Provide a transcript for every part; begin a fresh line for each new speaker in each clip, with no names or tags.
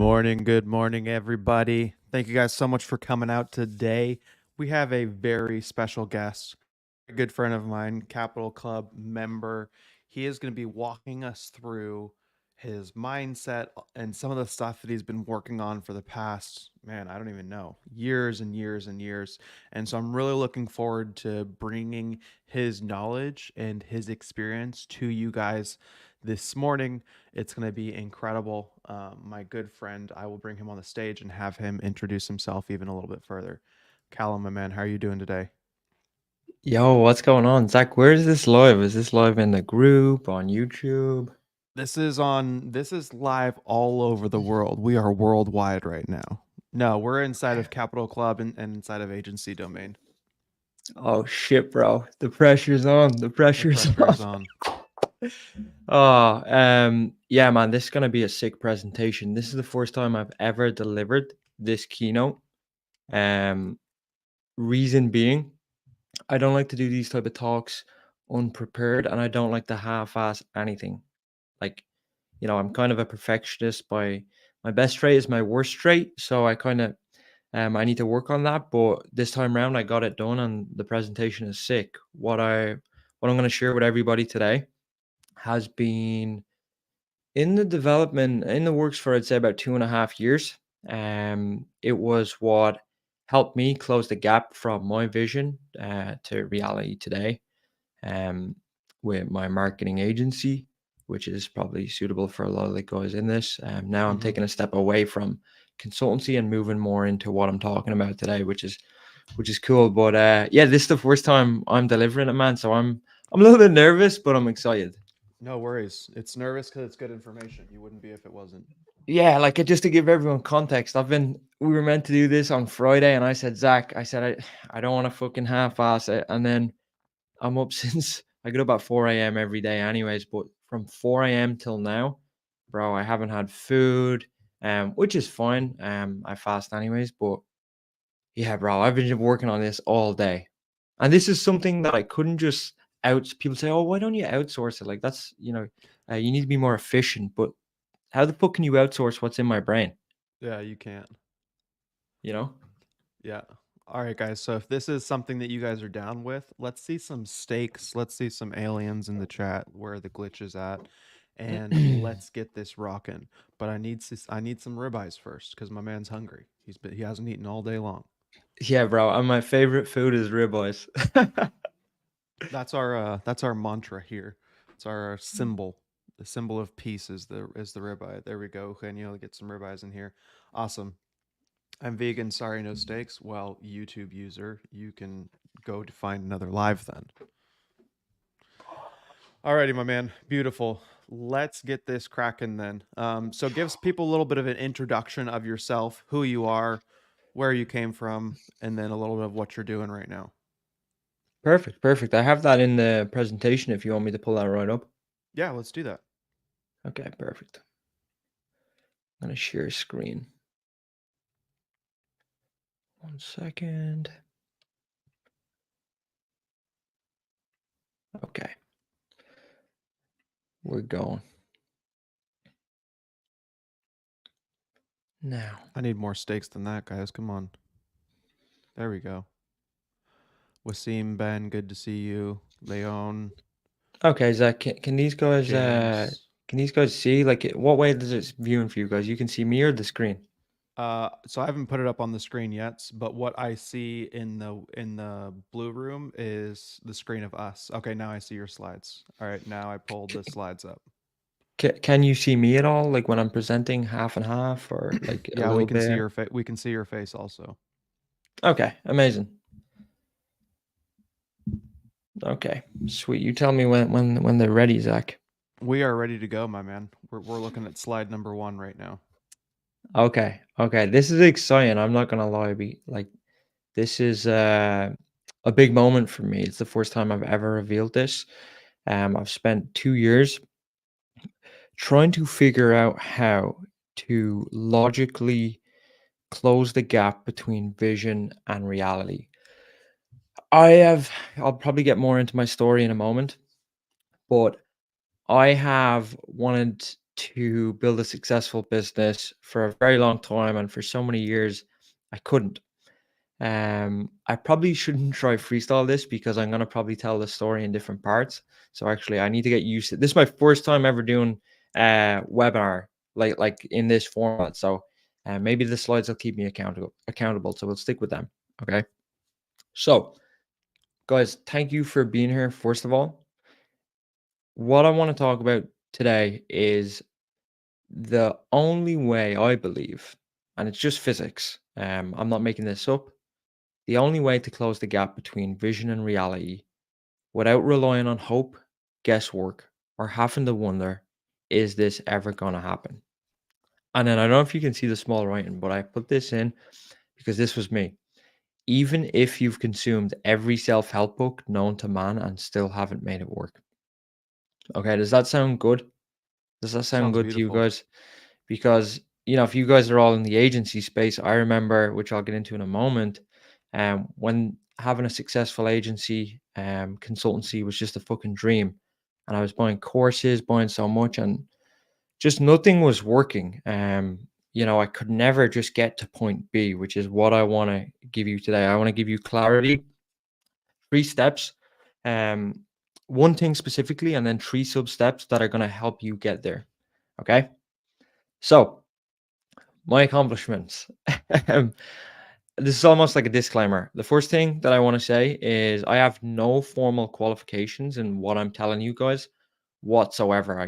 Good morning, everybody. Thank you guys so much for coming out today. We have a very special guest, a good friend of mine, Capital Club member. He is going to be walking us through his mindset and some of the stuff that he's been working on for the past, man, I don't even know, years and years and years. And so I'm really looking forward to bringing his knowledge and his experience to you guys this morning. It's going to be incredible. My good friend, I will bring him on the stage and have him introduce himself even a little bit further. Callum, my man, how are you doing today?
Yo, what's going on? Zach, where is this live? Is this live in the group on YouTube?
This is live all over the world. We are worldwide right now. No, we're inside of Capital Club and inside of agency domain.
Oh shit, bro. The pressure's on. The
The
pressure's
pressure
on.
is on.
Yeah, man, this is gonna be a sick presentation. This is the first time I've ever delivered this keynote. Um, Reason being, I don't like to do these type of talks unprepared, and I don't like to half-ass anything. Like, I'm kind of a perfectionist. By my best trait is my worst trait, so I need to work on that. But this time around, I got it done, and the presentation is sick. What I'm going to share with everybody today has been in the works for, I'd say, about 2.5 years. It was what helped me close the gap from my vision to reality today. Um, with my marketing agency, which is probably suitable for a lot of the guys in this. Now I'm
Hmm.
taking a step away from consultancy and moving more into what I'm talking about today, which is cool. But yeah, this is the first time I'm delivering it, man. So I'm a little bit nervous, but I'm excited.
No worries. It's nervous because it's good information. You wouldn't be if it wasn't.
Yeah, like just to give everyone context, we were meant to do this on Friday, and I said, Zach, I don't want to fucking half-ass it, and then I'm up since I get up at 4 a.m. every day, anyways. But from 4 a.m. till now, bro, I haven't had food, which is fine. I fast anyways, but yeah, bro, I've been working on this all day, and this is something that I couldn't just out. People say, "Oh, why don't you outsource it?" Like that's you need to be more efficient. But how the fuck can you outsource what's in my brain?
Yeah, you can't.
You know?
Yeah. All right, guys. So if this is something that you guys are down with, let's see some stakes. Let's see some aliens in the chat where the glitch is at, and let's get this rocking. But I need some ribeyes first because my man's hungry. He hasn't eaten all day long.
Yeah, bro. And my favorite food is ribeyes.
That's our mantra here. It's our symbol. The symbol of peace is the ribeye. There we go. Daniel, get some ribeyes in here. Awesome. I'm vegan, sorry, no steaks. Well, YouTube user, you can go to find another live then. Alrighty, my man. Beautiful. Let's get this cracking then. So gives people a little bit of an introduction of yourself, who you are, where you came from, and then a little bit of what you're doing right now.
Perfect, perfect. I have that in the presentation if you want me to pull that right up.
Yeah, let's do that.
Okay, perfect. I'm gonna share screen. 1 second. Okay, we're going. Now.
I need more steaks than that, guys. Come on. There we go. Wasim, Ben, good to see you. Leon,
Okay, Zach,
James.
can these guys see? Like, what way does it viewing for you guys? You can see me or the screen?
So I haven't put it up on the screen yet, but what I see in the blue room is the screen of us. Okay, now I see your slides. All right, now I pulled the slides up.
Can you see me at all? Like when I'm presenting half and half or like a
Yeah, we
little
can see
bit?
your face. We can see your face also.
Okay, amazing. Okay, sweet. You tell me when they're ready, Zach.
We are ready to go, my man. We're looking at slide number 1 right now.
Okay, okay. This is exciting. I'm not gonna lie. This is a big moment for me. It's the first time I've ever revealed this. I've spent 2 years trying to figure out how to logically close the gap between vision and reality. I'll probably get more into my story in a moment, but I have wanted to build a successful business for a very long time, and for so many years, I couldn't. I probably shouldn't try freestyle this because I'm gonna probably tell the story in different parts. So actually, I need to get used to this. Is my first time ever doing webinar like in this format. So maybe the slides will keep me accountable. So we'll stick with them. Okay. So guys, thank you for being here. First of all, what I want to talk about today is the only way I believe, and it's just physics. I'm not making this up. The only way to close the gap between vision and reality without relying on hope, guesswork, or having to wonder, is this ever going to happen? And then I don't know if you can see the small writing, but I put this in because this was me. Even if you've consumed every self help book known to man and still haven't made it work. Okay, does that sound good? Does that sound
Sounds
good to you
beautiful.
guys? Because, if you guys are all in the agency space, I remember, which I'll get into in a moment, when having a successful agency consultancy was just a fucking dream. And I was buying courses, buying so much, and just nothing was working. I could never just get to point B, which is what I want to give you today. I want to give you clarity, 3 steps, um, one thing specifically, and then 3 sub steps that are going to help you get there. Okay. So, my accomplishments. Um, this is almost like a disclaimer. The first thing that I want to say is I have no formal qualifications in what I'm telling you guys whatsoever.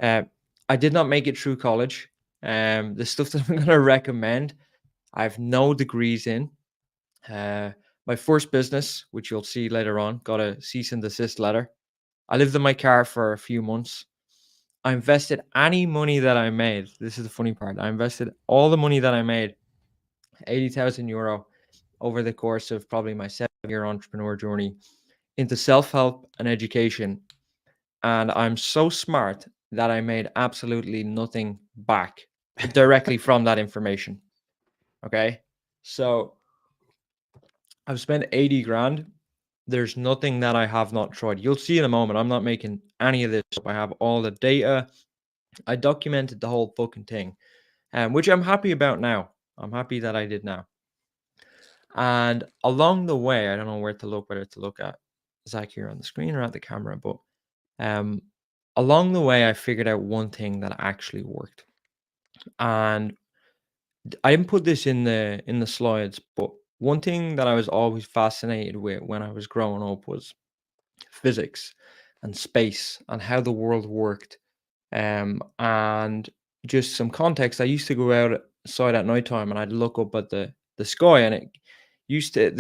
Uh, I did not make it through college. The stuff that I'm going to recommend, I have no degrees in. Uh, my first business, which you'll see later on, got a cease and desist letter. I lived in my car for a few months. I invested any money that I made. This is the funny part. I invested all the money that I made, 80,000 euro, over the course of probably my 7-year entrepreneur journey into self help and education. And I'm so smart that I made absolutely nothing back directly from that information. Okay. So I've spent 80 grand. There's nothing that I have not tried. You'll see in a moment. I'm not making any of this up. I have all the data. I documented the whole fucking thing, which I'm happy about now. I'm happy that I did now. And along the way, I don't know whether to look at Zach here on the screen or at the camera, but um, along the way, I figured out one thing that actually worked. And I didn't put this in the slides, but one thing that I was always fascinated with when I was growing up was physics and space and how the world worked. And just some context, I used to go outside at nighttime and I'd look up at the sky, and it used to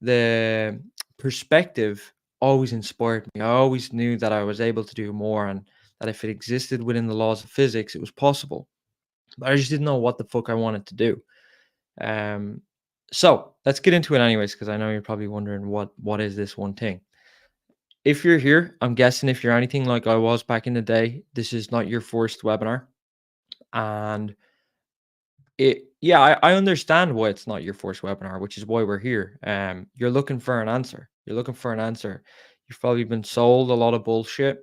the perspective always inspired me. I always knew that I was able to do more, and that if it existed within the laws of physics, it was possible. But I just didn't know what the fuck I wanted to do. Um, so let's get into it anyways, because I know you're probably wondering what is this one thing. If you're here, I'm guessing if you're anything like I was back in the day, this is not your first webinar. And I understand why it's not your first webinar, which is why we're here. You're looking for an answer. You're looking for an answer. You've probably been sold a lot of bullshit,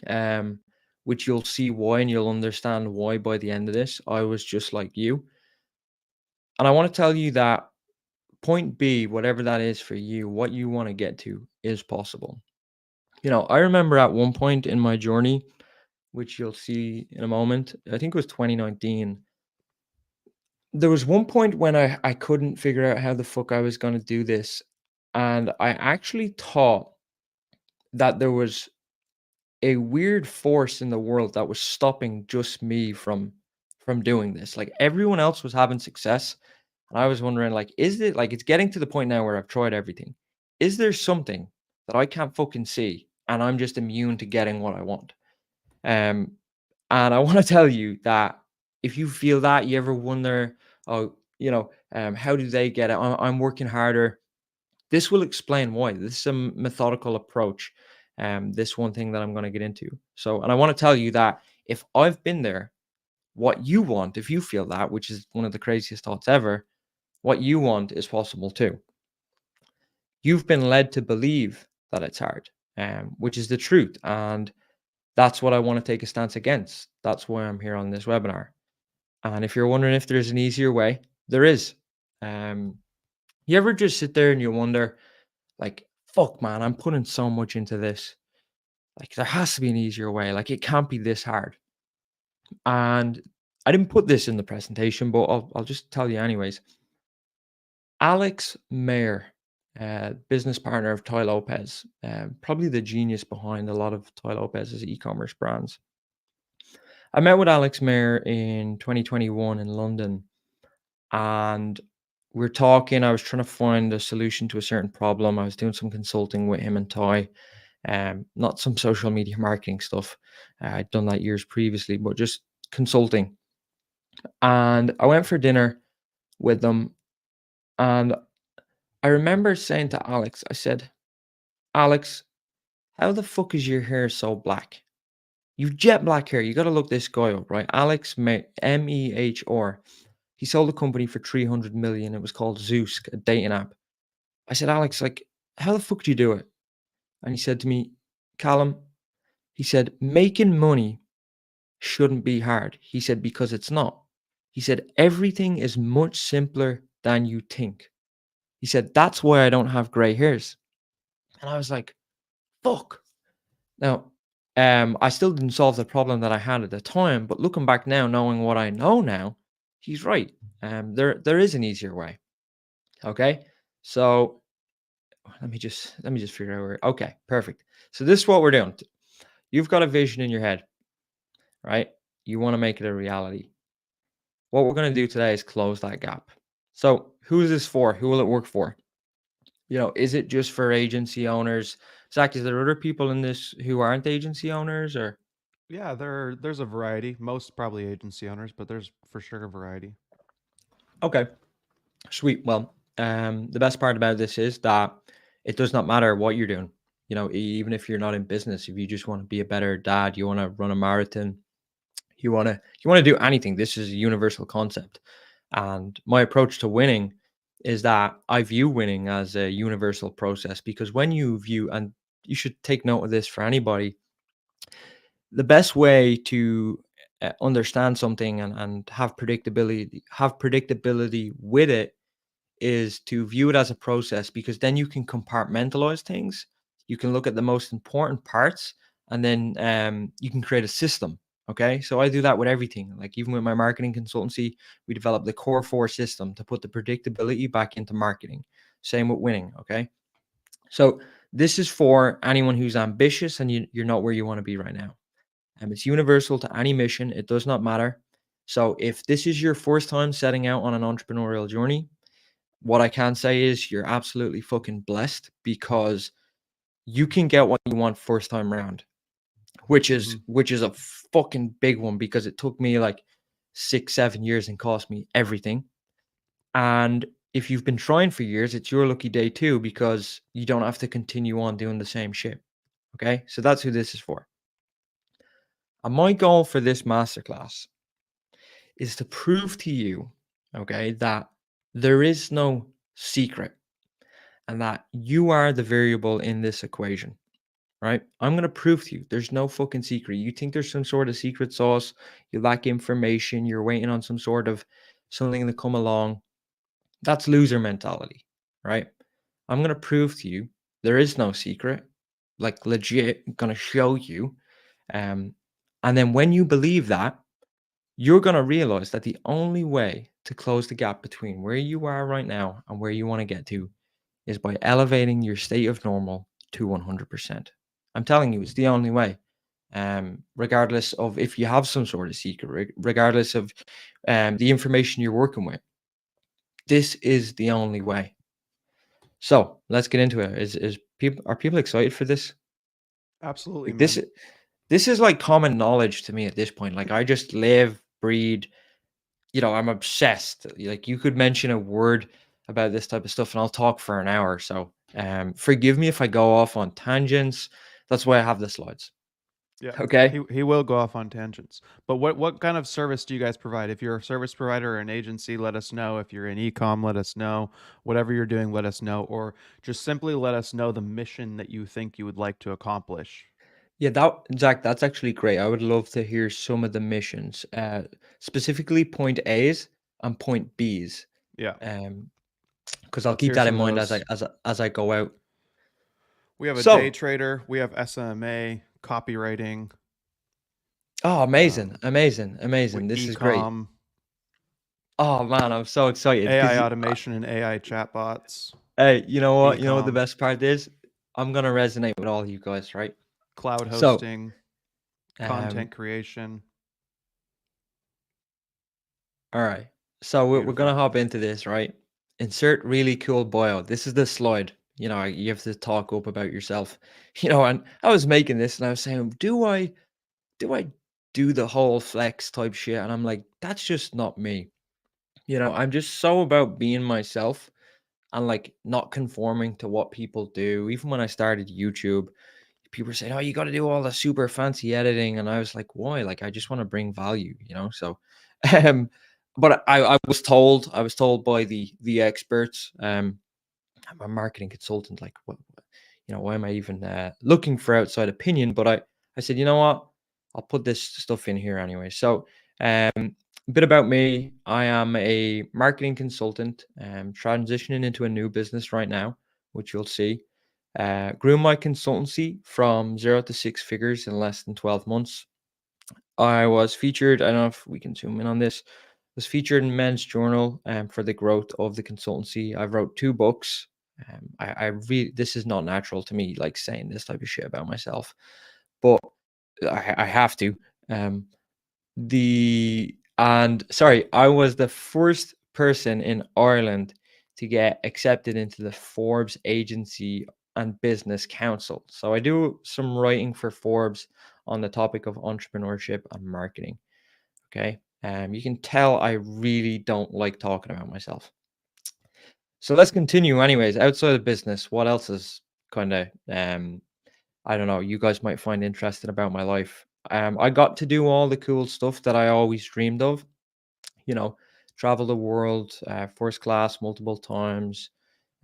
um, which you'll see why, and you'll understand why by the end of this. I was just like you. And I want to tell you that point B, whatever that is for you, what you want to get to is possible. I remember at one point in my journey, which you'll see in a moment, I think it was 2019. There was one point when I couldn't figure out how the fuck I was going to do this. And I actually thought that there was a weird force in the world that was stopping just me from doing this. Like everyone else was having success. And I was wondering, like, is it like it's getting to the point now where I've tried everything? Is there something that I can't fucking see and I'm just immune to getting what I want? Um, and I want to tell you that if you feel that, you ever wonder, oh, how do they get it? I'm working harder. This will explain why. This is a methodical approach. This one thing that I'm going to get into. So, and I want to tell you that if I've been there, what you want, if you feel that, which is one of the craziest thoughts ever, what you want is possible too. You've been led to believe that it's hard, which is the truth. And That's what I want to take a stance against. That's why I'm here on this webinar. And if you're wondering if there's an easier way, there is. Um, you ever just sit there and you wonder, like, fuck, man, I'm putting so much into this. Like, there has to be an easier way. Like, it can't be this hard. And I didn't put this in the presentation, but I'll just tell you anyways. Alex Mayer, business partner of Toy Lopez, probably the genius behind a lot of Toy Lopez's e-commerce brands. I met with Alex Mayer in 2021 in London, and we're talking. I was trying to find a solution to a certain problem. I was doing some consulting with him and Toy, not some social media marketing stuff. I'd done that years previously, but just consulting. And I went for dinner with them, and I remember saying to Alex, I said, Alex, how the fuck is your hair so black? You've jet black hair. You got to look this guy up, right? Alex Mehr. He sold a company for 300 million. It was called Zeus, a dating app. I said, Alex, like, how the fuck do you do it? And he said to me, Callum, he said, making money shouldn't be hard. He said, because it's not. He said, everything is much simpler than you think. He said, that's why I don't have gray hairs. And I was like, fuck. Now, I still didn't solve the problem that I had at the time, but looking back now, knowing what I know now, he's right. There is an easier way. Okay, so let me just figure out where. Okay, perfect. So this is what we're doing. You've got a vision in your head, right? You want to make it a reality. What we're going to do today is close that gap. So who is this for? Who will it work for? Is it just for agency owners? Zach, is there other people in this who aren't agency owners or?
Yeah, there's a variety. Most probably agency owners, but there's for sure a variety.
Okay, sweet. Well, the best part about this is that it does not matter what you're doing. Even if you're not in business, if you just want to be a better dad, you want to run a marathon, you want to do anything. This is a universal concept. And my approach to winning is that I view winning as a universal process because when you view, and you should take note of this for anybody, the best way to understand something and have predictability with it is to view it as a process because then you can compartmentalize things. You can look at the most important parts and then you can create a system. Okay. So I do that with everything. Like even with my marketing consultancy, we develop the core four system to put the predictability back into marketing. Same with winning. Okay. So this is for anyone who's ambitious and you're not where you want to be right now. It's universal to any mission. It does not matter. So if this is your first time setting out on an entrepreneurial journey, what I can say is you're absolutely fucking blessed because you can get what you want first time round, which is
Mhm.
which is a fucking big one because it took me like 6, 7 years and cost me everything. And if you've been trying for years, it's your lucky day too because you don't have to continue on doing the same shit. Okay, so that's who this is for. And my goal for this masterclass is to prove to you, okay, that there is no secret and that you are the variable in this equation, right? I'm going to prove to you there's no fucking secret. You think there's some sort of secret sauce, you lack information, you're waiting on some sort of something to come along. That's loser mentality, right? I'm going to prove to you there is no secret, like legit, going to show you. Um, and then when you believe that, you're going to realize that the only way to close the gap between where you are right now and where you want to get to is by elevating your state of normal to 100%. I'm telling you, it's the only way. Regardless of if you have some sort of secret, regardless of the information you're working with, this is the only way. So let's get into it. Are people excited for this?
Absolutely,
Like this,
man.
this is like common knowledge to me at this point. Like I just live, breathe. I'm obsessed. Like you could mention a word about this type of stuff and I'll talk for an hour. So forgive me if I go off on tangents. That's why I have the slides.
Yeah.
Okay.
He will go off on tangents. But what kind of service do you guys provide? If you're a service provider or an agency, let us know. If you're in e-com, let us know. Whatever you're doing, let us know. Or just simply let us know the mission that you think you would like to accomplish.
Yeah, that Zach, that's actually great. I would love to hear some of the missions, specifically point A's and point B's,
Yeah,
um, because I'll
let's
keep
hear
that in
some of
mind as
those.
I go out.
We have a day
So,
trader, we have SMA, copywriting,
oh, amazing,
um,
amazing, amazing. This is great.
e-com,
Oh man, I'm so excited
AI
because
automation and AI chatbots,
hey, you know what? You know what the
e-com,
best part is? I'm gonna resonate with all you guys, right?
cloud
So,
hosting,
um,
content creation.
all right. So we're gonna
Beautiful.
hop into this, right? Insert really cool bio. This is the slide. You know, you have to talk up about yourself. You know, and I was making this and I was saying, do I do the whole flex type shit? And I'm like, that's just not me. You know, I'm just so about being myself and like not conforming to what people do. Even when I started YouTube, people were saying, "Oh, you got to do all the super fancy editing," and I was like, "Why? Like, I just want to bring value, you know." So, um, but I was told by the experts, I'm a marketing consultant. Like, what you know, why am I even looking for outside opinion? But I said, you know what, I'll put this stuff in here anyway. So, a bit about me. I am a marketing consultant, transitioning into a new business right now, which you'll see. Grew my consultancy from 0 to 6 figures in less than 12 months. I was featured, I don't know if we can zoom in on this, was featured in Men's Journal for the growth of the consultancy. I wrote 2 books. I really, this is not natural to me, like saying this type of shit about myself, but I have to. Um, I was the first person in Ireland to get accepted into the Forbes Agency and Business Council. So I do some writing for Forbes on the topic of entrepreneurship and marketing. Okay. You can tell I really don't like talking about myself. So let's continue anyways. Outside of business, what else is kind of I don't know, you guys might find interesting about my life. I got to do all the cool stuff that I always dreamed of, you know, travel the world, first class multiple times.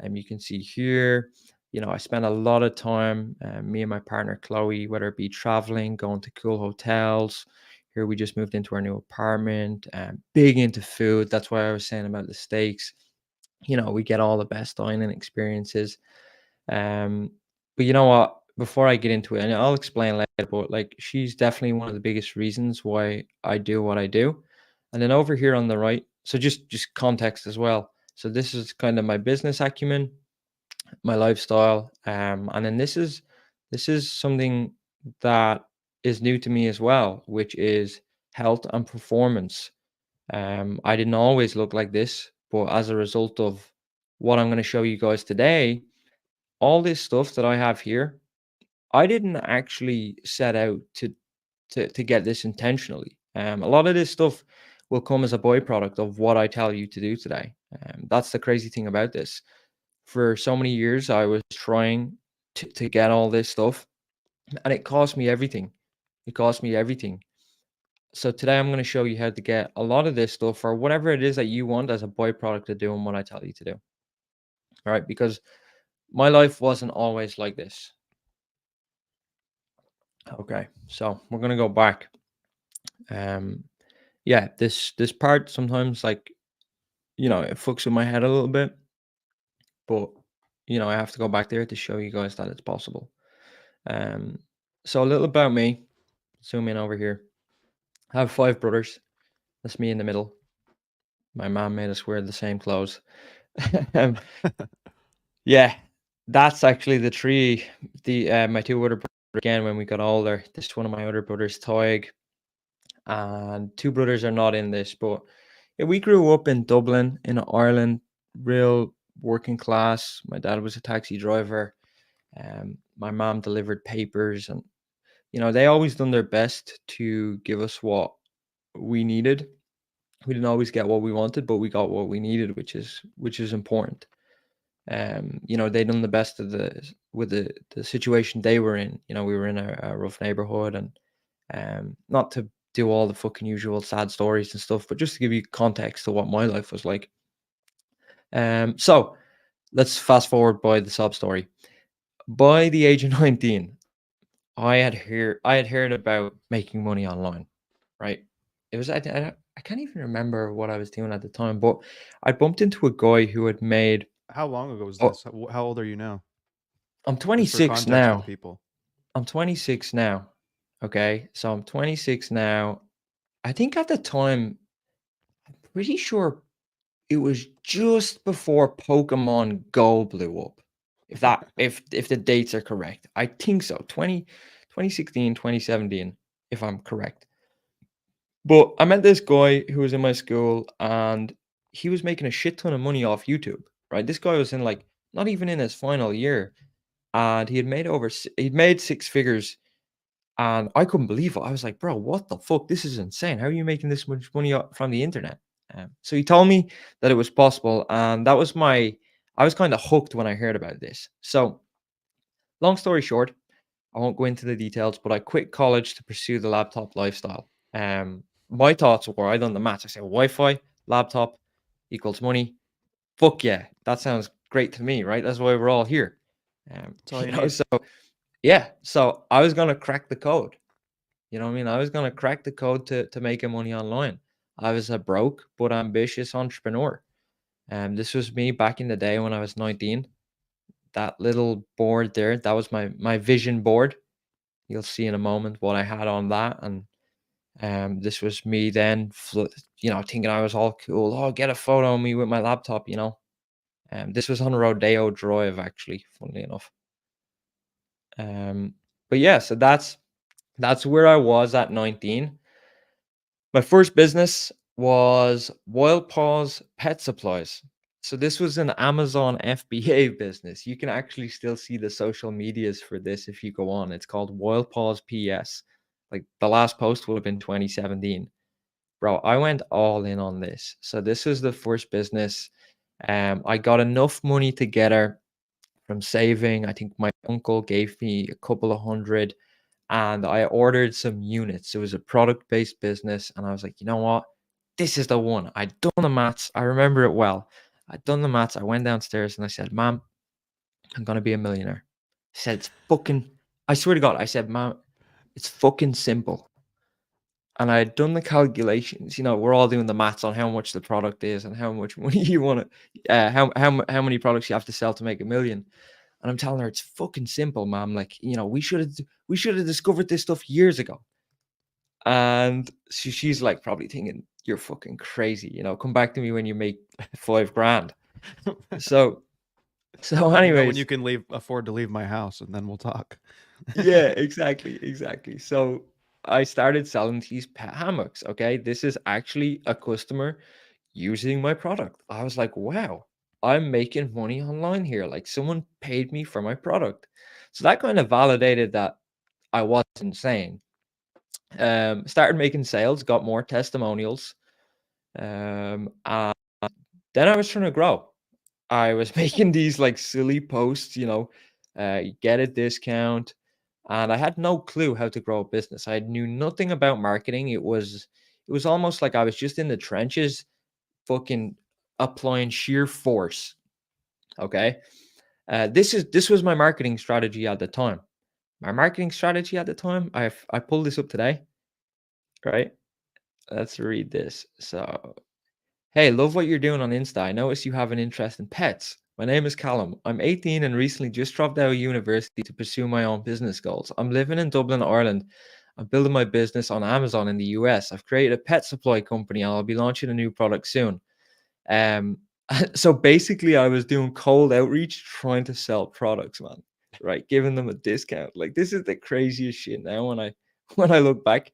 You can see here, you know, I spend a lot of time, me and my partner Chloe, whether it be traveling, going to cool hotels. Here we just moved into our new apartment. Big into food. That's why I was saying about the steaks. You know, we get all the best dining experiences. Um, but you know what? Before I get into it, and I'll explain later, but like she's definitely one of the biggest reasons why I do what I do. And then over here on the right, so just context as well. So this is kind of my business acumen, my lifestyle, and then this is something that is new to me as well, which is health and performance. I didn't always look like this, but as a result of what I'm going to show you guys today, all this stuff that I have here, I didn't actually set out to get this intentionally. A lot of this stuff will come as a byproduct of what I tell you to do today. That's the crazy thing about this. For so many years, I was trying to get all this stuff, and it cost me everything. It cost me everything. So today, I'm going to show you how to get a lot of this stuff or whatever it is that you want as a byproduct of doing what I tell you to do. All right, because my life wasn't always like this. Okay, so we're gonna go back. Um, yeah, this part sometimes like it fucks with my head a little bit, but I have to go back there to show you guys that it's possible. Um, so a little about me. Zoom in over here. I have 5 brothers. That's me in the middle. My mom made us wear the same clothes. um, yeah, that's actually the tree. The my 2 other brothers again when we got older. This is one of my other brothers, Toig, and 2 brothers are not in this, but yeah, we grew up in Dublin, in Ireland, real working class. My dad was a taxi driver. My mom delivered papers, and they always done their best to give us what we needed. We didn't always get what we wanted, but we got what we needed, which is important. They done the best of with the situation they were in. We were in a rough neighborhood, and not to do all the fucking usual sad stories and stuff, but just to give you context to what my life was like. So let's fast forward by the sob story. By the age of 19, I had heard about making money online, right? It was I can't even remember what I was doing at the time, but I bumped into a guy who had made.
How long ago was
Oh,
this? How old are you now?
I'm
Just for
26
context for the
now.
people.
I'm 26 now. Okay, so I'm 26 now. I think at the time, pretty sure it was just before Pokemon Go blew up. If the dates are correct. I think so. 2016, 2017, if I'm correct. But I met this guy who was in my school and he was making a shit ton of money off YouTube, right? This guy was in like not even in his final year and he'd made six figures and I couldn't believe it. I was like, bro, what the fuck? This is insane. How are you making this much money from the internet? So he told me that it was possible, and I was kind of hooked when I heard about this. So, long story short, I won't go into the details, but I quit college to pursue the laptop lifestyle. My thoughts were, I done the maths. I said, Wi-Fi, laptop equals money. Fuck yeah, that sounds great to me, right? That's why we're all here.
That's all you need.
So yeah, so I was gonna crack the code. You know what I mean? I was gonna crack the code to making money online. I was a broke but ambitious entrepreneur. This was me back in the day when I was 19. That little board there, that was my vision board. You'll see in a moment what I had on that, and this was me then, thinking I was all cool. Oh, get a photo of me with my laptop, you know. This was on Rodeo Drive, actually, funnily enough. Um, but yeah, so that's where I was at 19. My first business was Wild Paws Pet Supplies. So this was an Amazon FBA business. You can actually still see the social medias for this if you go on. It's called Wild Paws PS. Like the last post would have been 2017. Bro, I went all in on this. So this was the first business. I got enough money together from saving. I think my uncle gave me a couple of hundred and I ordered some units. It was a product based business. And I was like, you know what? This is the one. I'd done the maths. I remember it well. I'd done the maths. I went downstairs and I said, Mom, I'm going to be a millionaire. I said, it's fucking, I swear to God, I said, Mom, it's fucking simple. And I had done the calculations. You know, we're all doing the maths on how much the product is and how much money you want to, how many products you have to sell to make a million. And I'm telling her it's fucking simple, mom. Like, we should have discovered this stuff years ago. And she's like probably thinking, you're fucking crazy, come back to me when you make 5 grand. So
Let me know when you
anyways,
can afford to leave my house, and then we'll talk.
yeah, exactly. So I started selling these pet hammocks. Okay. This is actually a customer using my product. I was like, wow, I'm making money online here. Like someone paid me for my product. So that kind of validated that I wasn't insane. Started making sales, got more testimonials. And then I was trying to grow. I was making these like silly posts, you get a discount. And I had no clue how to grow a business. I knew nothing about marketing. It was almost like I was just in the trenches, fucking applying sheer force. Okay. This was my marketing strategy at the time. My marketing strategy at the time, I pulled this up today, right? Let's read this. So, hey, love what you're doing on Insta. I notice you have an interest in pets. My name is Callum. I'm 18 and recently just dropped out of university to pursue my own business goals. I'm living in Dublin, Ireland. I'm building my business on Amazon in the US. I've created a pet supply company and I'll be launching a new product soon. Um, so basically, I was doing cold outreach, trying to sell products, man. Right, giving them a discount. Like this is the craziest shit now when I when I look back.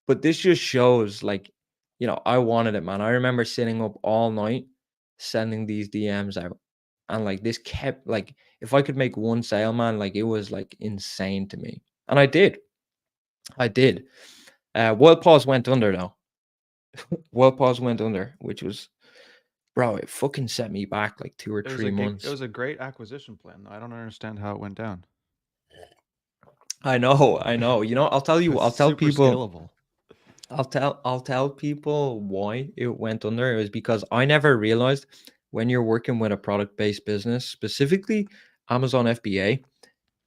But this just shows, like, I wanted it, man. I remember sitting up all night sending these DMs out, and like this kept like if I could make one sale, man, like it was like insane to me, and I did. I did. World Pause went under though. World Pause went under, which was bro, it fucking set me back like two or
It was
three
it
months.
was a great acquisition plan, though. I don't understand how it went down.
I know. I'll tell you,
It's
I'll tell
super
people,
scalable.
I'll tell people why it went under. It was because I never realized when you're working with a product-based business, specifically Amazon FBA,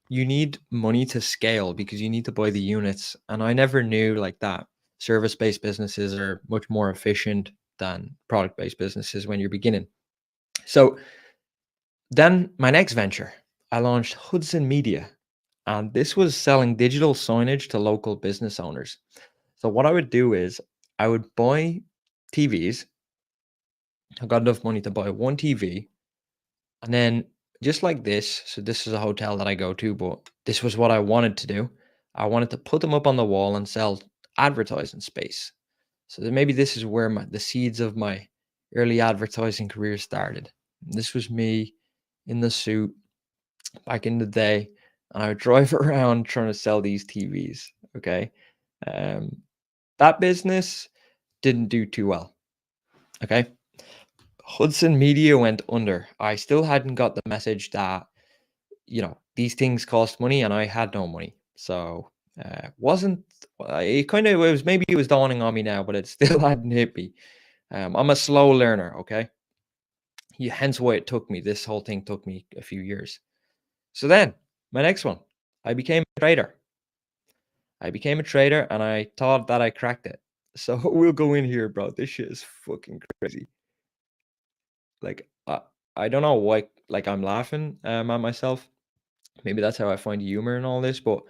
you need money to scale because you need to buy the units. And I never knew like that service-based businesses are much more efficient than product-based businesses when you're beginning. So then my next venture, I launched Hudson Media, and this was selling digital signage to local business owners. So what I would do is I would buy TVs. I got enough money to buy one TV, and then just like this. So this is a hotel that I go to, but this was what I wanted to do. I wanted to put them up on the wall and sell advertising space. So then maybe this is where the seeds of my early advertising career started. This was me in the suit back in the day, and I would drive around trying to sell these TVs. Okay. Um, that business didn't do too well. Okay. Hudson Media went under. I still hadn't got the message that, these things cost money and I had no money. So, wasn't it kind of, it was, maybe it was dawning on me now, but it still hadn't hit me. I'm a slow learner. Okay. Hence why this whole thing took me a few years. So then my next one, I became a trader. And I thought that I cracked it. So we'll go in here, bro. This shit is fucking crazy. Like, I don't know why, like, I'm laughing at myself. Maybe that's how I find humor in all this, but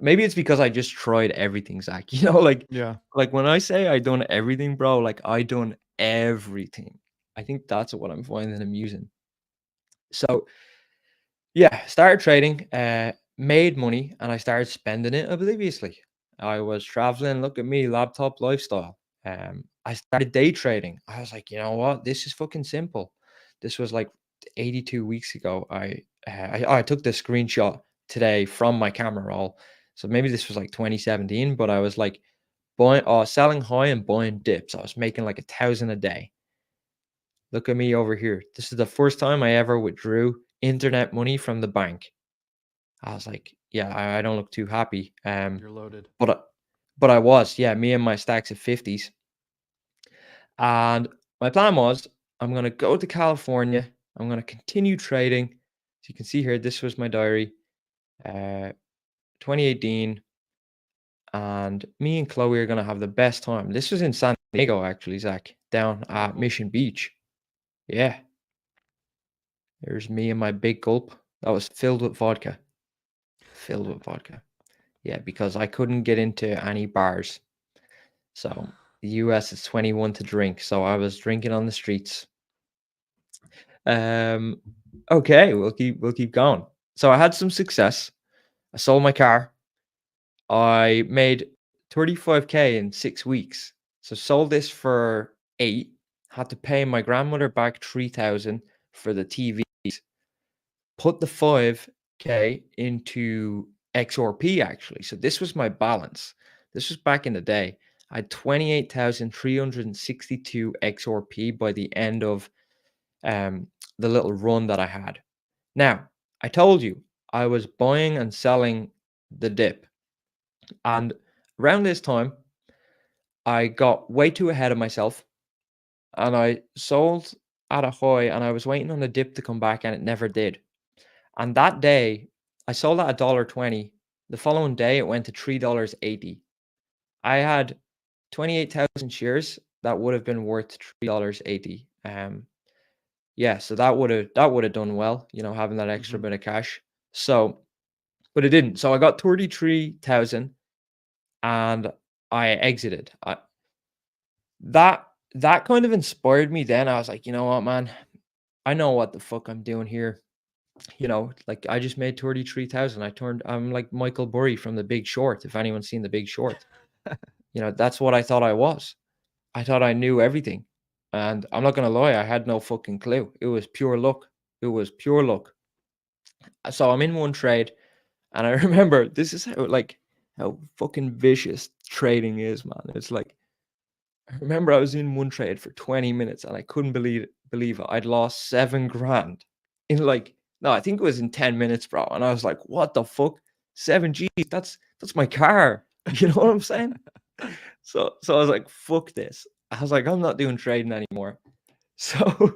maybe it's because I just tried everything, Zach.
Yeah.
Like when I say I done everything, bro, like I done everything. I think that's what I'm finding amusing. So yeah, started trading, made money, and I started spending it obliviously. I was traveling. Look at me, laptop lifestyle. I started day trading. I was like, you know what? This is fucking simple. This was like 82 weeks ago. I took the screenshot today from my camera roll. So maybe this was like 2017, but I was like selling high and buying dips. I was making like 1,000 a day. Look at me over here. This is the first time I ever withdrew internet money from the bank. I was like, yeah, I don't look too happy.
You're loaded.
But I was, yeah, me and my stacks of 50s. And my plan was I'm gonna go to California. I'm gonna continue trading. So you can see here, this was my diary, 2018. And me and Chloe are gonna have the best time. This was in San Diego, actually, Zach, down
Oh,
at
cool.
Mission Beach. Yeah. There's me and my big gulp. That was filled with vodka. Filled with vodka. Yeah, because I couldn't get into any bars. So the US is 21 to drink. So I was drinking on the streets. Um, okay, we'll keep going. So I had some success. I sold my car. I made 35K in 6 weeks. So sold this for 8. Had to pay my grandmother back 3,000 for the TVs. Put the 5K into XRP actually. So this was my balance. This was back in the day. I had 28,362 XRP by the end of the little run that I had. Now, I told you I was buying and selling the dip. And around this time, I got way too ahead of myself and I sold at a high and I was waiting on the dip to come back and it never did. And that day, I sold at $1.20. The following day, it went to $3.80. I had 28,000 shares that would have been worth $3.80. Yeah, so that would have done well, having that extra
Mhm.
bit of cash. So, but it didn't. So I got 33,000 and I exited. That that kind of inspired me then. I was like, you know what, man? I know what the fuck I'm doing here. Like I just made 33,000. I'm like Michael Burry from The Big Short, if anyone's seen The Big Short. That's what I thought I was. I thought I knew everything. And I'm not gonna lie, I had no fucking clue. It was pure luck. It was pure luck. So I'm in one trade, and I remember this is how fucking vicious trading is, man. It's like I remember I was in one trade for 20 minutes and I couldn't believe it. I'd lost 7 grand in like no, I think it was in 10 minutes, bro. And I was like, what the fuck? 7G, that's my car. You know what I'm saying? So I was like, fuck this. I was like, I'm not doing trading anymore. So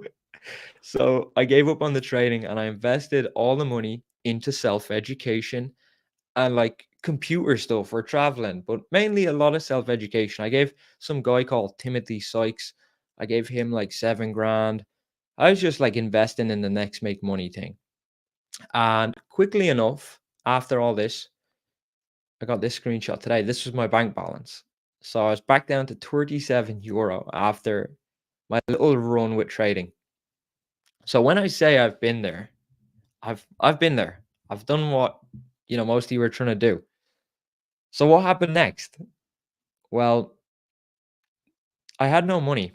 so I gave up on the trading and I invested all the money into self-education and like computer stuff or traveling, but mainly a lot of self-education. I gave some guy called Timothy Sykes, I gave him like 7 grand. I was just like investing in the next make money thing. And quickly enough, after all this, I got this screenshot today. This was my bank balance. So I was back down to 37 euro after my little run with trading. So when I say I've been there, I've been there. I've done what most of you were trying to do. So what happened next? Well, I had no money.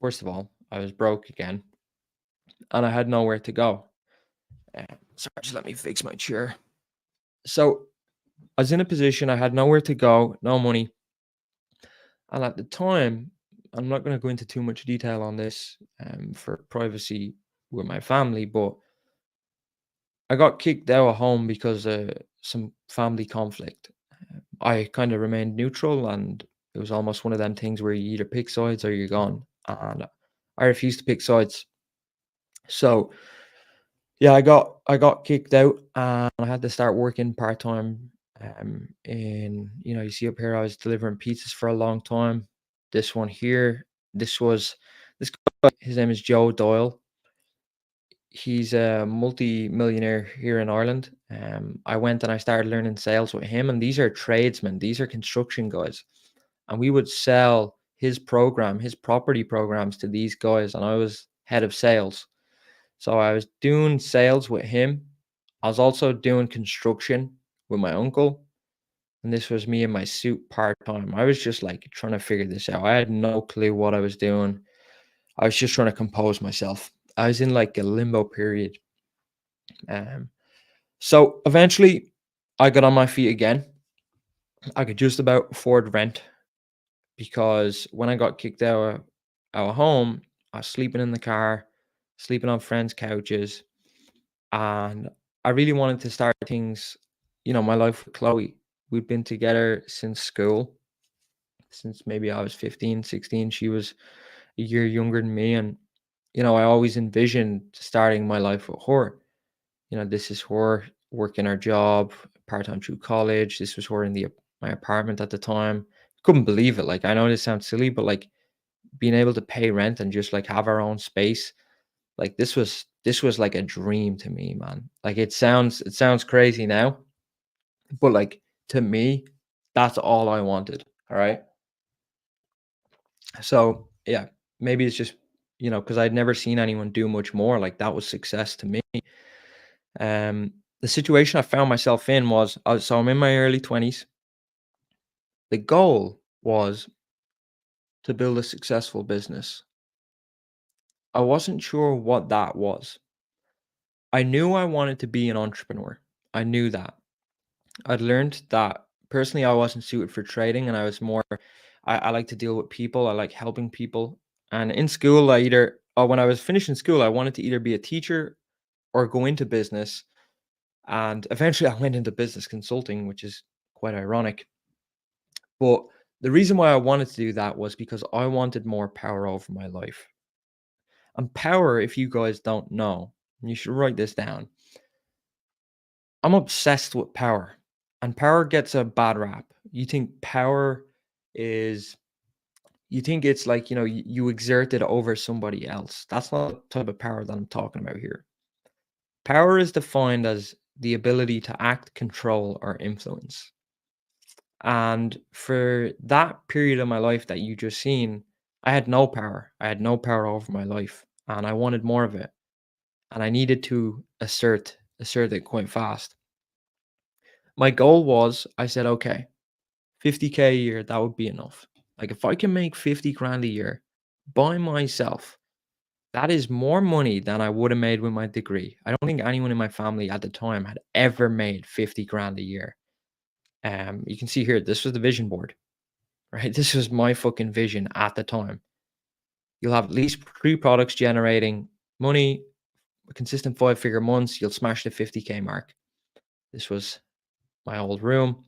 First of all, I was broke again, and I had nowhere to go. Sorry, just let me fix my chair. So I was in a position I had nowhere to go, no money, and at the time, I'm not going to go into too much detail on this for privacy with my family, but I got kicked out of home because of some family conflict. I kind of remained neutral, and it was almost one of them things where you either pick sides or you're gone. And I refused to pick sides. So yeah, I got kicked out, and I had to start working part time. In you see up here, I was delivering pizzas for a long time. This one here, this guy. His name is Joe Doyle. He's a multi-millionaire here in Ireland. I went and I started learning sales with him, and these are tradesmen, these are construction guys, and we would sell his program, his property programs to these guys, and I was head of sales. So I was doing sales with him. I was also doing construction with my uncle, and this was me in my suit part time. I was just like trying to figure this out. I had no clue what I was doing. I was just trying to compose myself. I was in like a limbo period. Um, so eventually I got on my feet again. I could just about afford rent because when I got kicked out of home, I was sleeping in the car, sleeping on friends' couches, and I really wanted to start things, my life with Chloe. We'd been together since school, since maybe I was 15, 16. She was a year younger than me, and I always envisioned starting my life with her. This is her working her job part-time through college. This was her in my apartment at the time. Couldn't believe it. Like, I know this sounds silly, but like being able to pay rent and just like have our own space, like this was like a dream to me, man. Like, it sounds crazy now, but like to me, that's all I wanted. All right. So yeah, maybe it's just because I'd never seen anyone do much more. Like, that was success to me. The situation I found myself in was, so I'm in my early 20s. The goal was to build a successful business. I wasn't sure what that was. I knew I wanted to be an entrepreneur. I knew that. I'd learned that personally I wasn't suited for trading, and I was more, I like to deal with people. I like helping people. And in school, when I was finishing school, I wanted to either be a teacher or go into business. And eventually I went into business consulting, which is quite ironic. But the reason why I wanted to do that was because I wanted more power over my life. And power, if you guys don't know, you should write this down. I'm obsessed with power, and power gets a bad rap. Is, you think it's like, you exert it over somebody else. That's not the type of power that I'm talking about here. Power is defined as the ability to act, control, or influence. And for that period of my life that you just seen, I had no power. I had no power over my life, and I wanted more of it. And I needed to assert it quite fast. My goal was, I said, okay, 50K a year, that would be enough. Like, if I can make 50 grand a year by myself, that is more money than I would have made with my degree. I don't think anyone in my family at the time had ever made 50 grand a year. You can see here, this was the vision board, right? This was my fucking vision at the time. You'll have at least 3 products generating money, a consistent 5-figure months. You'll smash the 50K mark. This was my old room.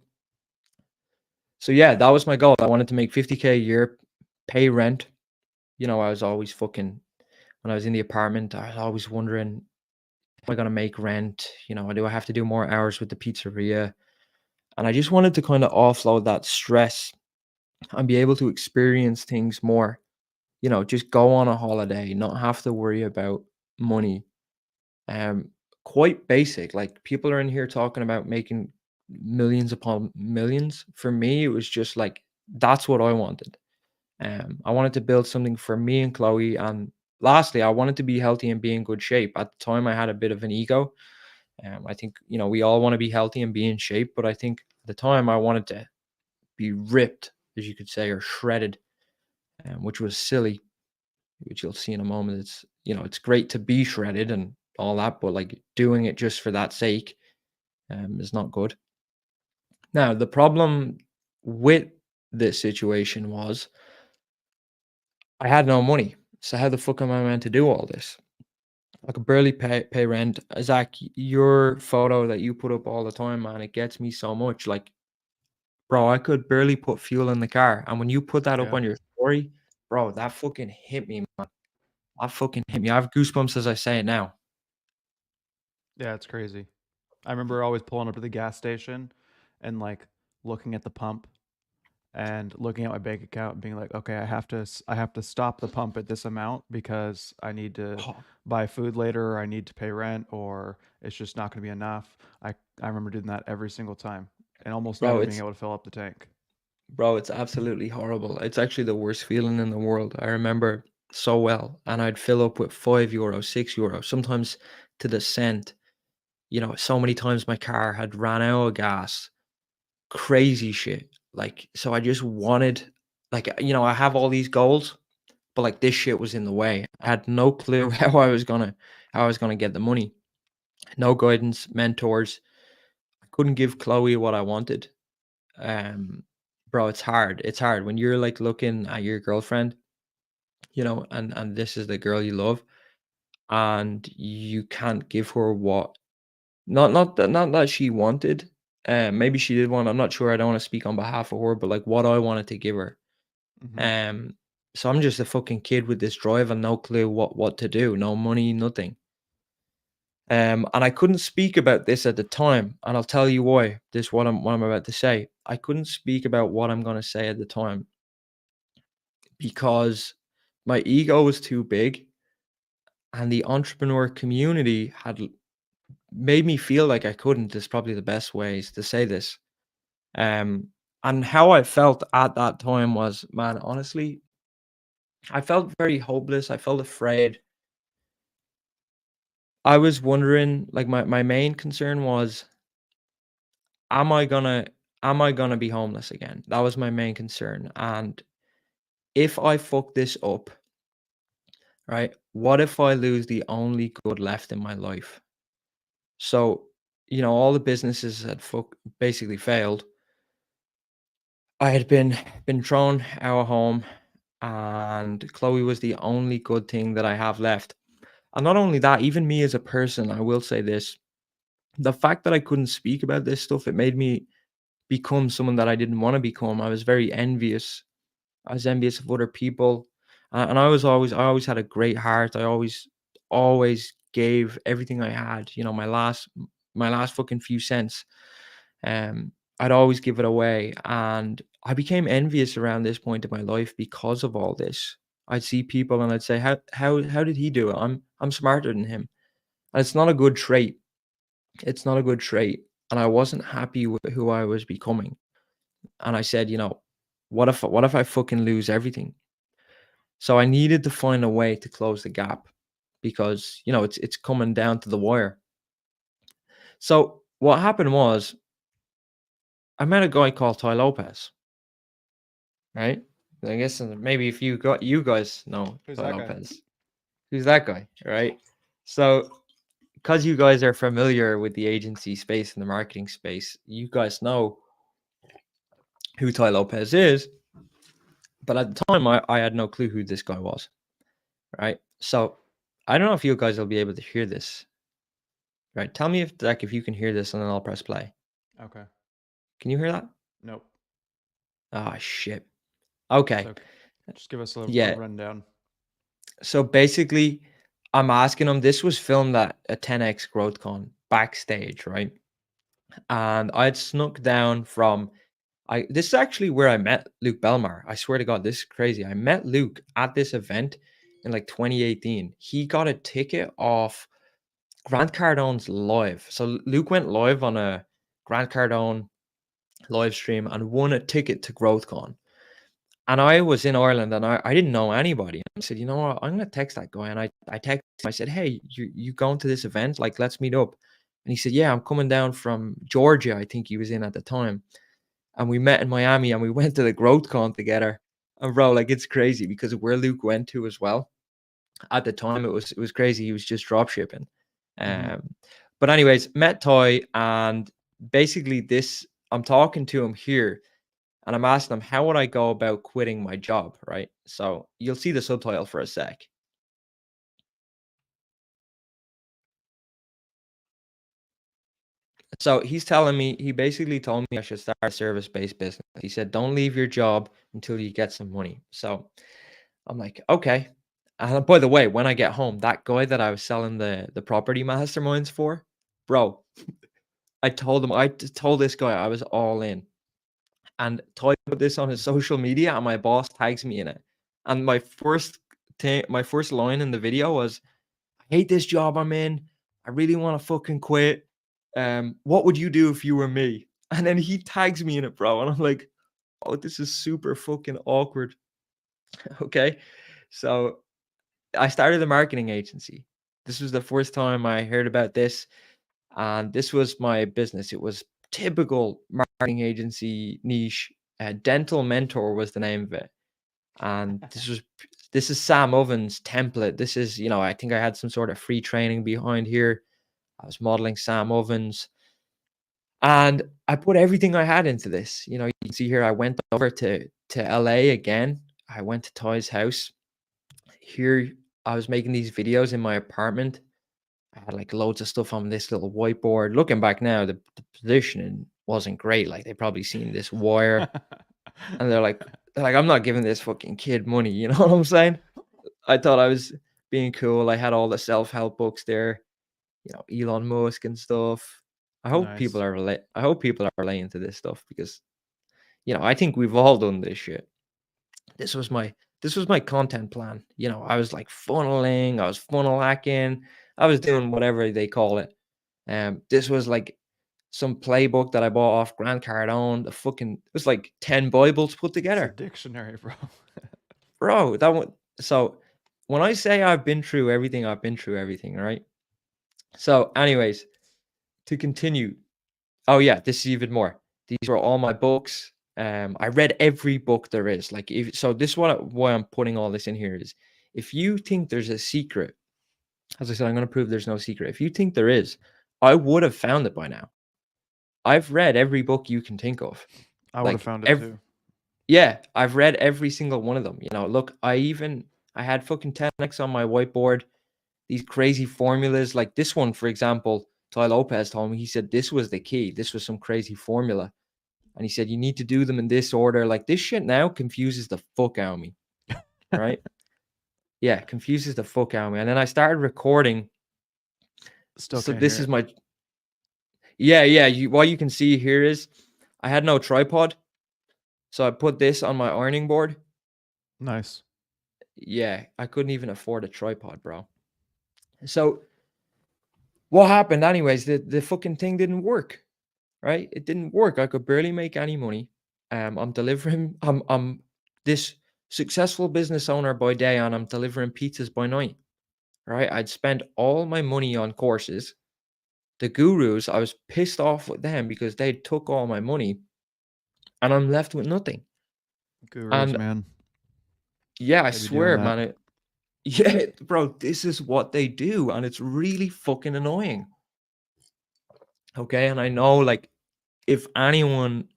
So yeah, that was my goal. I wanted to make 50K a year, pay rent. I was always fucking, when I was in the apartment, I was always wondering, Am I gonna make rent? Do I have to do more hours with the pizzeria? And I just wanted to kind of offload that stress and be able to experience things more. Just go on a holiday, not have to worry about money. Um, Quite basic. Like people are in here talking about making millions upon millions. For me, it was just like that's what I wanted. I wanted to build something for me and Chloe. And lastly, I wanted to be healthy and be in good shape. At the time, I had a bit of an ego. I think, we all want to be healthy and be in shape, but I think at the time I wanted to be ripped, as you could say, or shredded, which was silly, which you'll see in a moment. It's great to be shredded and all that, but like doing it just for that sake is not good. Now, the problem with this situation was I had no money. So how the fuck am I meant to do all this? I could barely pay rent. Zach, your photo that you put up all the time, man, it gets me so much. Like, bro, I could barely put fuel in the car. And when you put that up
Yeah.
on your story, bro, that fucking hit me, man. That fucking hit me. I have goosebumps as I say it now.
Yeah, it's crazy. I remember always pulling up to the gas station and like looking at the pump and looking at my bank account and being like, okay, I have to stop the pump at this amount because I need to
Oh,
buy food later, or I need to pay rent, or it's just not going to be enough. I remember doing that every single time and almost
bro,
never being
it's
able to fill up the tank.
it's absolutely horrible. It's actually the worst feeling in the world. I remember so well. And I'd fill up with €5, €6, sometimes to the cent. So many times my car had ran out of gas. Crazy shit. Like, so I just wanted, like, I have all these goals, but like this shit was in the way. I had no clue how I was gonna get the money. No guidance, mentors. I couldn't give Chloe what I wanted. Um, Bro, it's hard. It's hard when you're like looking at your girlfriend, and this is the girl you love, and you can't give her what not that she wanted. Maybe she did want. I'm not sure. I don't want to speak on behalf of her, but like what I wanted to give her.
Hmm.
Um, so I'm just a fucking kid with this drive and no clue what to do. No money, nothing. And I couldn't speak about this at the time, and I'll tell you why. This what I'm about to say. I couldn't speak about what I'm gonna say at the time because my ego was too big, and the entrepreneur community had made me feel like I couldn't. Is probably the best ways to say this. Um, and how I felt at that time was, man, honestly, I felt very hopeless. I felt afraid. I was wondering, like my main concern was, am I gonna am I gonna be homeless again? That was my main concern. And if I fuck this up, right, what if I lose the only good left in my life? So, all the businesses had basically failed. I had been thrown out of home, and Chloe was the only good thing that I have left. And not only that, even me as a person, I will say this: the fact that I couldn't speak about this stuff, it made me become someone that I didn't want to become. I was very envious. I was envious of other people, and I always had a great heart. I always gave everything I had. My last fucking few cents. Um, I'd always give it away, and I became envious around this point in my life because of all this. I'd see people and I'd say, how did he do it? I'm smarter than him. And it's not a good trait. It's not a good trait. And I wasn't happy with who I was becoming. And I said, what if I fucking lose everything? So I needed to find a way to close the gap because, it's coming down to the wire. So what happened was I met a guy called Ty Lopez, right? I guess maybe if you guys know
Who's
Ty
that guy?
Lopez. Who's that guy, right? So because you guys are familiar with the agency space and the marketing space, you guys know who Ty Lopez is. But at the time, I had no clue who this guy was, right? So I don't know if you guys will be able to hear this, right? Tell me if you can hear this, and then I'll press play.
Okay.
Can you hear that?
Nope.
Ah, shit.
It's
Okay.
okay. Just give us a
Yeah.
rundown.
So basically, I'm asking him. This was filmed at a 10x GrowthCon backstage, right? And I'd snuck down from this is actually where I met Luke Belmar. I swear to God, this is crazy. I met Luke at this event in like 2018. He got a ticket off Grant Cardone's live. So Luke went live on a Grant Cardone live stream and won a ticket to GrowthCon. And I was in Ireland and I didn't know anybody. I said, you know what, I'm gonna text that guy. And I texted him, I said, hey, you going to this event? Like, let's meet up. And he said, yeah, I'm coming down from Georgia, I think he was in at the time. And we met in Miami and we went to the GrowthCon together. And bro, like it's crazy because of where Luke went to as well. At the time, it was crazy. He was just drop shipping.
Mhm.
Um, but anyways, met Toy and basically this. I'm talking to him here, and I'm asking him how would I go about quitting my job, right? So you'll see the subtitle for a sec. So he's telling me, he basically told me I should start a service-based business. He said, don't leave your job until you get some money. So I'm like, okay. And by the way, when I get home, that guy that I was selling the property masterminds for, bro, I told this guy I was all in. And Toy put this on his social media and my boss tags me in it. And my first line in the video was, I hate this job I'm in. I really want to fucking quit. What would you do if you were me? And then he tags me in it, bro. And I'm like, oh, this is super fucking awkward. Okay. So I started a marketing agency. This was the first time I heard about this. And this was my business. It was typical marketing agency niche. Dental Mentor was the name of it. And this is Sam Oven's template. This is, I think I had some sort of free training behind here. I was modeling Sam Ovens. And I put everything I had into this. You can see here I went over to LA again. I went to Toy's house. Here I was making these videos in my apartment. I had like loads of stuff on this little whiteboard. Looking back now, the positioning wasn't great. Like they probably seen this wire and they're like, I'm not giving this fucking kid money. You know what I'm saying? I thought I was being cool. I had all the self-help books there, Elon Musk and stuff.
Nice.
I hope people are relating to this stuff because, I think we've all done this shit. This was my this was my content plan. I was like funneling, I was funnel hacking, I was doing whatever they call it. This was like some playbook that I bought off Grant Cardone. It was like 10 Bibles put
It's a
together.
dictionary, bro.
Bro, that one. So when I say I've been through everything, I've been through everything, right? So, anyways, to continue. Oh yeah, this is even more. These were all my books. I read every book there is. Like if so, this is why I'm putting all this in here is if you think there's a secret, as I said, I'm going to prove there's no secret. If you think there is, I would have found it by now. I've read every book you can think of.
I would have
Like
found it too.
yeah, I've read every single one of them. Look, I had fucking 10x on my whiteboard. These crazy formulas, like this one, for example. Ty Lopez told me, he said this was the key. This was some crazy formula. And he said, you need to do them in this order. Like this shit now confuses the fuck out of me. Right. Yeah, confuses the fuck out of me. And then I started recording.
Still
So
can't hear
this is
it.
my, yeah. What you can see here is I had no tripod. So I put this on my ironing board.
Nice.
Yeah, I couldn't even afford a tripod, bro. So what happened anyways? The fucking thing didn't work, right? It didn't work. I could barely make any money. I'm delivering. I'm this successful business owner by day, and I'm delivering pizzas by night. Right? I'd spent all my money on courses. The gurus, I was pissed off with them because they took all my money, and I'm left with nothing.
Gurus,
And
man.
yeah, I
They be doing
swear,
that.
man. Yeah, bro, this is what they do, and it's really fucking annoying. Okay, and I know, like, if anyone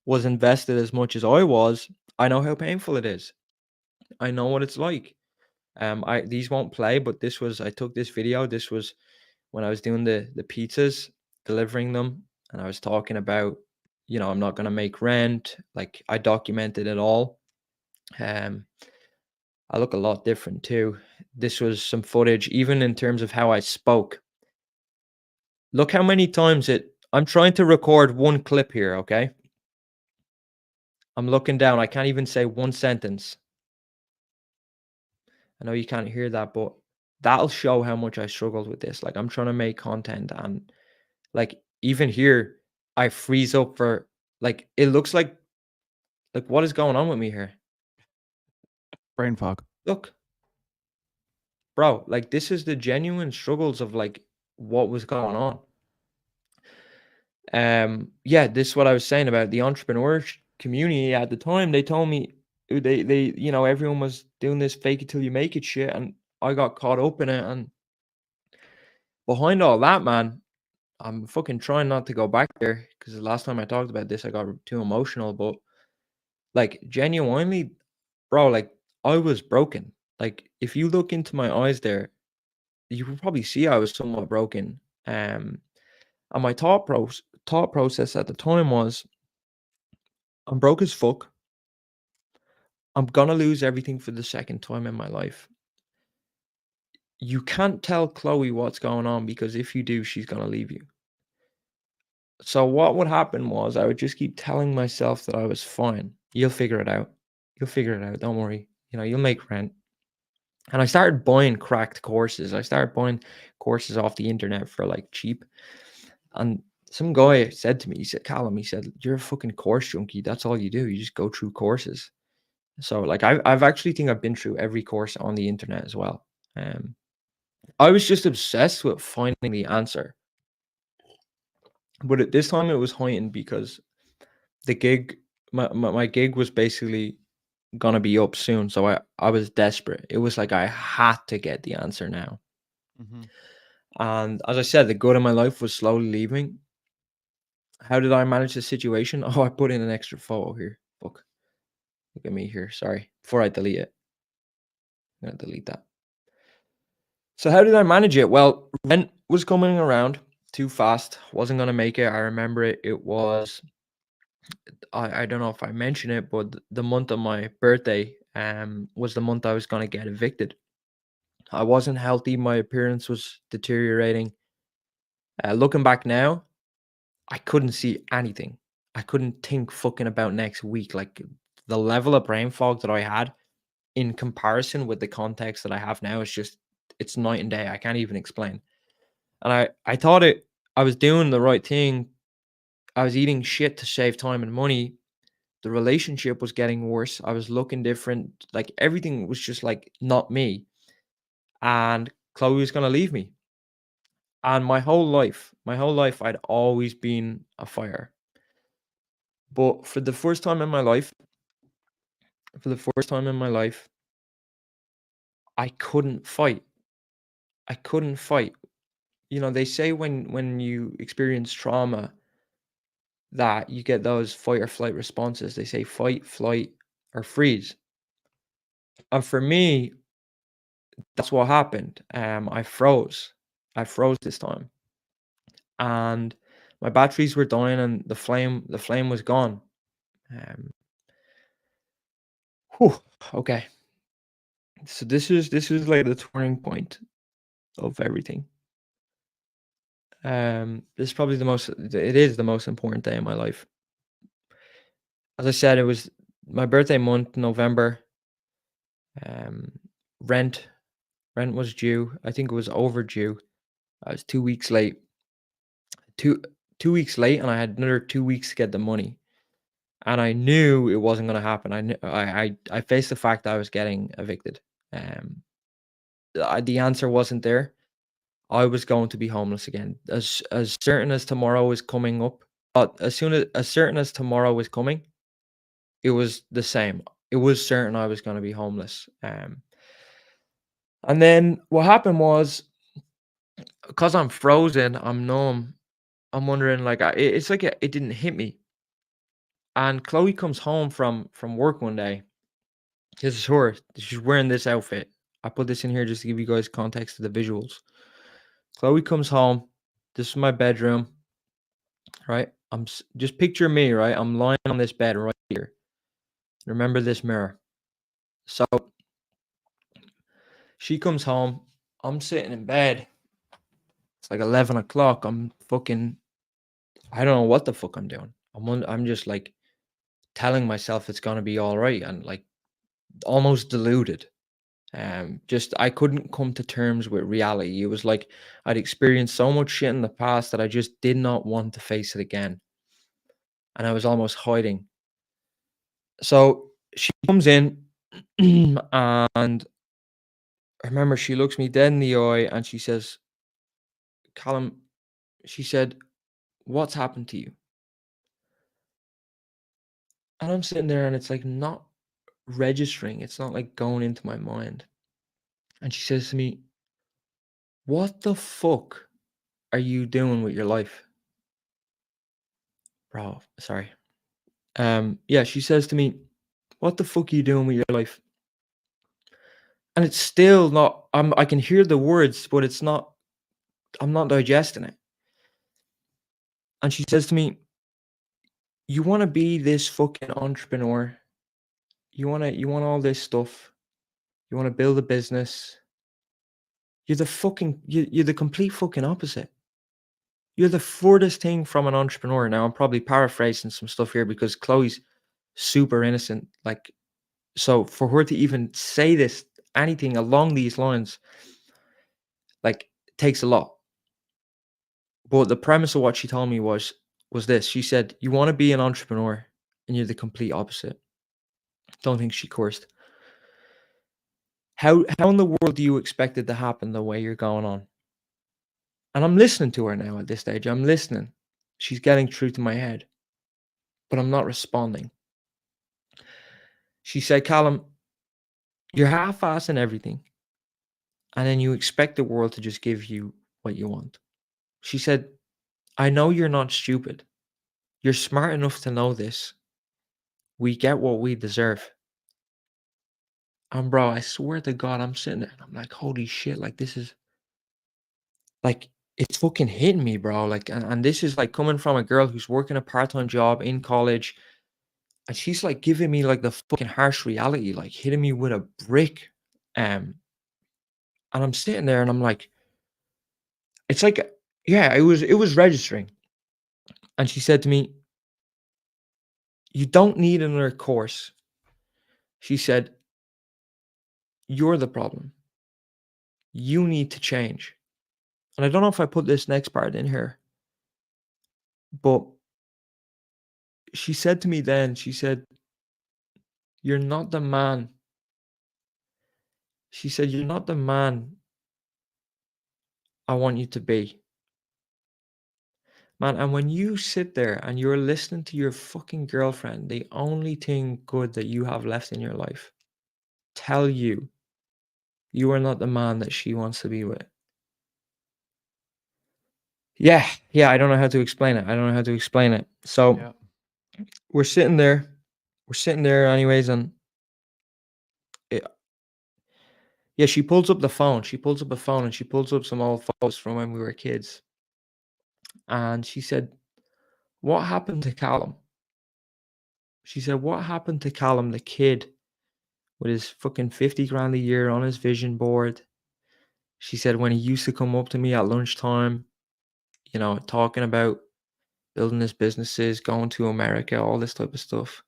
was invested as much as I was, I know how painful it is. I know what it's like. I these won't play, but I took this video. This was when I was doing the pizzas, delivering them, and I was talking about, I'm not gonna make rent. Like I documented it all. Um, I look a lot different too. This was some footage, even in terms of how I spoke. Look how many times I'm trying to record one clip here, okay? I'm looking down. I can't even say one sentence. I know you can't hear that, but that'll show how much I struggled with this. Like I'm trying to make content and like even here, I freeze up for like it looks like what is going on with me here?
Brain fog.
Look, bro, like this is the genuine struggles of like what was going on. Yeah, this is what I was saying about the entrepreneur community at the time. They told me everyone was doing this fake it till you make it shit, and I got caught up in it. And behind all that, man, I'm fucking trying not to go back there because the last time I talked about this, I got too emotional. But like genuinely, bro, like I was broken. Like if you look into my eyes there, you will probably see I was somewhat broken. And my thought process at the time was, I'm broke as fuck. I'm gonna lose everything for the second time in my life. You can't tell Chloe what's going on because if you do, she's gonna leave you. So what would happen was I would just keep telling myself that I was fine. You'll figure it out. You'll figure it out. Don't worry. You'll make rent. And I started buying cracked courses. I started buying courses off the internet for like cheap. And some guy said to me, he said, Callum, he said, you're a fucking course junkie. That's all you do. You just go through courses. So like I've actually think I've been through every course on the internet as well. Um, I was just obsessed with finding the answer. But at this time it was heightened because the gig, my gig was basically gonna be up soon. So I was desperate. It was like I had to get the answer now.
Mhm.
And as I said, the good in my life was slowly leaving. How did I manage the situation? Oh, I put in an extra photo here. Fuck. Look at me here. Sorry. Before I delete it, I'm gonna delete that. So how did I manage it? Well, rent was coming around too fast. Wasn't gonna make it. I remember it. It was I don't know if I mentioned it, but the month of my birthday was the month I was gonna get evicted. I wasn't healthy. My appearance was deteriorating. Looking back now, I couldn't see anything. I couldn't think fucking about next week. Like the level of brain fog that I had in comparison with the context that I have now is just it's night and day. I can't even explain. And I thought I was doing the right thing. I was eating shit to save time and money. The relationship was getting worse. I was looking different. Like everything was just like not me. And Chloe was gonna leave me. And my whole life, I'd always been a fighter. But for the first time in my life, I couldn't fight. I couldn't fight. They say when you experience trauma that you get those fight or flight responses. They say fight, flight, or freeze. And for me, that's what happened. I froze. I froze this time. And my batteries were dying and the flame was gone. Um, whew, okay. So this is like the turning point of everything. This is probably it is the most important day in my life. As I said, it was my birthday month, November. Um, rent rent was due. I think it was overdue. I was 2 weeks late. Two 2 weeks late, and I had another 2 weeks to get the money. And I knew it wasn't going to happen. I faced the fact that I was getting evicted. Um, the answer wasn't there. I was going to be homeless again. As certain as tomorrow is coming up, but as certain as tomorrow was coming, it was the same. It was certain I was going to be homeless. And then what happened was, because I'm frozen, I'm numb. I'm wondering, like, it's like it didn't hit me. And Chloe comes home from work one day. This is her. She's wearing this outfit. I put this in here just to give you guys context of the visuals. Chloe comes home. This is my bedroom, right? Just picture me, right? I'm lying on this bed right here. Remember this mirror. So She comes home. I'm sitting in bed. It's like 11 o'clock. I don't know what the fuck I'm doing. I'm just like telling myself it's gonna be all right and like almost deluded. Just I couldn't come to terms with reality. It was like I'd experienced so much shit in the past that I just did not want to face it again. And I was almost hiding. So she comes in and I remember she looks me dead in the eye and she says, Callum, she said, what's happened to you? And I'm sitting there and it's like not registering. It's not like going into my mind. And she says to me, what the fuck are you doing with your life? Bro, sorry. Yeah, she says to me, what the fuck are you doing with your life? And it's still not, I can hear the words, but I'm not digesting it. And she says to me, you want to be this fucking entrepreneur. You want all this stuff. You want to build a business. You're the complete fucking opposite. You're the furthest thing from an entrepreneur. Now I'm probably paraphrasing some stuff here because Chloe's super innocent. Like, so for her to even say this, anything along these lines, like takes a lot. But the premise of what she told me was this. She said, you want to be an entrepreneur and you're the complete opposite. Don't think she cursed. How in the world do you expect it to happen the way you're going on? And I'm listening to her now at this stage. I'm listening. She's getting through to my head, but I'm not responding. She said, Callum, you're half-assing everything, and then you expect the world to just give you what you want. She said, I know you're not stupid. You're smart enough to know this. We get what we deserve. And bro, I swear to God, I'm sitting there and I'm like, holy shit, like this is like it's fucking hitting me, bro. Like, and this is like coming from a girl who's working a part-time job in college, and she's like giving me like the fucking harsh reality, like hitting me with a brick. And I'm sitting there and I'm like, it's like, yeah, it was registering. And she said to me, you don't need another course. She said, you're the problem. You need to change. And I don't know if I put this next part in here, but she said to me then, she said, you're not the man. She said, you're not the man I want you to be. Man, and when you sit there and you're listening to your fucking girlfriend, the only thing good that you have left in your life, tell you you are not the man that she wants to be with. Yeah, yeah, I don't know how to explain it. I don't know how to explain it. So
Yeah.
we're sitting there, anyways, and it, yeah, she pulls up the phone. She pulls up a phone and she pulls up some old photos from when we were kids. And she said, what happened to Callum? She said, what happened to Callum, the kid with his fucking 50 grand a year on his vision board? She said, when he used to come up to me at lunchtime, talking about building his businesses, going to America, all this type of stuff.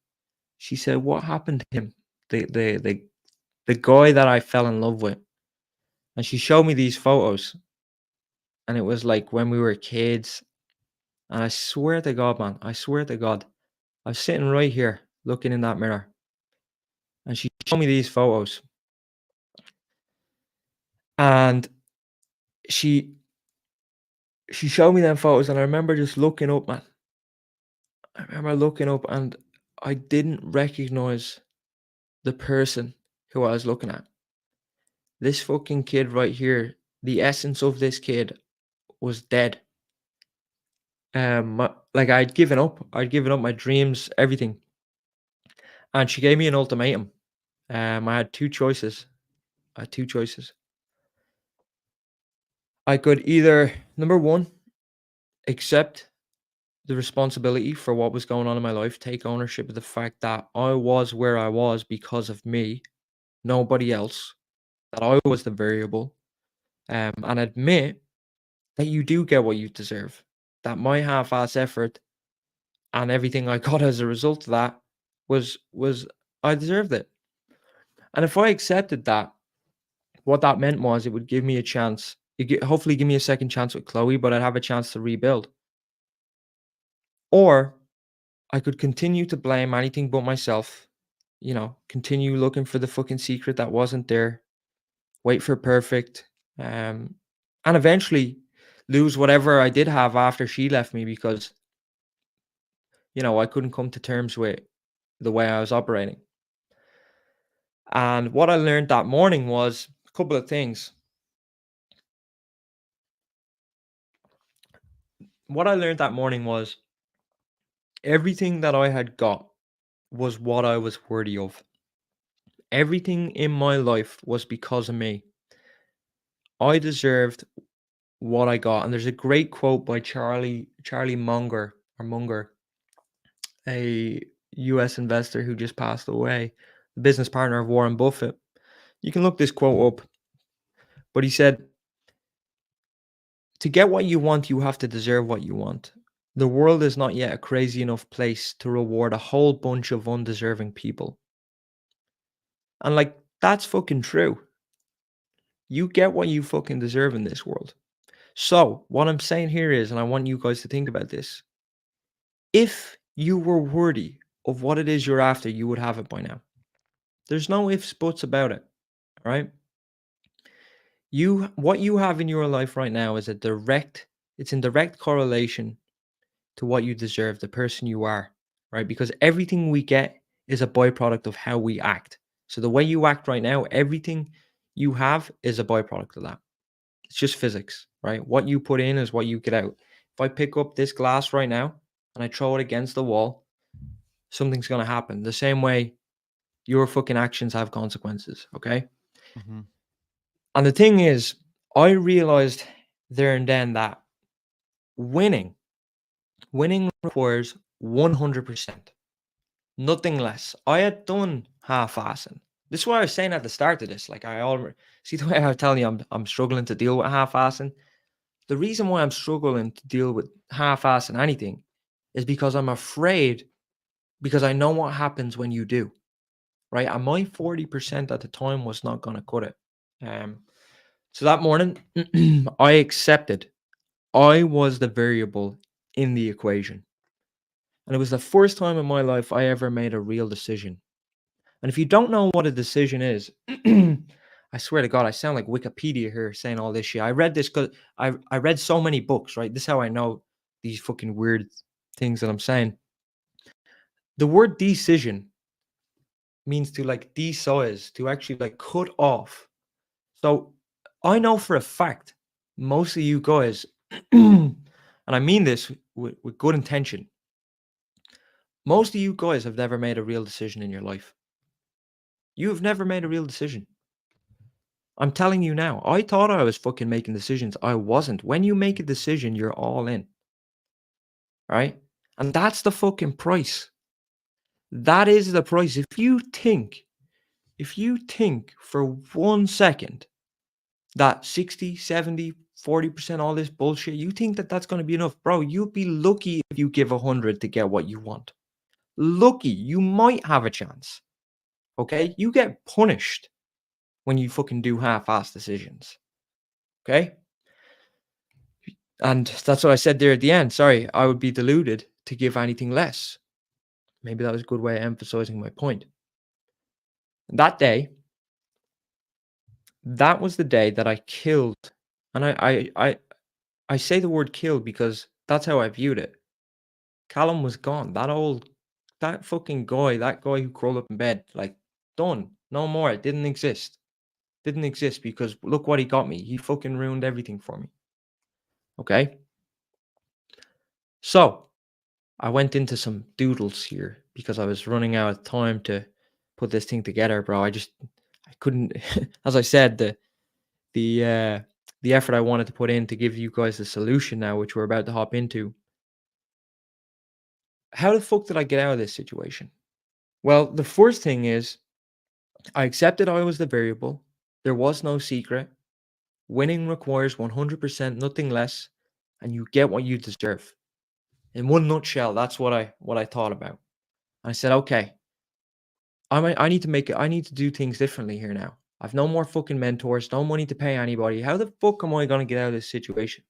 She said, what happened to him? The guy that I fell in love with. And she showed me these photos. And it was like when we were kids. And I swear to God, man, I swear to God, I was sitting right here looking in that mirror. And she showed me these photos. And she showed me them photos. And I remember just looking up, man. I remember looking up and I didn't recognize the person who I was looking at. This fucking kid right here, the essence of this kid was dead. Like I'd given up. I'd given up my dreams, everything. And she gave me an ultimatum. I had two choices. I could either, number one, accept the responsibility for what was going on in my life, take ownership of the fact that I was where I was because of me, nobody else. that I was the variable, and admit that you do get what you deserve. That my half-ass effort and everything I got as a result of that was I deserved it. And if I accepted that, what that meant was it would give me a chance. Hopefully give me a second chance with Chloe, but I'd have a chance to rebuild. Or I could continue to blame anything but myself, continue looking for the fucking secret that wasn't there, wait for perfect, and eventually lose whatever I did have after she left me because, I couldn't come to terms with the way I was operating. And what I learned that morning was a couple of things. What I learned that morning was everything that I had got was what I was worthy of. Everything in my life was because of me. I deserved what I got. And there's a great quote by Charlie Munger, a US investor who just passed away, the business partner of Warren Buffett. You can look this quote up. But he said, "To get what you want, you have to deserve what you want. The world is not yet a crazy enough place to reward a whole bunch of undeserving people." And like, that's fucking true. You get what you fucking deserve in this world. So, what I'm saying here is, and I want you guys to think about this, if you were worthy of what it is you're after, you would have it by now. There's no ifs, buts about it, right? What you have in your life right now is it's in direct correlation to what you deserve, the person you are, right? Because everything we get is a byproduct of how we act. So the way you act right now, everything you have is a byproduct of that. It's just physics, right? What you put in is what you get out. If I pick up this glass right now and I throw it against the wall, something's going to happen. The same way your fucking actions have consequences, okay?
Mhm.
And the thing is, I realized there and then that winning, winning requires 100%, nothing less. I had done half-assing. This is what I was saying at the start of this. Like, I already see the way I was telling you, I'm struggling to deal with half-assing. The reason why I'm struggling to deal with half-assing anything is because I'm afraid, because I know what happens when you do, right? And my 40% at the time was not going to cut it. Um, so that morning, I accepted I was the variable in the equation. And it was the first time in my life I ever made a real decision. And if you don't know what a decision is, I swear to God, I sound like Wikipedia here saying all this shit. I read this because I read so many books, right? This is how I know these fucking weird things that I'm saying. The word decision means to like desize, to actually like cut off. So I know for a fact, most of you guys, and I mean this with good intention, most of you guys have never made a real decision in your life. You have never made a real decision. I'm telling you now, I thought I was fucking making decisions. I wasn't. When you make a decision, you're all in. Right? And that's the fucking price. That is the price. If you think for 1 second that 60, 70, 40%, all this bullshit, you think that that's going to be enough, bro, you'll be lucky if you give 100 to get what you want. Lucky. You might have a chance. Okay? You get punished when you fucking do half-ass decisions. Okay? And that's what I said there at the end. Sorry, I would be deluded to give anything less. Maybe that was a good way of emphasizing my point. That day, that was the day that I killed. And I say the word killed because that's how I viewed it. Callum was gone. That fucking guy, that guy who crawled up in bed, like, done. No more. It didn't exist. Didn't exist because look what he got me. He fucking ruined everything for me. Okay? So, I went into some doodles here because I was running out of time to put this thing together, bro. I couldn't, as I said, the uh, the effort I wanted to put in to give you guys the solution now, which we're about to hop into. How the fuck did I get out of this situation? Well, the first thing is I accepted I was the variable. There was no secret. Winning requires 100%, nothing less, and you get what you deserve. In one nutshell, that's what I thought about. I said, okay, I need to make it. I need to do things differently here now. I've no more fucking mentors, no money to pay anybody. How the fuck am I gonna get out of this situation?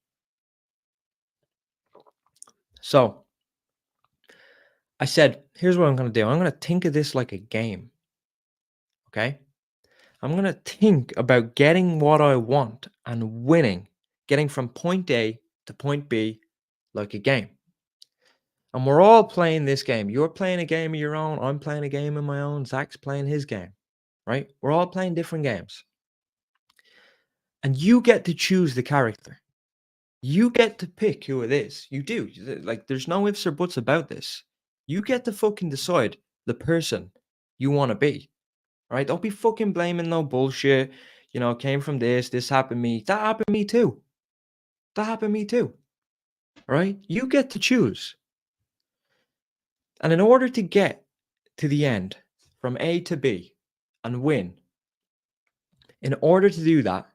So I said, here's what I'm gonna do. I'm gonna think of this like a game. Okay. I'm going to think about getting what I want and winning, getting from point A to point B like a game. And we're all playing this game. You're playing a game of your own. I'm playing a game of my own. Zach's playing his game, right? We're all playing different games. And you get to choose the character. You get to pick who it is. You do. Like, there's no ifs or buts about this. You get to fucking decide the person you want to be. Right? Don't be fucking blaming no bullshit. You know, came from this happened to me. That happened to me too. That happened to me too. Right? You get to choose. And in order to get to the end from A to B and win, in order to do that,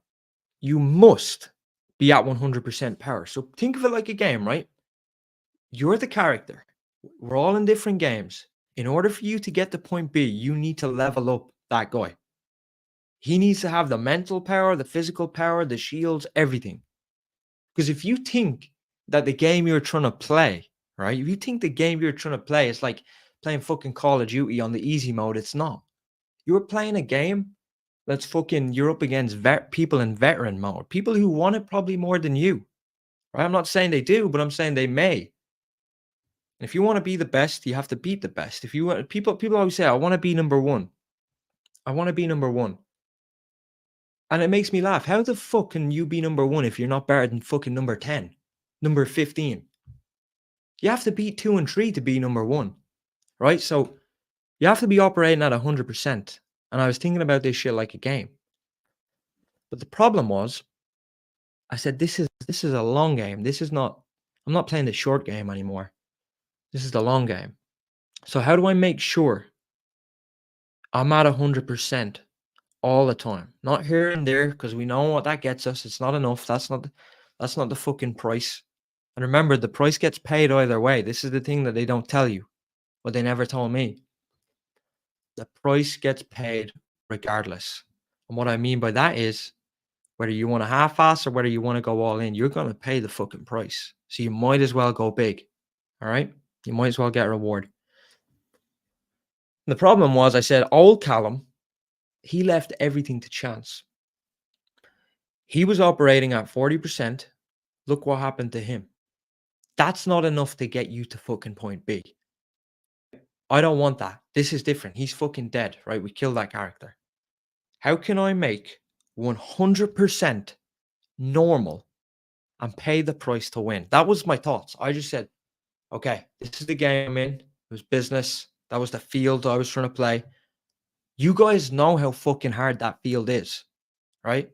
you must be at 100% power. So think of it like a game, right? You're the character. We're all in different games. In order for you to get to point B, you need to level up that guy. He needs to have the mental power, the physical power, the shields, everything. Because if you think that the game you're trying to play, right? If you think the game you're trying to play is like playing fucking Call of Duty on the easy mode, it's not. You're playing a game that's fucking, you're up against people in veteran mode, people who want it probably more than you, right? I'm not saying they do, but I'm saying they may. And if you want to be the best, you have to beat the best. If you want, people always say, I want to be number one. I want to be number one. And it makes me laugh. How the fuck can you be number one if you're not better than fucking number 10, number 15? You have to beat 2 and 3 to be number one, right? So you have to be operating at 100%. And I was thinking about this shit like a game. But the problem was, I said, this is a long game. I'm not playing the short game anymore. This is the long game. So how do I make sure I'm at 100% all the time? Not here and there, because we know what that gets us. It's not enough. That's not the fucking price. And remember, the price gets paid either way. This is the thing that they don't tell you, but they never told me. The price gets paid regardless. And what I mean by that is, whether you want to half-ass or whether you want to go all in, you're going to pay the fucking price. So you might as well go big. All right? You might as well get a reward. And the problem was, I said, old Callum, he left everything to chance. He was operating at 40%. Look what happened to him. That's not enough to get you to fucking point B. I don't want that. This is different. He's fucking dead, right? We killed that character. How can I make 100% normal and pay the price to win? That was my thoughts. I just said, okay, this is the game I'm in. It was business. That was the field I was trying to play. You guys know how fucking hard that field is, right?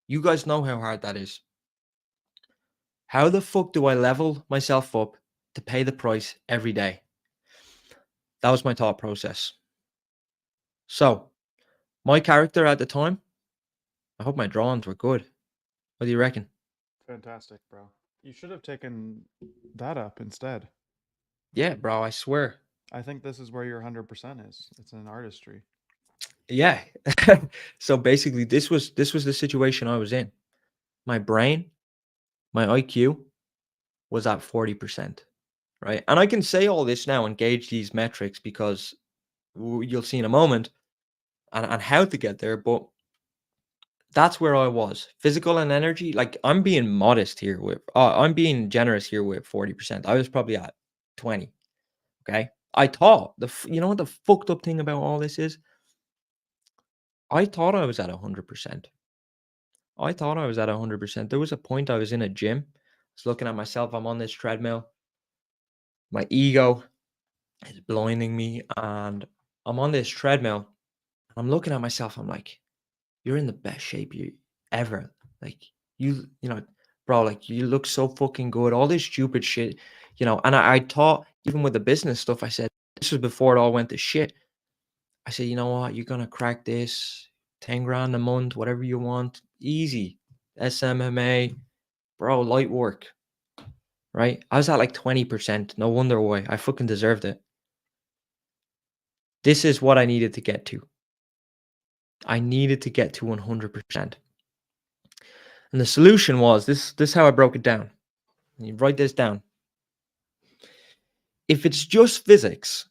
You guys know how hard that is. How the fuck do I level myself up to pay the price every day? That was my thought process. So, my character at the time, I hope my drawings were good. What do you reckon?
Fantastic, bro. You should have taken that up instead.
Yeah, bro, I swear.
I think this is where your 100% is. It's an artistry.
Yeah. So basically this was the situation I was in. My brain, my IQ was at 40%, right? And I can say all this now and gauge these metrics because you'll see in a moment and how to get there, but that's where I was. Physical and energy, like I'm being modest here with I'm being generous here with 40%. I was probably at 20. Okay. I thought you know what the fucked up thing about all this is? I thought I was at 100%. I thought I was at 100%. There was a point I was in a gym. I was looking at myself. I'm on this treadmill. My ego is blinding me. And I'm on this treadmill. I'm looking at myself. I'm like, you're in the best shape you ever. Like, you know, bro, like you look so fucking good. All this stupid shit, you know. And I thought, even with the business stuff, I said, this was before it all went to shit. I said, you know what? You're going to crack this. 10 grand a month, whatever you want, easy. SMMA, bro, light work, right? I was at like 20%. No wonder why. I fucking deserved it. This is what I needed to get to. I needed to get to 100%. And the solution was this is how I broke it down. You write this down. If it's just physics,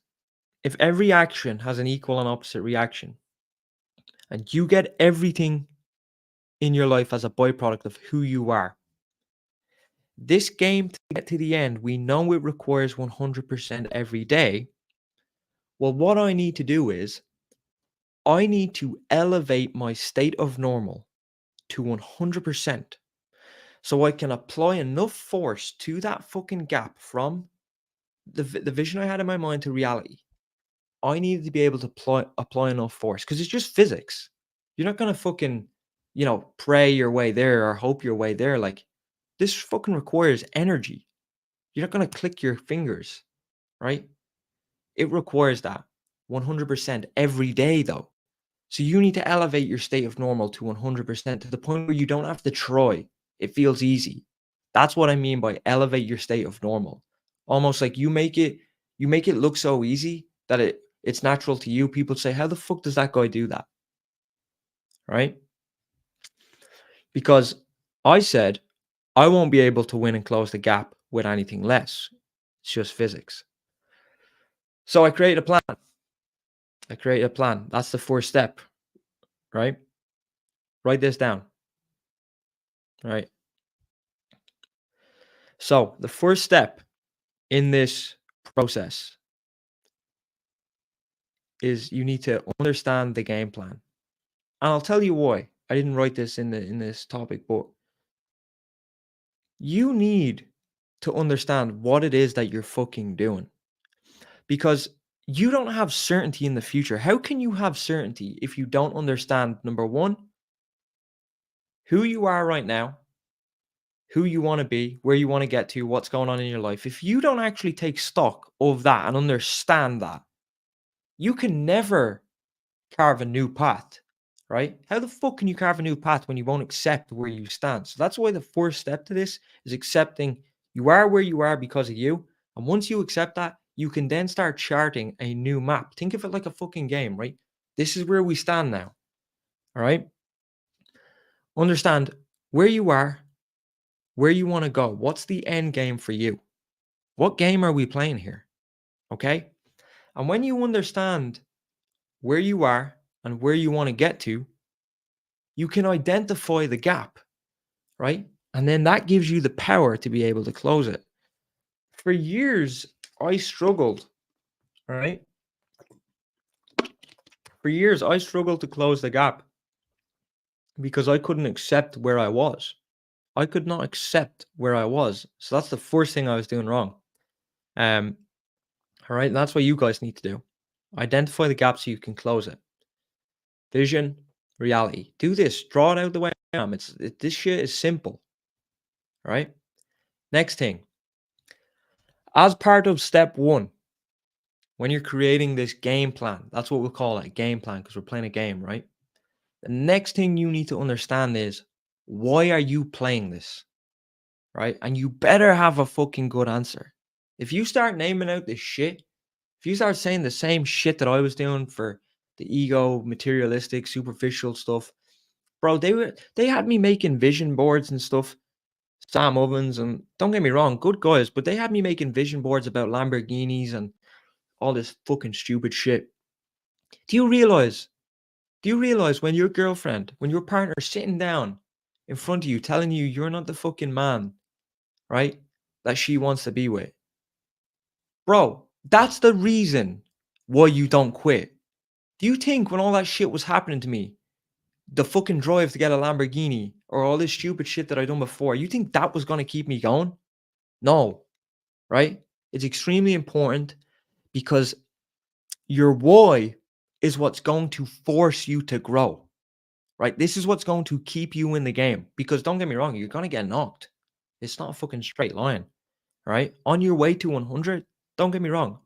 if every action has an equal and opposite reaction, and you get everything in your life as a byproduct of who you are, this game to get to the end, we know it requires 100% every day. Well, what I need to do is I need to elevate my state of normal to 100% so I can apply enough force to that fucking gap from the vision I had in my mind to reality. I needed to be able to apply enough force because it's just physics. You're not gonna fucking, pray your way there or hope your way there. Like, this fucking requires energy. You're not gonna click your fingers, right? It requires that 100% every day, though. So you need to elevate your state of normal to 100% to the point where you don't have to try. It feels easy. That's what I mean by elevate your state of normal. Almost like you make it look so easy that it's natural to you. People say, "How the fuck does that guy do that?" Right? Because I said I won't be able to win and close the gap with anything less. It's just physics. So I created a plan. That's the first step, right? Write this down, right? So the first step in this process is you need to understand the game plan. And I'll tell you why. I didn't write this in this topic, but you need to understand what it is that you're fucking doing. Because you don't have certainty in the future. How can you have certainty if you don't understand, number one, who you are right now, who you want to be, where you want to get to, what's going on in your life? If you don't actually take stock of that and understand that, you can never carve a new path, right? How the fuck can you carve a new path when you won't accept where you stand? So that's why the first step to this is accepting you are where you are because of you. And once you accept that, you can then start charting a new map. Think of it like a fucking game, right? This is where we stand now. All right. Understand where you are, where you want to go. What's the end game for you? What game are we playing here? Okay. And when you understand where you are and where you want to get to, you can identify the gap, right? And then that gives you the power to be able to close it. For years, I struggled, all right? For years, I struggled to close the gap because I couldn't accept where I was. I could not accept where I was. So that's the first thing I was doing wrong. All right, and that's what you guys need to do. Identify the gap so you can close it. Vision, reality. Do this. Draw it out the way I am. This shit is simple. All right. Next thing. As part of step one, when you're creating this game plan, that's what we'll call it, a game plan, because we're playing a game, right? The next thing you need to understand is, why are you playing this? Right? And you better have a fucking good answer. If you start naming out this shit, if you start saying the same shit that I was doing for the ego, materialistic, superficial stuff, bro, they had me making vision boards and stuff. Sam Ovens, and don't get me wrong, good guys, but they had me making vision boards about Lamborghinis and all this fucking stupid shit. Do you realize? Do you realize when your girlfriend, when your partner is sitting down in front of you telling you you're not the fucking man, right? That she wants to be with? Bro, that's the reason why you don't quit. Do you think when all that shit was happening to me, the fucking drive to get a Lamborghini or all this stupid shit that I done before, you think that was going to keep me going? No, right? It's extremely important because your why is what's going to force you to grow, right? This is what's going to keep you in the game because don't get me wrong, you're going to get knocked. It's not a fucking straight line, right? On your way to 100, don't get me wrong.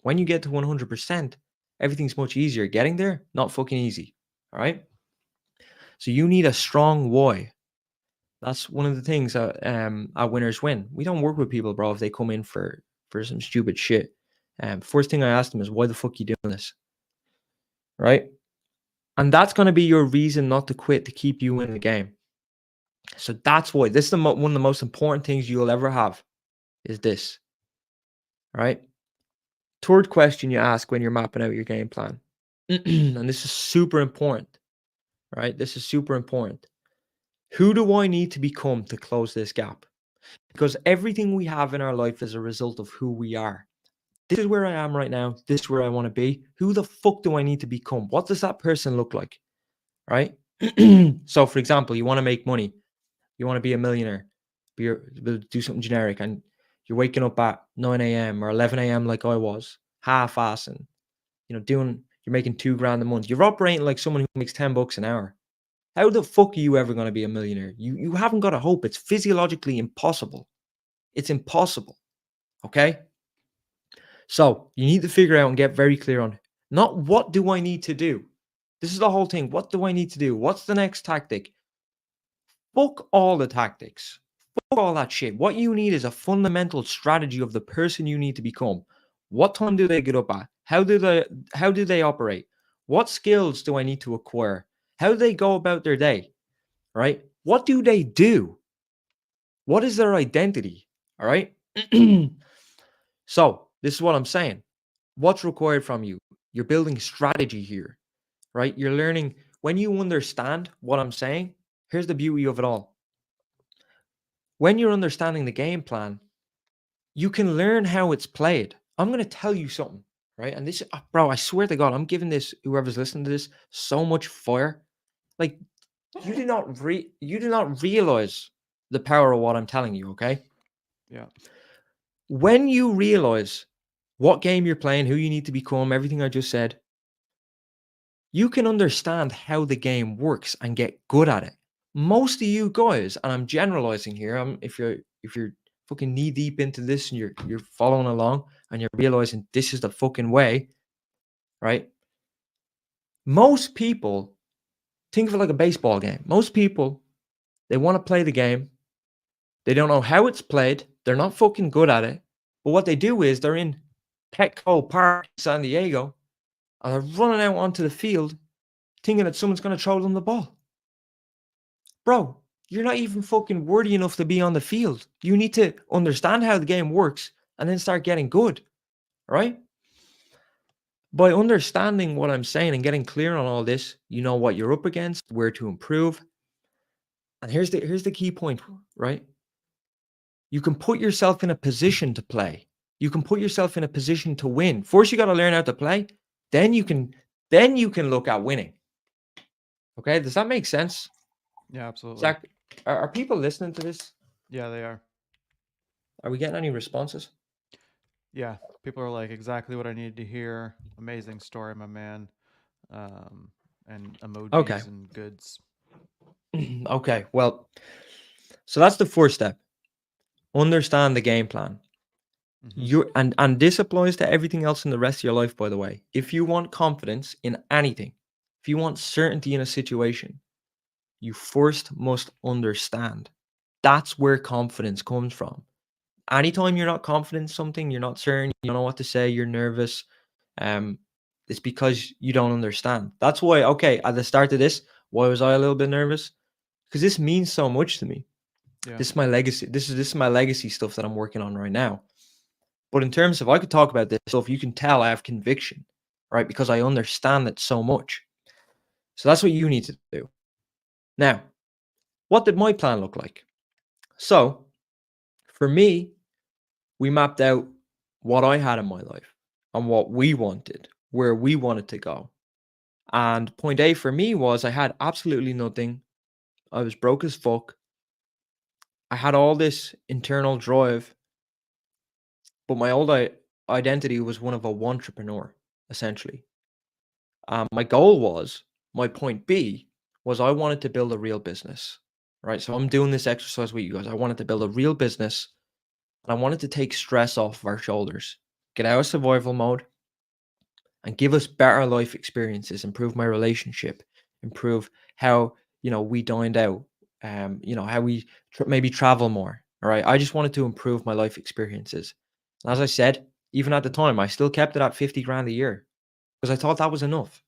When you get to 100%, everything's much easier. Getting there, not fucking easy, all right? So you need a strong why. That's one of the things at Winners Win. We don't work with people, bro, if they come in for some stupid shit. First thing I ask them is, why the fuck you doing this? Right? And that's going to be your reason not to quit, to keep you in the game. So that's why this is one of the most important things you'll ever have is this. Right? Third question you ask when you're mapping out your game plan. And this is super important. Right? This is super important. Who do I need to become to close this gap? Because everything we have in our life is a result of who we are. This is where I am right now. This is where I want to be. Who the fuck do I need to become? What does that person look like? Right? So, for example, you want to make money. You want to be a millionaire. Do something generic. And you're waking up at 9 a.m. or 11 a.m. like I was, half-assing. You're making $2,000 a month. You're operating like someone who makes $10 an hour. How the fuck are you ever going to be a millionaire? You haven't got a hope. It's physiologically impossible. It's impossible. Okay? So you need to figure out and get very clear on not what do I need to do. This is the whole thing. What do I need to do? What's the next tactic? Fuck all the tactics. Fuck all that shit. What you need is a fundamental strategy of the person you need to become. What time do they get up at? How do they operate? What skills do I need to acquire? How do they go about their day? Right? What do they do? What is their identity? All right. So this is what I'm saying. What's required from you? You're building strategy here, right? You're learning. When you understand what I'm saying, here's the beauty of it all. When you're understanding the game plan, you can learn how it's played. I'm going to tell you something, right? And this, bro, I swear to God, I'm giving this, whoever's listening to this, so much fire. Like, you do not realize the power of what I'm telling you, okay?
Yeah.
When you realize what game you're playing, who you need to become, everything I just said, you can understand how the game works and get good at it. Most of you guys, and I'm generalizing here, if you're fucking knee deep into this and you're following along and you're realizing this is the fucking way, right? Most people think of it like a baseball game. Most people, they want to play the game. They don't know how it's played. They're not fucking good at it. But what they do is they're in Petco Park in San Diego and they're running out onto the field thinking that someone's going to throw them the ball. Bro, you're not even fucking worthy enough to be on the field. You need to understand how the game works and then start getting good, right? By understanding what I'm saying and getting clear on all this, you know what you're up against, where to improve. And here's the key point, right? You can put yourself in a position to play. You can put yourself in a position to win. First, you got to learn how to play. Then you can look at winning. Okay, does that make sense?
Yeah, absolutely.
Zach, are people listening to this?
Yeah, they are.
Are we getting any responses?
Yeah, people are like exactly what I needed to hear. Amazing story, my man. And
Okay.
emojis and goods.
Okay. Well, so that's the first step. Understand the game plan.
Mm-hmm.
And this applies to everything else in the rest of your life, by the way. If you want confidence in anything, if you want certainty in a situation, you first must understand. That's where confidence comes from. Anytime you're not confident in something, you're not certain, you don't know what to say, you're nervous, it's because you don't understand. That's why, okay, at the start of this, why was I a little bit nervous? Because this means so much to me.
Yeah.
This is my legacy. This is my legacy stuff that I'm working on right now. But in terms of I could talk about this stuff, you can tell I have conviction, right? Because I understand it so much. So that's what you need to do. Now, what did my plan look like? So for me, we mapped out what I had in my life and what we wanted, where we wanted to go. And point A for me was I had absolutely nothing. I was broke as fuck. I had all this internal drive, but my old identity was one of a entrepreneur, essentially. My goal was, my point B was I wanted to build a real business, right? So I'm doing this exercise with you guys. I wanted to build a real business and I wanted to take stress off of our shoulders, get out of survival mode and give us better life experiences, improve my relationship, improve how we dined out, how we maybe travel more. All right. I just wanted to improve my life experiences. And as I said, even at the time, I still kept it at 50 grand a year because I thought that was enough.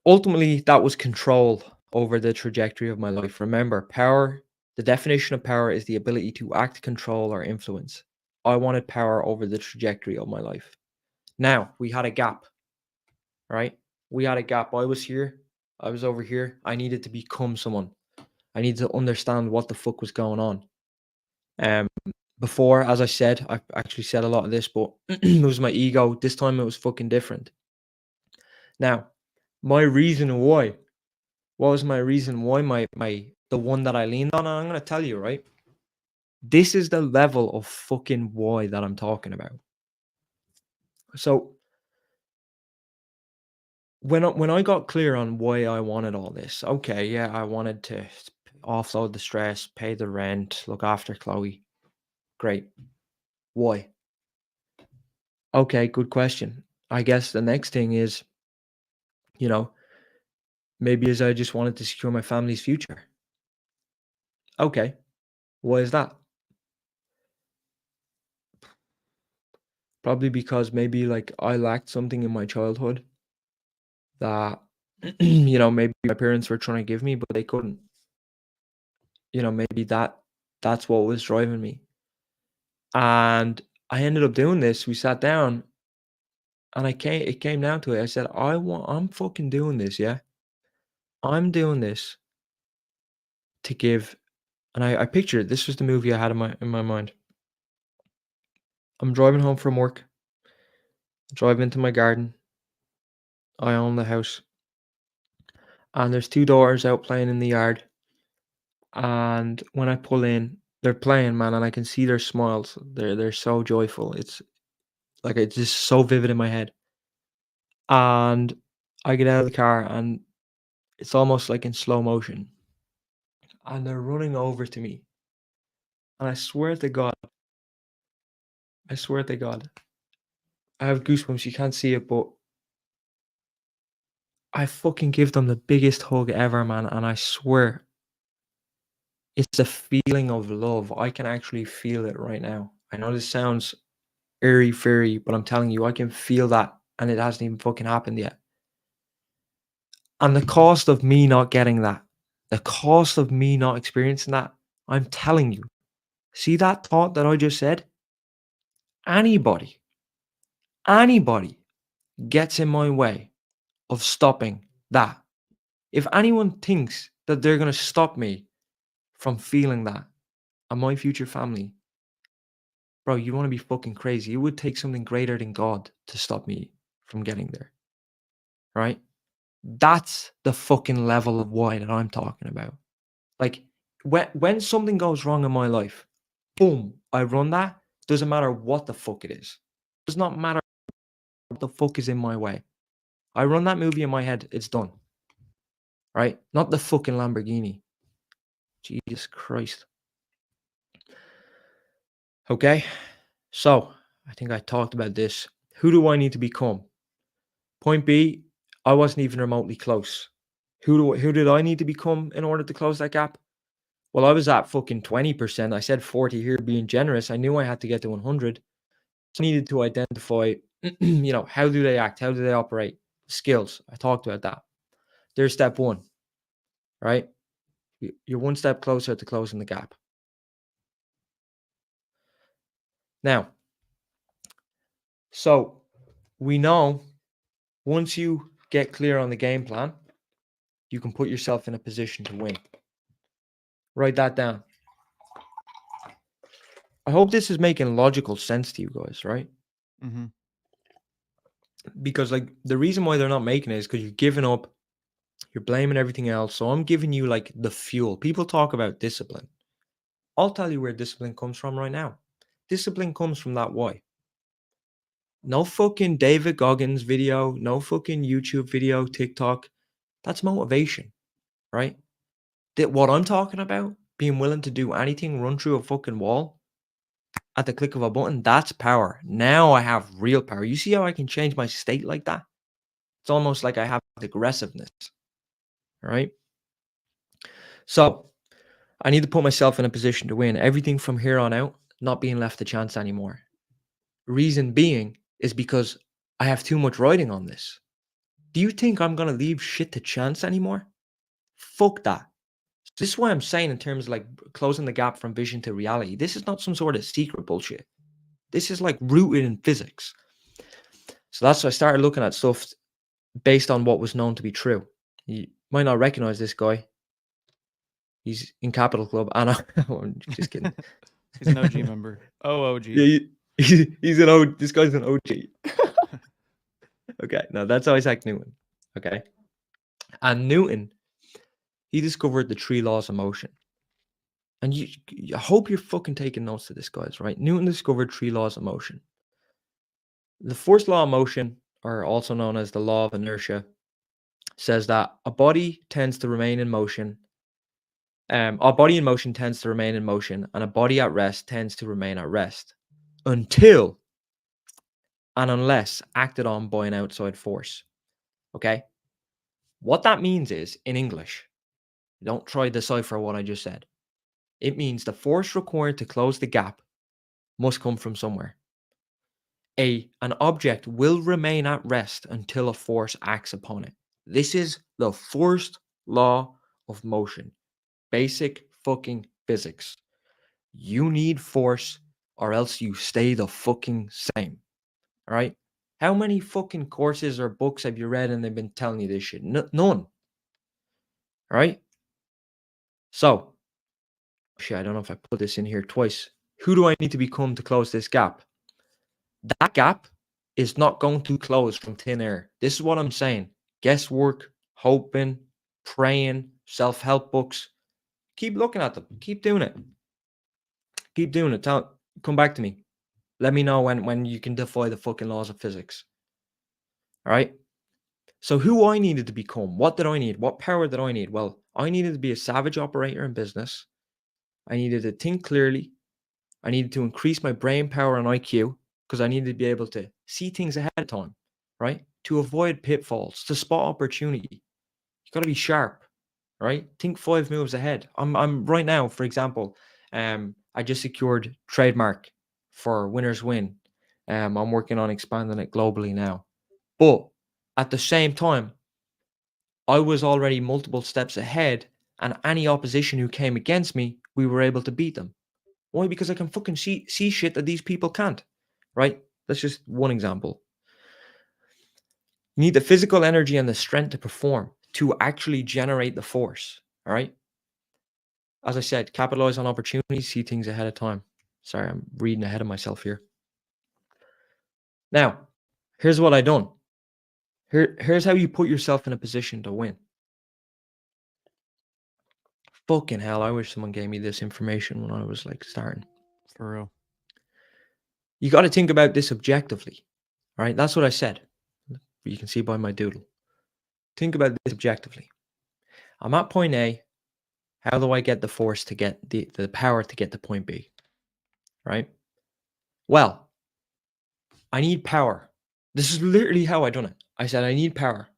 Ultimately, that was control over the trajectory of my life. Remember, power, the definition of power is the ability to act, control, or influence. I wanted power over the trajectory of my life. Now, we had a gap, right? We had a gap. I was here, I was over here. I needed to become someone. I needed to understand what the fuck was going on. Um, Before, as I said, I actually said a lot of this, but it was my ego. This time it was fucking different. Now, my reason why, what was my reason why the one that I leaned on? And I'm gonna tell you, right? This is the level of fucking why that I'm talking about. So when I got clear on why I wanted all this, okay, yeah, I wanted to offload the stress, pay the rent, look after Chloe. Great. Why? Okay, good question. I guess the next thing is, you know, maybe as I just wanted to secure my family's future. Okay. Why is that? Probably because maybe like I lacked something in my childhood that maybe my parents were trying to give me, but they couldn't. Maybe that's what was driving me. And I ended up doing this. We sat down and it came down to it. I said, I'm fucking doing this, yeah. I'm doing this to give, and I pictured it. This was the movie I had in my mind. I'm driving home from work, drive into my garden. I own the house. And there's two daughters out playing in the yard. And when I pull in, they're playing, man, and I can see their smiles. They're so joyful. It's just so vivid in my head. And I get out of the car and it's almost like in slow motion. And they're running over to me. And I swear to God, I have goosebumps. You can't see it, but I fucking give them the biggest hug ever, man. And I swear, it's a feeling of love. I can actually feel it right now. I know this sounds airy fairy, but I'm telling you, I can feel that. And it hasn't even fucking happened yet. And the cost of me not getting that, the cost of me not experiencing that, I'm telling you, see that thought that I just said? Anybody, anybody gets in my way of stopping that. If anyone thinks that they're going to stop me from feeling that and my future family, bro, you want to be fucking crazy. It would take something greater than God to stop me from getting there. Right? That's the fucking level of why that I'm talking about. Like when something goes wrong in my life, boom, I run that. Doesn't matter what the fuck it is. Does not matter what the fuck is in my way. I run that movie in my head. It's done. Right? Not the fucking Lamborghini. Jesus Christ. Okay. So I think I talked about this. Who do I need to become? Point B, I wasn't even remotely close. Who did I need to become in order to close that gap? Well, I was at fucking 20%. I said 40 here being generous. I knew I had to get to 100. So I needed to identify, how do they act? How do they operate? Skills. I talked about that. There's step one, right? You're one step closer to closing the gap. Now, so we know once you get clear on the game plan, you can put yourself in a position to win. Write that down. I hope this is making logical sense to you guys, right?
Mhm.
Because like the reason why they're not making it is because you're giving up, you're blaming everything else. So I'm giving you like the fuel. People talk about discipline. I'll tell you where discipline comes from right now. Discipline comes from that why. No fucking David Goggins video, no fucking YouTube video, TikTok. That's motivation, right? What I'm talking about, being willing to do anything, run through a fucking wall at the click of a button, that's power. Now I have real power. You see how I can change my state like that? It's almost like I have aggressiveness, All right. So I need to put myself in a position to win. Everything from here on out, not being left a chance anymore. Reason being is because I have too much riding on this. Do you think I'm going to leave shit to chance anymore? Fuck that. This is why I'm saying, in terms of like closing the gap from vision to reality, this is not some sort of secret bullshit. This is like rooted in physics. So that's why I started looking at stuff based on what was known to be true. You might not recognize this guy. He's in Capital Club. Anna. I'm just kidding.
He's an OG member. OOG.
Yeah, he's an OG. This guy's an OG. Okay, no, that's Isaac Newton. Okay. And Newton, he discovered the three laws of motion. And I hope you're fucking taking notes of this, guys, right? Newton discovered three laws of motion. The first law of motion, or also known as the law of inertia, says that a body tends to remain in motion. A body in motion tends to remain in motion, and a body at rest tends to remain at rest until and unless acted on by an outside force. Okay? What that means is, in English, don't try to decipher what I just said. It means the force required to close the gap must come from somewhere. An object will remain at rest until a force acts upon it. This is the first law of motion. Basic fucking physics. You need force or else you stay the fucking same. All right? How many fucking courses or books have you read and they've been telling you this shit? None. All right? So, shit, I don't know if I put this in here twice. Who do I need to become to close this gap? That gap is not going to close from thin air. This is what I'm saying. Guesswork, hoping, praying, self-help books. Keep looking at them. Keep doing it. Keep doing it. Come back to me. Let me know when you can defy the fucking laws of physics. All right? So who I needed to become, what did I need? What power did I need? Well, I needed to be a savage operator in business. I needed to think clearly. I needed to increase my brain power and IQ because I needed to be able to see things ahead of time, right? To avoid pitfalls, to spot opportunity. You got to be sharp, right? Think 5 moves ahead. I'm right now, for example, I just secured trademark for Winners Win. I'm working on expanding it globally now. But at the same time, I was already multiple steps ahead, and any opposition who came against me, we were able to beat them. Why? Because I can fucking see shit that these people can't, right? That's just one example. You need the physical energy and the strength to perform, to actually generate the force, all right? As I said, capitalize on opportunities, see things ahead of time. Sorry, I'm reading ahead of myself here. Now, here's what I done. Here's how you put yourself in a position to win. Fucking hell, I wish someone gave me this information when I was like starting.
For real.
You got to think about this objectively, right? That's what I said. You can see by my doodle. Think about this objectively. I'm at point A. How do I get the force to get the power to get to point B? Right? Well, I need power. This is literally how I done it. I said, I need power.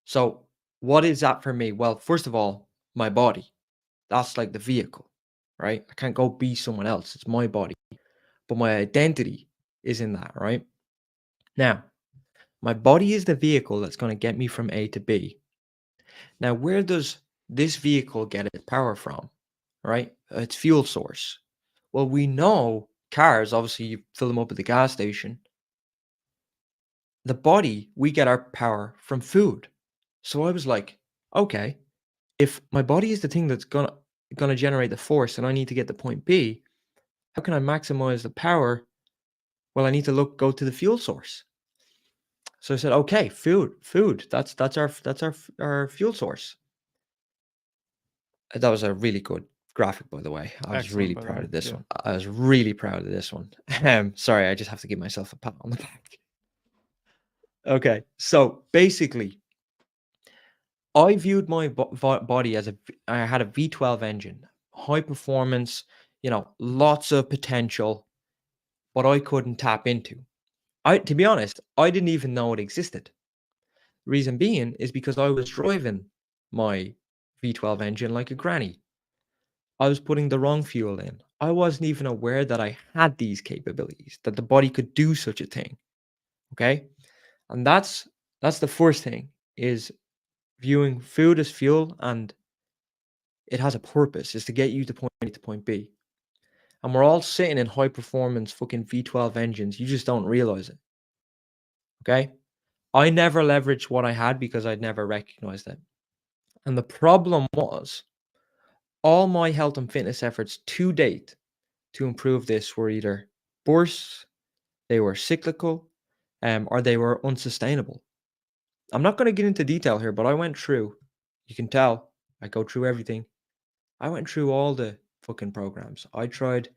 So what is that for me? Well, first of all, my body. That's like the vehicle, right? I can't go be someone else. It's my body. But my identity is in that, right? Now, my body is the vehicle that's going to get me from A to B. Now, where does this vehicle get its power from, right? Its fuel source. Well, we know cars, obviously, you fill them up at the gas station. The body, we get our power from food. So I was like, okay, if my body is the thing that's gonna generate the force and I need to get to point B, how can I maximize the power? Well, I need to go to the fuel source. So I said, okay, food. That's our fuel source. That was a really good graphic, by the way. I was
Excellent,
really
by the
proud
way.
of this
Yeah.
one. I was really proud of this one. Sorry, I just have to give myself a pat on the back. Okay, so basically, I viewed my body as I had a V12 engine, high performance, lots of potential, but I couldn't tap into. To be honest, I didn't even know it existed. Reason being is because I was driving my V12 engine like a granny. I was putting the wrong fuel in. I wasn't even aware that I had these capabilities, that the body could do such a thing. Okay. And that's the first thing is viewing food as fuel, and it has a purpose, is to get you to point A to point B. And we're all sitting in high performance fucking V12 engines. You just don't realize it. Okay. I never leveraged what I had because I'd never recognized it. And the problem was all my health and fitness efforts to date to improve this were either bursts, they were cyclical, or they were unsustainable. I'm not going to get into detail here, but I went through, you can tell, I go through everything. I went through all the fucking programs. I tried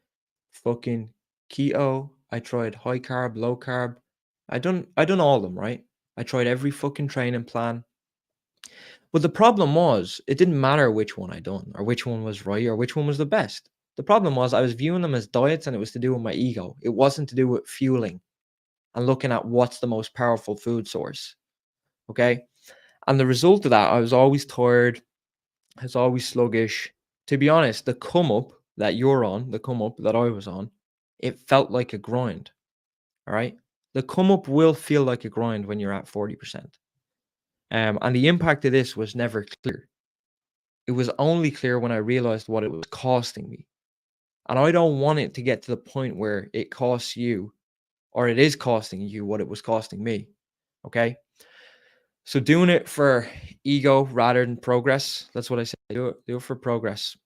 fucking keto. I tried high carb, low carb. I done all of them, right? I tried every fucking training plan. But the problem was, it didn't matter which one I done or which one was right or which one was the best. The problem was I was viewing them as diets and it was to do with my ego. It wasn't to do with fueling and looking at what's the most powerful food source. Okay. And the result of that, I was always tired. I was always sluggish. To be honest, the come up that you're on, the come up that I was on, it felt like a grind. All right. The come up will feel like a grind when you're at 40%. And the impact of this was never clear. It was only clear when I realized what it was costing me. And I don't want it to get to the point where it costs you or it is costing you what it was costing me. Okay. So doing it for ego rather than progress. That's what I say. Do it for progress.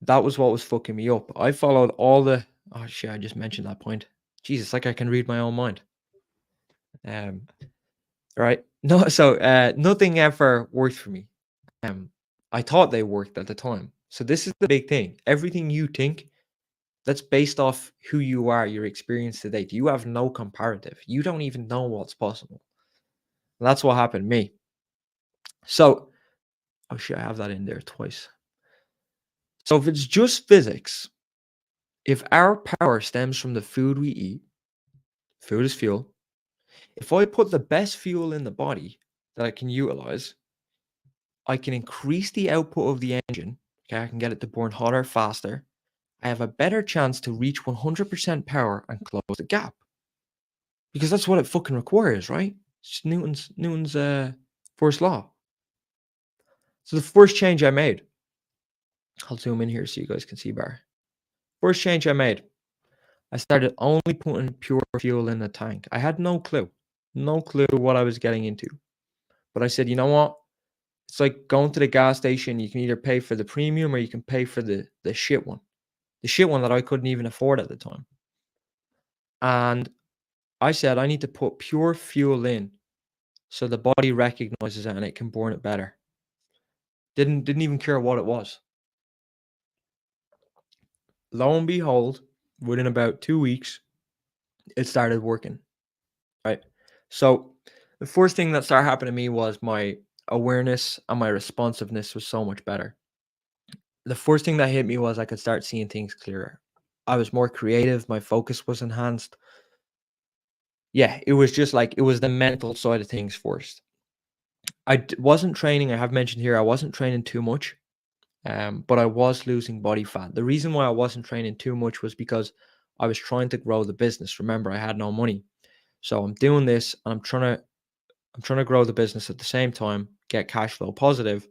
That was what was fucking me up. I followed all the oh shit, I just mentioned that point. Jesus, like I can read my own mind. Um, right. No, so nothing ever worked for me. I thought they worked at the time. So this is the big thing. Everything you think, that's based off who you are, your experience to date. You have no comparative. You don't even know what's possible. And that's what happened to me. So, oh shit, I have that in there twice. So if it's just physics, if our power stems from the food we eat, food is fuel. If I put the best fuel in the body that I can utilize, I can increase the output of the engine. Okay, I can get it to burn hotter, faster. I have a better chance to reach 100% power and close the gap. Because that's what it fucking requires, right? It's Newton's first law. So the first change I made, I'll zoom in here so you guys can see better. First change I made, I started only putting pure fuel in the tank. I had no clue what I was getting into. But I said, you know what? It's like going to the gas station. You can either pay for the premium or you can pay for the shit one. The shit one that I couldn't even afford at the time. And I said, I need to put pure fuel in so the body recognizes it and it can burn it better. Didn't even care what it was. Lo and behold, within about 2 weeks, it started working. Right. So the first thing that started happening to me was my awareness and my responsiveness was so much better. The first thing that hit me was I could start seeing things clearer. I was more creative. My focus was enhanced. Yeah, it was just like it was the mental side of things first. Wasn't training. I have mentioned here I wasn't training too much, but I was losing body fat. The reason why I wasn't training too much was because I was trying to grow the business. Remember, I had no money, so I'm doing this and I'm trying to grow the business at the same time, get cash flow positive.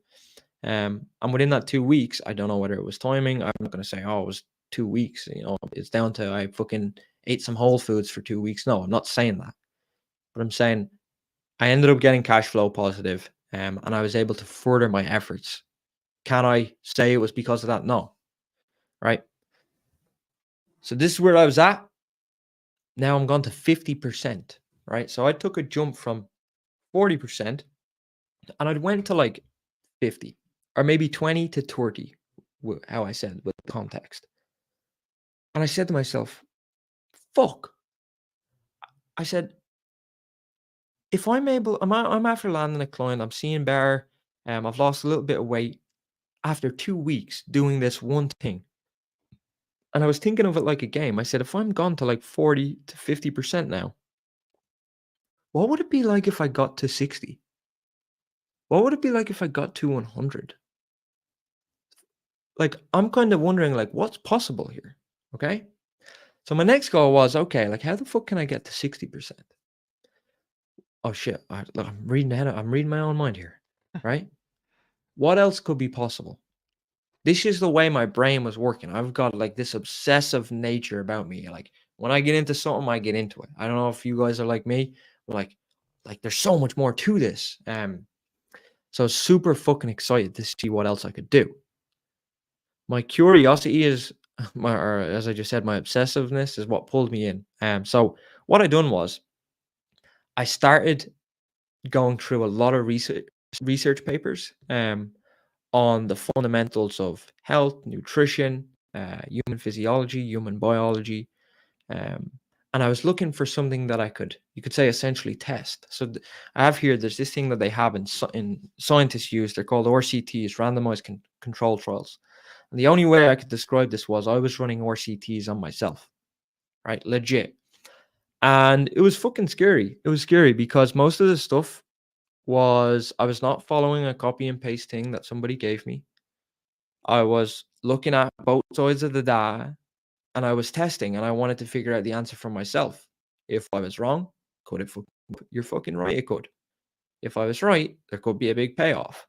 And within that 2 weeks, I don't know whether it was timing. I'm not going to say, oh, it was 2 weeks. It's down to I fucking ate some Whole Foods for 2 weeks. No, I'm not saying that. But I'm saying I ended up getting cash flow positive, and I was able to further my efforts. Can I say it was because of that? No. Right. So this is where I was at. Now I'm gone to 50%. Right. So I took a jump from 40% and I went to like 50 or maybe 20 to 30, how I said with context. And I said to myself, fuck. I said, if I'm able, I'm after landing a client, I'm seeing better, I've lost a little bit of weight after 2 weeks doing this one thing. And I was thinking of it like a game. I said, if I'm gone to like 40 to 50% now, what would it be like if I got to 60? What would it be like if I got to 100? Like, I'm kind of wondering, like, what's possible here? Okay. So my next goal was, okay, like, how the fuck can I get to 60%? Oh shit. Look, I'm reading my own mind here. Right. What else could be possible? This is the way my brain was working. I've got like this obsessive nature about me. Like when I get into something, I get into it. I don't know if you guys are like me, but like there's so much more to this. So I was super fucking excited to see what else I could do. My curiosity is or as I just said, my obsessiveness is what pulled me in. So what I done was I started going through a lot of research papers. On the fundamentals of health, nutrition, human physiology, human biology. Um, and I was looking for something that you could say, essentially test. So I have here, there's this thing that they have in scientists use. They're called RCTs, randomized control trials. And the only way I could describe this was I was running RCTs on myself, right? Legit. And it was fucking scary. It was scary because most of the stuff I was not following a copy and paste thing that somebody gave me. I was looking at both sides of the data and I was testing and I wanted to figure out the answer for myself. If I was wrong, could it you're fucking right, it could. If I was right, there could be a big payoff.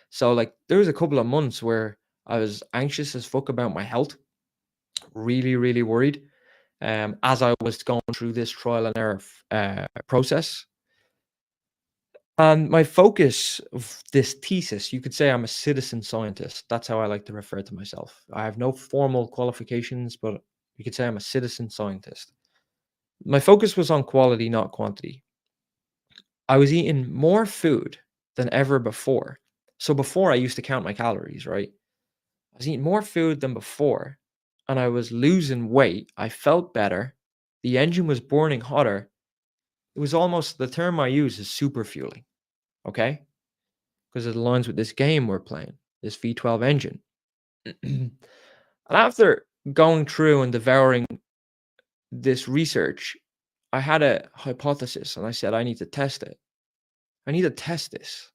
So like there was a couple of months where I was anxious as fuck about my health, really, really worried. As I was going through this trial and error process. And my focus of this thesis, you could say I'm a citizen scientist. That's how I like to refer to myself. I have no formal qualifications, but you could say I'm a citizen scientist. My focus was on quality, not quantity. I was eating more food than ever before. So before I used to count my calories, right? I was eating more food than before and I was losing weight. I felt better. The engine was burning hotter. It was almost the term I use is super fueling. Okay. Because it aligns with this game we're playing, this V12 engine. And after going through and devouring this research, I had a hypothesis and I said, I need to test it. I need to test this.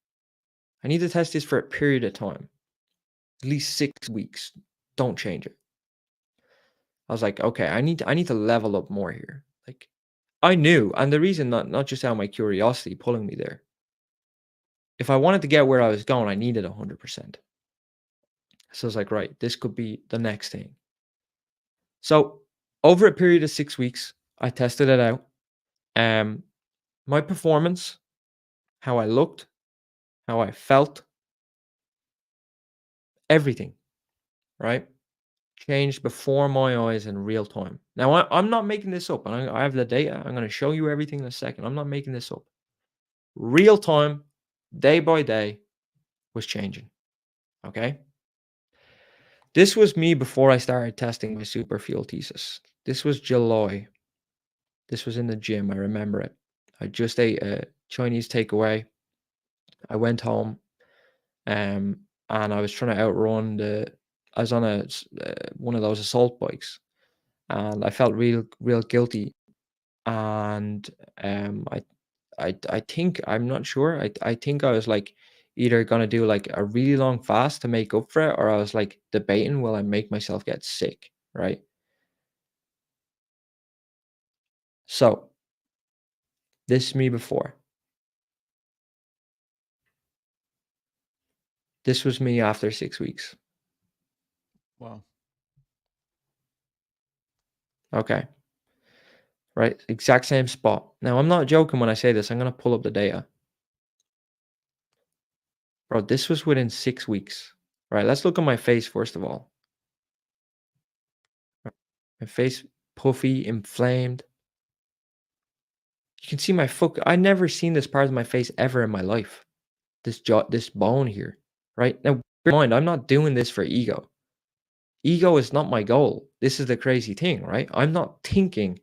I need to test this for a period of time, at least 6 weeks. Don't change it. I was like, okay, I need to level up more here. Like I knew, and the reason not just out of my curiosity pulling me there. If I wanted to get where I was going, I needed 100%. So I was like, right, this could be the next thing. So over a period of 6 weeks, I tested it out. Um, my performance, how I looked, how I felt, everything, right, changed before my eyes in real time. Now I'm not making this up, and I have the data. I'm going to show you everything in a second. I'm not making this up. Real time, day by day, was changing. Okay. This was me before I started testing my super fuel thesis. This was July. This was in the gym. I remember it. I just ate a Chinese takeaway. I went home, and I was trying to outrun I was on one of those assault bikes, and I felt real guilty. And I think I'm not sure. I think I was like either gonna do like a really long fast to make up for it, or I was like debating, will I make myself get sick, right? So this is me before. This was me after 6 weeks.
Wow.
Okay. Right? Exact same spot. Now, I'm not joking when I say this. I'm going to pull up the data. Bro, this was within 6 weeks. Right? Let's look at my face first of all. My face puffy, inflamed. You can see my foot. I never seen this part of my face ever in my life. This jaw, this bone here. Right? Now, bear in mind, I'm not doing this for ego. Ego is not my goal. This is the crazy thing, right? I'm not thinking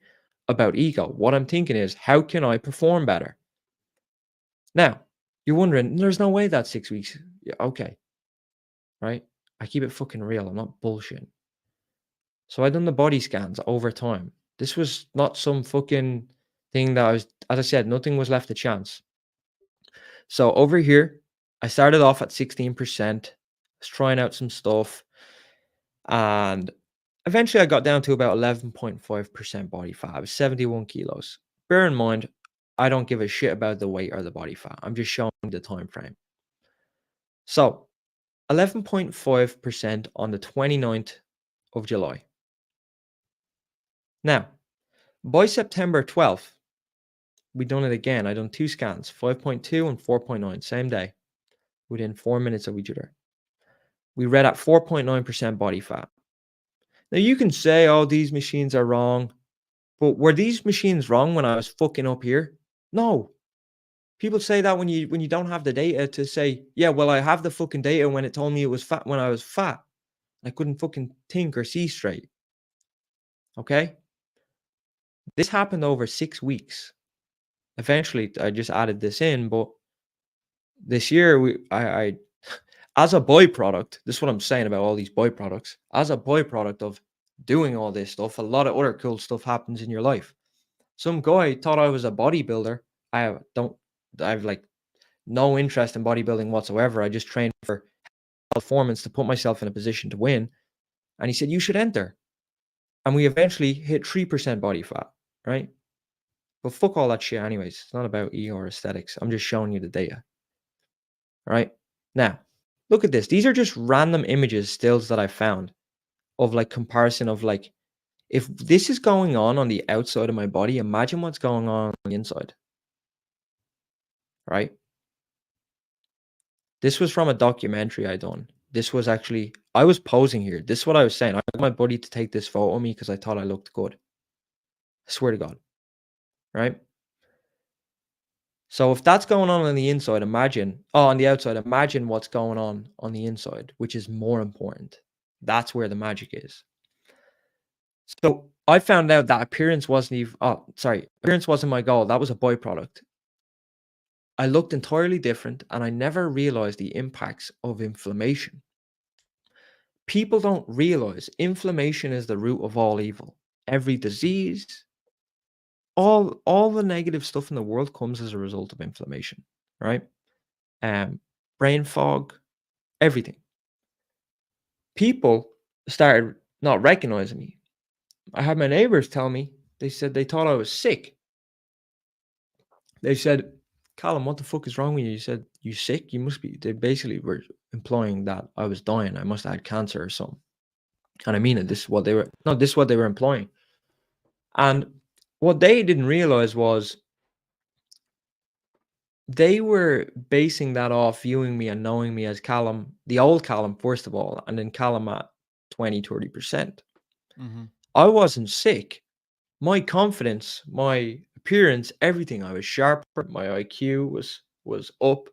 about ego. What I'm thinking is, how can I perform better? Now, you're wondering, there's no way that's 6 weeks. Yeah, okay, right? I keep it fucking real. I'm not bullshitting. So I done the body scans over time. This was not some fucking thing that I was, as I said, nothing was left to chance. So over here, I started off at 16%, was trying out some stuff, and eventually I got down to about 11.5% body fat. I was 71 kilos. Bear in mind, I don't give a shit about the weight or the body fat. I'm just showing the time frame. So 11.5% on the 29th of July. Now, by September 12th, we done it again. I done 2 scans, 5.2 and 4.9, same day, within 4 minutes of each other. We read at 4.9% body fat. Now you can say, oh, these machines are wrong, but were these machines wrong when I was fucking up here? No. People say that when you don't have the data to say, yeah, well, I have the fucking data when it told me it was fat when I was fat. I couldn't fucking think or see straight. Okay? This happened over 6 weeks. Eventually, I just added this in, but this year I as a byproduct, this is what I'm saying about all these byproducts. As a byproduct of doing all this stuff, a lot of other cool stuff happens in your life. Some guy thought I was a bodybuilder. I have like no interest in bodybuilding whatsoever. I just train for performance to put myself in a position to win. And he said, you should enter. And we eventually hit 3% body fat, right? But fuck all that shit anyways. It's not about ego or aesthetics. I'm just showing you the data. Right? Now, look at this. These are just random images, stills that I found of like comparison of like, if this is going on the outside of my body, imagine what's going on the inside. Right? This was from a documentary I done. This was actually, I was posing here. This is what I was saying. I got my buddy to take this photo of me because I thought I looked good. I swear to God. Right? So if that's going on the inside, on the outside, imagine what's going on the inside, which is more important. That's where the magic is. So I found out that appearance wasn't my goal. That was a byproduct. I looked entirely different and I never realized the impacts of inflammation. People don't realize inflammation is the root of all evil. Every disease, all the negative stuff in the world comes as a result of inflammation, right? Brain fog, everything. People started not recognizing me. I had my neighbors tell me, they said they thought I was sick. They said, Callum, what the fuck is wrong with you? You said, you sick? You must be. They basically were implying that I was dying. I must have had cancer or something. And I mean it. This is what they were implying. And what they didn't realize was they were basing that off viewing me and knowing me as Callum, the old Callum, first of all, and then Callum at 20, 30%.
Mhm.
I wasn't sick. My confidence, my appearance, everything, I was sharper. My IQ was up.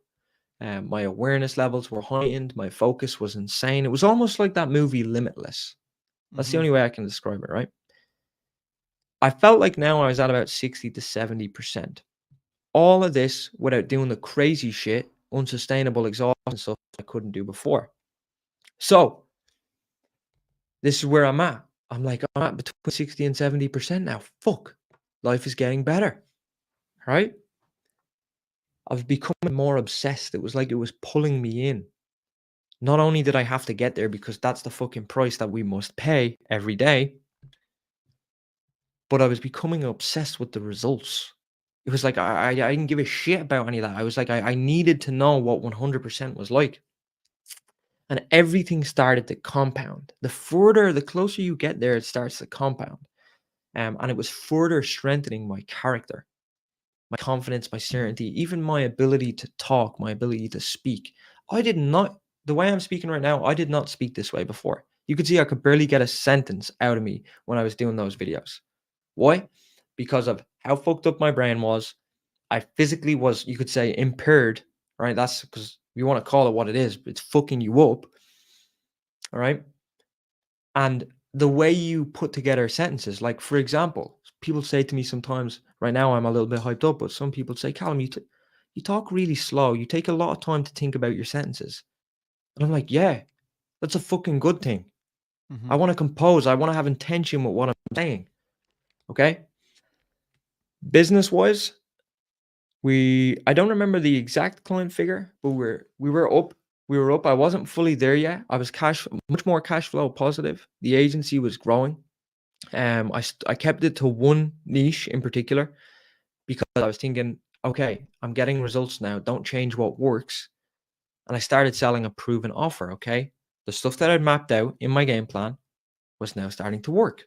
My awareness levels were heightened. My focus was insane. It was almost like that movie Limitless. That's the
Mhm.
only way I can describe it, right? I felt like now I was at about 60 to 70%. All of this without doing the crazy shit, unsustainable exhaustion stuff I couldn't do before. So this is where I'm at. I'm at between 60 and 70% now. Fuck. Life is getting better. Right? I was becoming more obsessed. It was like it was pulling me in. Not only did I have to get there because that's the fucking price that we must pay every day, but I was becoming obsessed with the results. It was like I didn't give a shit about any of that. I was like, I needed to know what 100% was like. And everything started to compound. The closer you get there, it starts to compound. And it was further strengthening my character, my confidence, my certainty, even my ability to talk, my ability to speak. The way I'm speaking right now, I did not speak this way before. You could see I could barely get a sentence out of me when I was doing those videos. Why? Because of how fucked up my brain was. I physically was, you could say, impaired, right? That's because you want to call it what it is, it's fucking you up, all right? And the way you put together sentences, like for example, people say to me sometimes, right now I'm a little bit hyped up, but some people say, Callum, you talk really slow. You take a lot of time to think about your sentences. And I'm like, yeah, that's a fucking good thing. I
Mhm.
want to compose. I want to have intention with what I'm saying. Okay. Business wise, I don't remember the exact client figure, but we were up. I wasn't fully there yet. I was much more cash flow positive. The agency was growing. I kept it to one niche in particular because I was thinking, okay, I'm getting results now. Don't change what works. And I started selling a proven offer. Okay, the stuff that I'd mapped out in my game plan was now starting to work.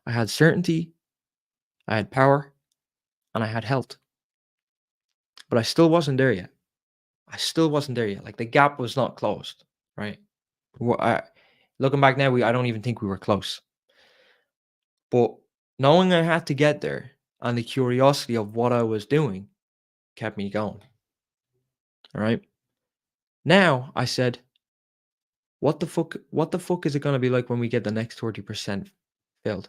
I had certainty, I had power, and I had health, but I still wasn't there yet. I still wasn't there yet. Like the gap was not closed, right? Looking back now, I don't even think we were close. But knowing I had to get there and the curiosity of what I was doing kept me going. All right. Now I said, what the fuck is it gonna be like when we get the next 30% filled?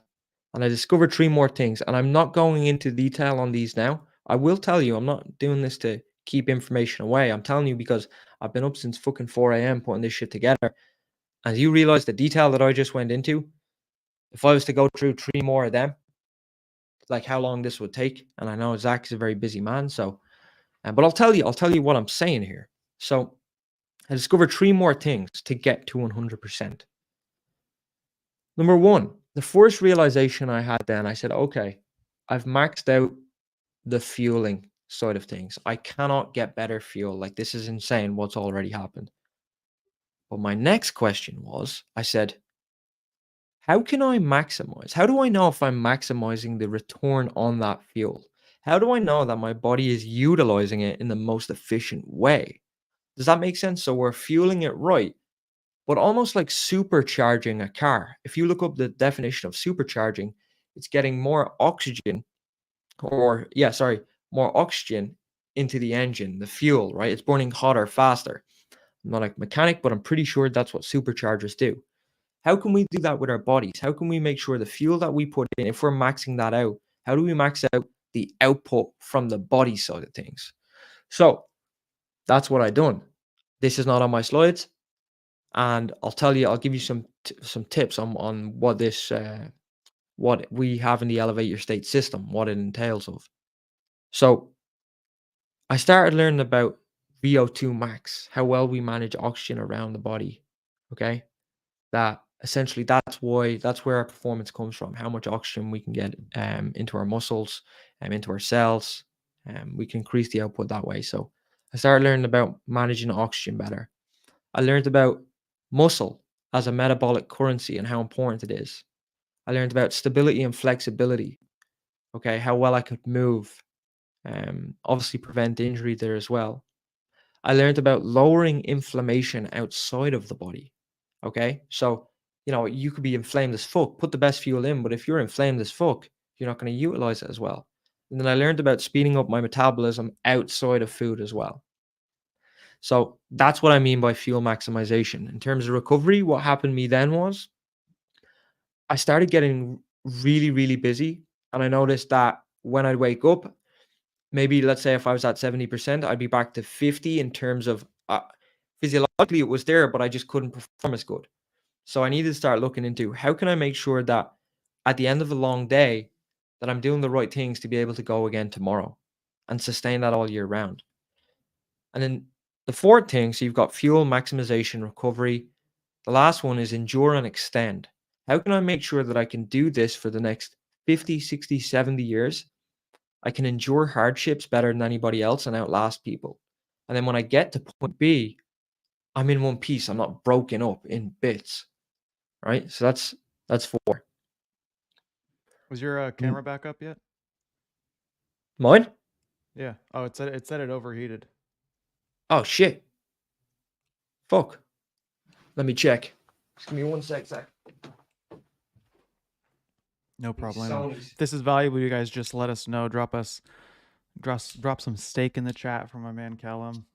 And I discovered three more things. And I'm not going into detail on these now. I will tell you, I'm not doing this to keep information away. I'm telling you because I've been up since fucking 4 a.m. putting this shit together. And you realize the detail that I just went into, if I was to go through three more of them, like how long this would take. And I know Zach is a very busy man, so but I'll tell you what I'm saying here. So I discovered three more things to get to 100%. Number one, the first realization I had then, I said, okay, I've maxed out the fueling side of things. I cannot get better fuel. Like this is insane what's already happened. But my next question was, I said, how can I maximize? How do I know if I'm maximizing the return on that fuel? How do I know that my body is utilizing it in the most efficient way? Does that make sense? So we're fueling it right, but almost like supercharging a car. If you look up the definition of supercharging, it's getting more oxygen, more oxygen into the engine, the fuel, right? It's burning hotter, faster. I'm not a mechanic, but I'm pretty sure that's what superchargers do. How can we do that with our bodies? How can we make sure the fuel that we put in, if we're maxing that out, how do we max out the output from the body side of things? So that's what I done. This is not on my slides, and I'll give you some tips on what we have in the elevate your state system, what it entails of. So I started learning about VO2 max, how well we manage oxygen around the body. Okay, that essentially that's where our performance comes from, how much oxygen we can get into our muscles and into our cells, and we can increase the output that way. So I started learning about managing oxygen better. I learned about muscle as a metabolic currency and how important it is. I learned about stability and flexibility. Okay, how well I could move, obviously prevent injury there as well. I learned about lowering inflammation outside of the body. Okay. So, you could be inflamed as fuck, put the best fuel in, but if you're inflamed as fuck, you're not going to utilize it as well. And then I learned about speeding up my metabolism outside of food as well. So that's what I mean by fuel maximization. In terms of recovery, what happened to me then was I started getting really, really busy. And I noticed that when I'd wake up, maybe let's say if I was at 70%, I'd be back to 50 in terms of physiologically it was there, but I just couldn't perform as good. So I needed to start looking into how can I make sure that at the end of a long day that I'm doing the right things to be able to go again tomorrow and sustain that all year round. And then the fourth thing, so you've got fuel maximization, recovery. The last one is endure and extend. How can I make sure that I can do this for the next 50, 60, 70 years? I can endure hardships better than anybody else and outlast people. And then when I get to point B, I'm in one piece. I'm not broken up in bits. Right. So that's four.
Was your
Mm,
camera back up yet?
Mine?
Yeah. Oh, it said it overheated.
Oh shit. Fuck. Let me check. Just give me one sec.
No
These
problemo.
Sony's.
If this is valuable, you guys just let us know. Drop some steak in the chat from my man Callum.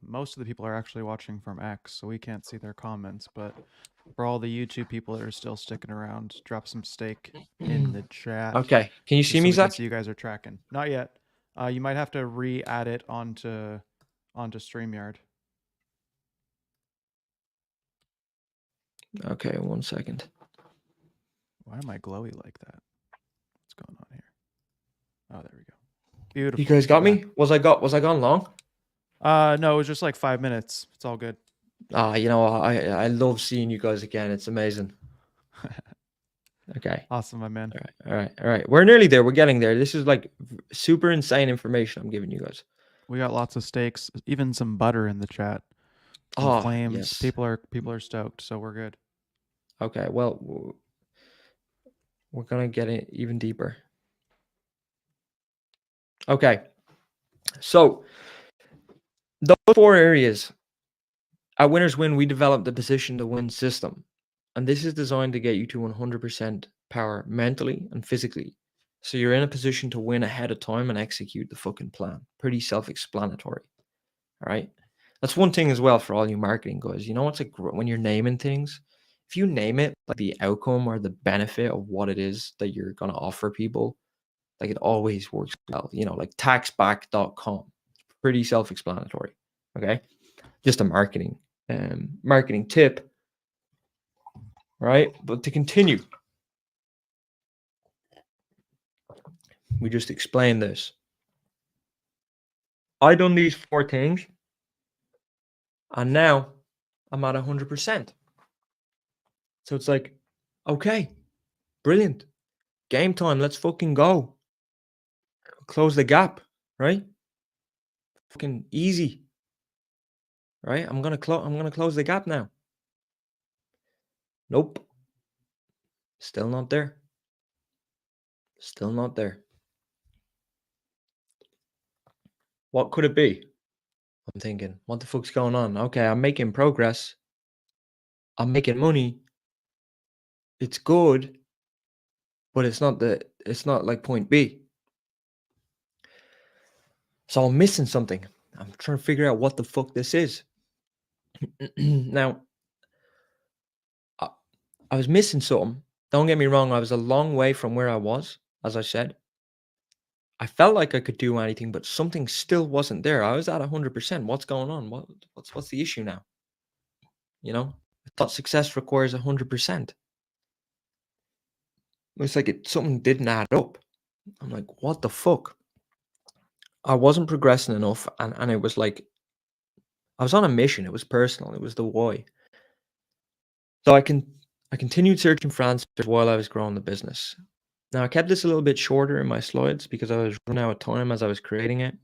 Most of the people are actually watching from X, so we can't see their comments. But for all the YouTube people that are still sticking around, drop some steak in the chat
Okay. Can you see
just so
me,
we can
Zach?
see you guys are tracking. Not yet. You might have to re-add it onto StreamYard.
Okay, 1 second.
Why am I glowy like that? What's going on here? Oh, there we go.
You
Beautiful.
guys got
Yeah.
me? Was I gone long?
No, it was just like 5 minutes. It's all good.
I love seeing you guys again. It's amazing. Okay.
Awesome, my man.
All right. All right. All right. We're nearly there. We're getting there. This is like super insane information I'm giving you guys.
We got lots of steaks, even some butter in the chat, some
Oh,
flames.
yes.
People are stoked, so we're good.
Okay. Well, we're gonna get it even deeper. Okay. So those four areas at Winners Win, we developed the position to win system. And this is designed to get you to 100% power mentally and physically. So you're in a position to win ahead of time and execute the fucking plan. Pretty self explanatory. All right. That's one thing as well for all you marketing guys. You know, it's like when you're naming things, if you name it like the outcome or the benefit of what it is that you're going to offer people, like it always works well. You know, like taxback.com. Pretty self explanatory. Okay. Just a marketing tip, right? But to continue, we just explained this. I done these four things, and now I'm at 100%. So it's like, okay, brilliant, game time. Let's fucking go. Close the gap, right? Fucking easy, right? I'm gonna close the gap now. Nope, still not there. Still not there. What could it be? I'm thinking, what the fuck's going on? Okay, I'm making progress. I'm making money. It's good, but it's not like point B. So I'm missing something. I'm trying to figure out what the fuck this is. Now, I, I was missing something. Don't get me wrong, I was a long way from where I was, as I said. I felt like I could do anything, but something still wasn't there. I was at 100%. What's going on? What's the issue now? You know, I thought success requires 100%. It's like something didn't add up. I'm like, what the fuck? I wasn't progressing enough, and it was like I was on a mission. It was personal. It was the why. So I continued searching for answers while I was growing the business. Now I kept this a little bit shorter in my slides because I was running out of time as I was creating it.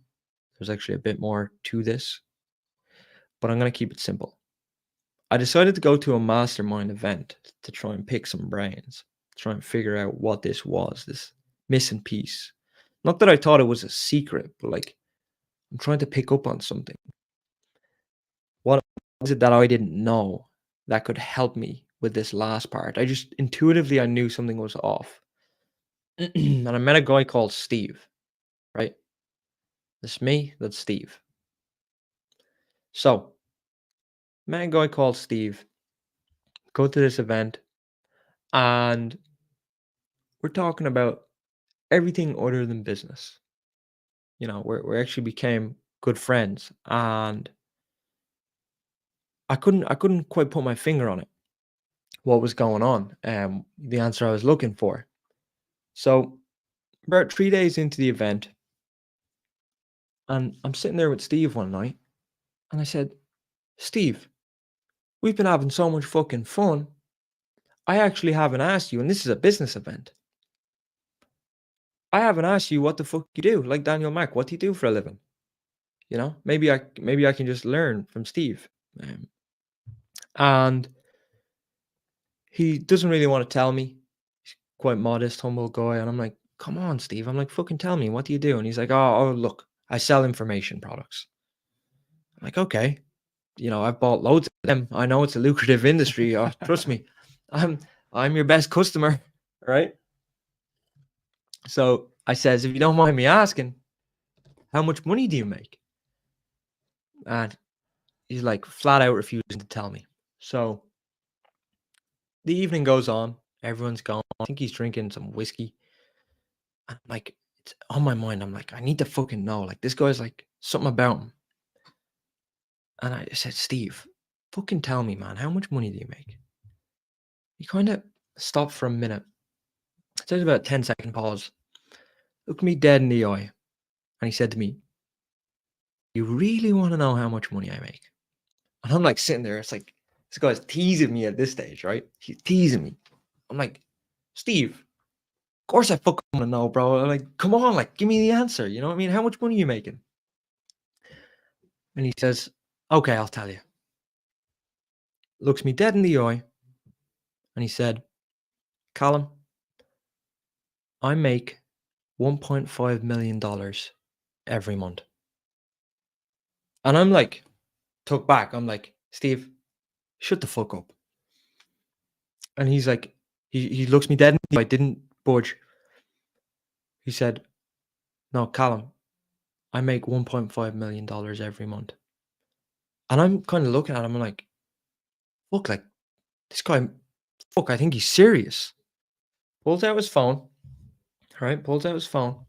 There's actually a bit more to this, but I'm going to keep it simple. I decided to go to a mastermind event to try and pick some brains, try and figure out what this was, this missing piece. Not that I thought it was a secret, but like I'm trying to pick up on something. What was it that I didn't know that could help me with this last part? I just intuitively I knew something was off. And I met a guy called Steve, right? That's me, that's Steve. So, met a guy called Steve, go to this event, and we're talking about everything other than business. You know, we actually became good friends, and I couldn't quite put my finger on it. What was going on? The answer I was looking for. So, about 3 days into the event, and I'm sitting there with Steve one night, and I said, Steve, we've been having so much fucking fun. I actually haven't asked you, and this is a business event. I haven't asked you what the fuck you do. Like Daniel Mack, what do you do for a living? You know, maybe I can just learn from Steve. And he doesn't really want to tell me. He's quite modest, humble guy, and I'm like, come on, Steve. I'm like, fucking tell me, what do you do? And he's like, oh, look, I sell information products. I'm like, okay. You know, I've bought loads of them. I know it's a lucrative industry. Trust me, I'm I'm your best customer, right? So I says, if you don't mind me asking, how much money do you make? And he's like flat out refusing to tell me. So the evening goes on. Everyone's gone. I think he's drinking some whiskey. I'm like, it's on my mind. I'm like, I need to fucking know. Like, this guy's like something about him. And I said, Steve, fucking tell me, man, how much money do you make? He kind of stopped for a minute. It takes about a 10-second pause. Looked me dead in the eye. And he said to me, "You really want to know how much money I make?" And I'm like sitting there. It's like, this guy's teasing me at this stage, right? He's teasing me. I'm like, "Steve, of course I fucking want to know, bro. I'm like, come on, like, give me the answer. You know what I mean? How much money are you making?" And he says, "Okay, I'll tell you." Looks me dead in the eye. And he said, "Callum, I make $1.5 million every month." And I'm like, took back. I'm like, "Steve, shut the fuck up." And he's like, he looks me dead in the eye, didn't budge. He said, "No, Callum, I make $1.5 million every month." And I'm kind of looking at him, I'm like, fuck, like, this guy, fuck, I think he's serious. Pulls out his phone, right? Pulls out his phone.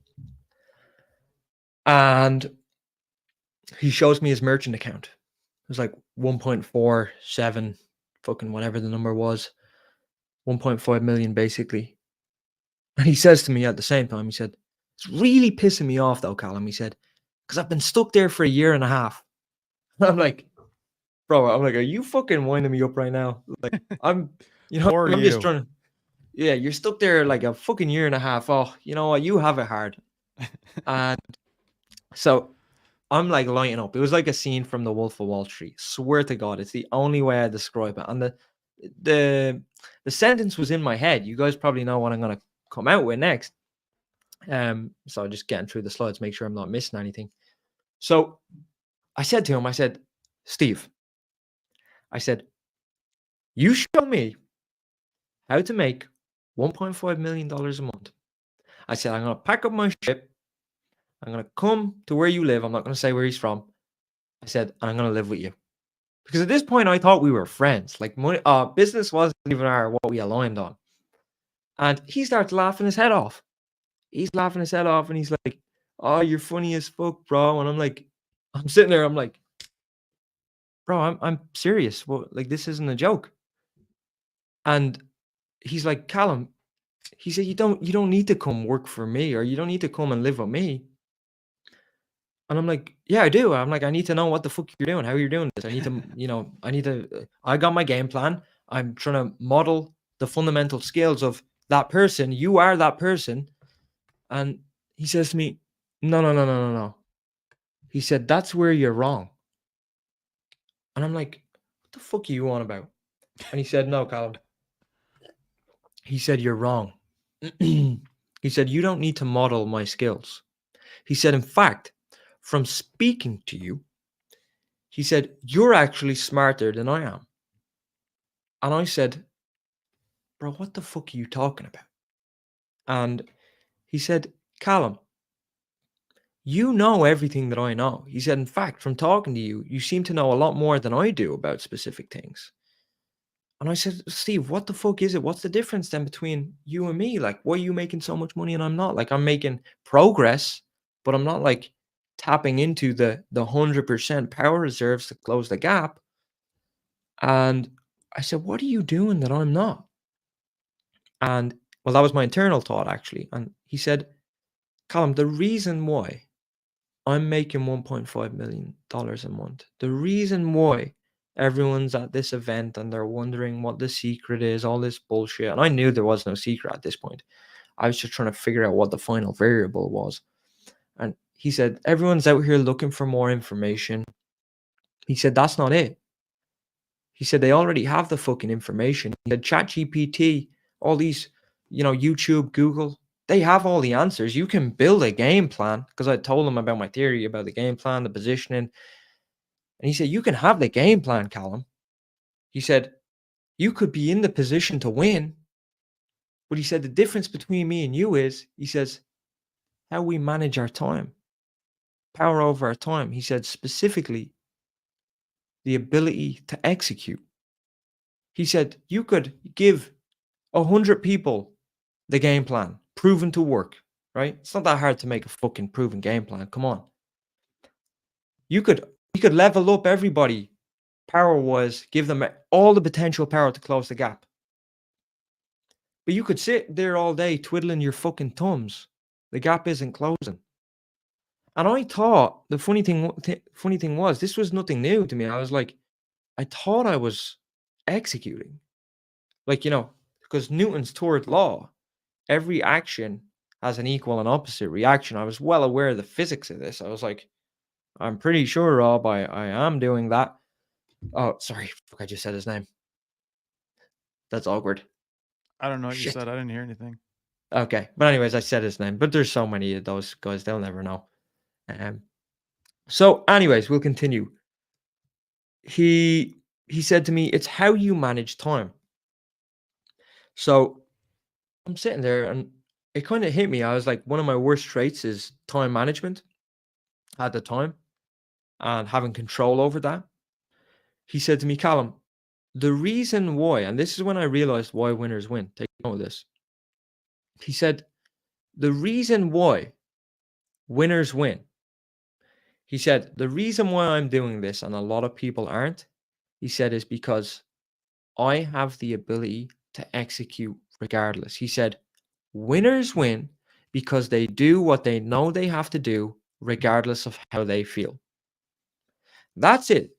And he shows me his merchant account. It was like 1.47, fucking whatever the number was, 1.5 million basically. And he says to me at the same time, he said, "It's really pissing me off though, Callum." He said, "Because I've been stuck there for a year and a half." And I'm like, bro, I'm like, are you fucking winding me up right now? Like, I'm,
Poor
I'm just
you.
trying to, yeah, you're stuck there like a fucking year and a half. Oh, you know what? You have it hard. And so I'm like lighting up. It was like a scene from The Wolf of Wall Street. Swear to God, it's the only way I describe it. And the the sentence was in my head. You guys probably know what I'm gonna come out with next. So just getting through the slides, make sure I'm not missing anything. So I said to him, I said, "Steve," I said, "you show me how to make $1.5 million a month." I said, "I'm gonna pack up my shit. I'm gonna come to where you live. I'm not gonna say where he's from." I said, "And I'm gonna live with you." Because at this point, I thought we were friends. Like, money, business wasn't even what we aligned on. And he starts laughing his head off. He's laughing his head off, and he's like, "Oh, you're funny as fuck, bro." And I'm like, I'm sitting there, I'm like, "Bro, I'm serious. Well, like, this isn't a joke." And he's like, "Callum," he said, "you don't need to come work for me, or you don't need to come and live with me." And I'm like, "Yeah, I do." I'm like, "I need to know what the fuck you're doing, how you're doing this. I need to, I got my game plan. I'm trying to model the fundamental skills of that person. You are that person." And he says to me, "No, no, no, no, no, no." He said, "That's where you're wrong." And I'm like, "What the fuck are you on about?" And he said, "No, Callum." He said, "You're wrong." He said, "You don't need to model my skills." He said, "In fact, from speaking to you," he said, "you're actually smarter than I am." And I said, "Bro, what the fuck are you talking about?" And he said, "Callum, you know everything that I know." He said, "In fact, from talking to you, you seem to know a lot more than I do about specific things." And I said, "Steve, what the fuck is it? What's the difference then between you and me? Like, why are you making so much money and I'm not? Like, I'm making progress, but I'm not like tapping into the 100% power reserves to close the gap." And I said, "What are you doing that I'm not?" And well, that was my internal thought actually. And he said, "Callum, the reason why I'm making $1.5 million a month, the reason why everyone's at this event and they're wondering what the secret is, all this bullshit." And I knew there was no secret at this point. I was just trying to figure out what the final variable was. And he said, "Everyone's out here looking for more information." He said, "That's not it." He said, "They already have the fucking information." He said, ChatGPT, all these, YouTube, Google, they have all the answers. You can build a game plan, because I told him about my theory about the game plan, the positioning. And he said, "You can have the game plan, Callum." He said, "You could be in the position to win." But he said, "The difference between me and you is," he says, "how we manage our time, power over our time." He said, specifically, the ability to execute. He said, "You could give 100 people the game plan, proven to work, right? It's not that hard to make a fucking proven game plan. Come on. You could level up everybody power wise, give them all the potential power to close the gap. But you could sit there all day twiddling your fucking thumbs. The gap isn't closing." And I thought the funny thing was this was nothing new to me. I was like, I thought I was executing, like, because Newton's third law, every action has an equal and opposite reaction. I was well aware of the physics of this. I was like, I'm pretty sure, Rob, I am doing that. Oh, sorry, fuck, I just said his name. That's awkward.
I don't know what you
Shit.
said. I didn't hear anything.
Okay, but anyways, I said his name. But there's so many of those guys, they'll never know. So, anyways, we'll continue. He said to me, "It's how you manage time." So I'm sitting there, and it kind of hit me. I was like, one of my worst traits is time management at the time and having control over that. He said to me, "Callum, the reason why," and this is when I realized why winners win. Take note of this. He said, "The reason why winners win," he said, "the reason why I'm doing this and a lot of people aren't," he said, "is because I have the ability to execute regardless." He said, "Winners win because they do what they know they have to do, regardless of how they feel." That's it.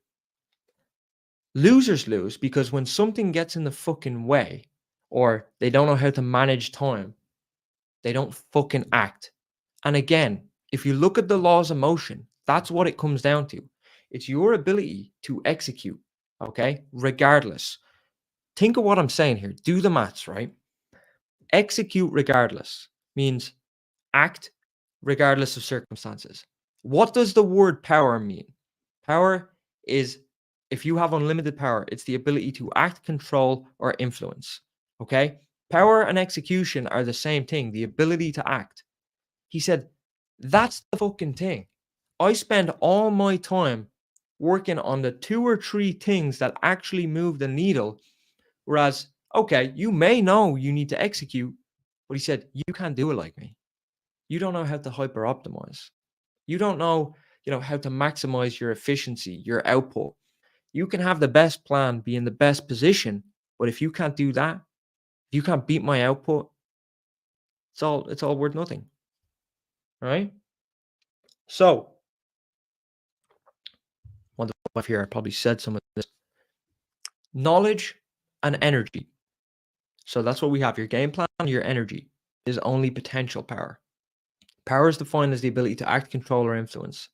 Losers lose because when something gets in the fucking way or they don't know how to manage time, they don't fucking act. And again, if you look at the laws of motion, that's what it comes down to. It's your ability to execute, okay? Regardless. Think of what I'm saying here. Do the maths, right? Execute regardless means act regardless of circumstances. What does the word power mean? Power is, if you have unlimited power, it's the ability to act, control, or influence. Okay? Power and execution are the same thing, the ability to act. He said, that's the fucking thing. I spend all my time working on the 2 or 3 things that actually move the needle. Whereas, okay, you may know you need to execute, but he said, you can't do it like me. You don't know how to hyper optimize. You don't know, how to maximize your efficiency, your output. You can have the best plan, be in the best position, but if you can't do that, if you can't beat my output, it's all worth nothing. Right? So, one of the here, I probably said some of this. Knowledge and energy. So that's what we have. Your game plan, your energy is only potential power. Power is defined as the ability to act, control, or influence.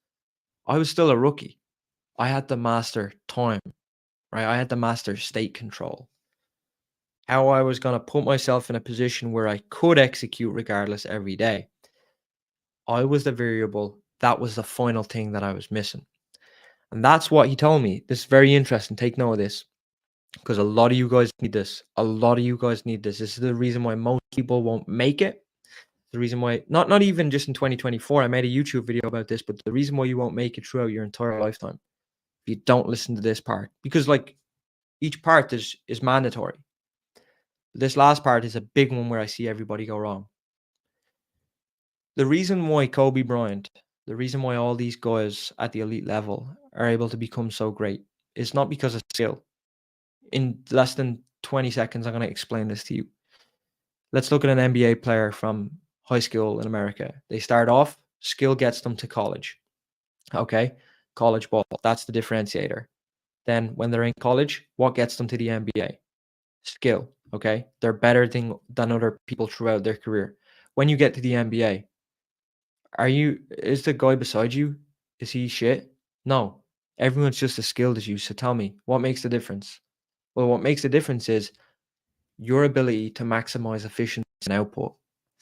I was still a rookie. I had to master time, right? I had to master state control. How I was going to put myself in a position where I could execute regardless every day. I was the variable. That was the final thing that I was missing. And that's what he told me. This is very interesting. Take note of this because a lot of you guys need this. A lot of you guys need this. This is the reason why most people won't make it. The reason why, not even just in 2024, I made a YouTube video about this, but the reason why you won't make it throughout your entire lifetime if you don't listen to this part, because like each part is mandatory. This last part is a big one where I see everybody go wrong. The reason why Kobe Bryant, the reason why all these guys at the elite level are able to become so great is not because of skill. In less than 20 seconds, I'm going to explain this to you. Let's look at an NBA player from high school in America. They start off, skill gets them to college. Okay, college ball, that's the differentiator. Then when they're in college, what gets them to the NBA? Skill. Okay, they're better than other people throughout their career. When you get to the NBA, is the guy beside you, is he shit? No, everyone's just as skilled as you. So tell me, what makes the difference? Well, what makes the difference is your ability to maximize efficiency and output,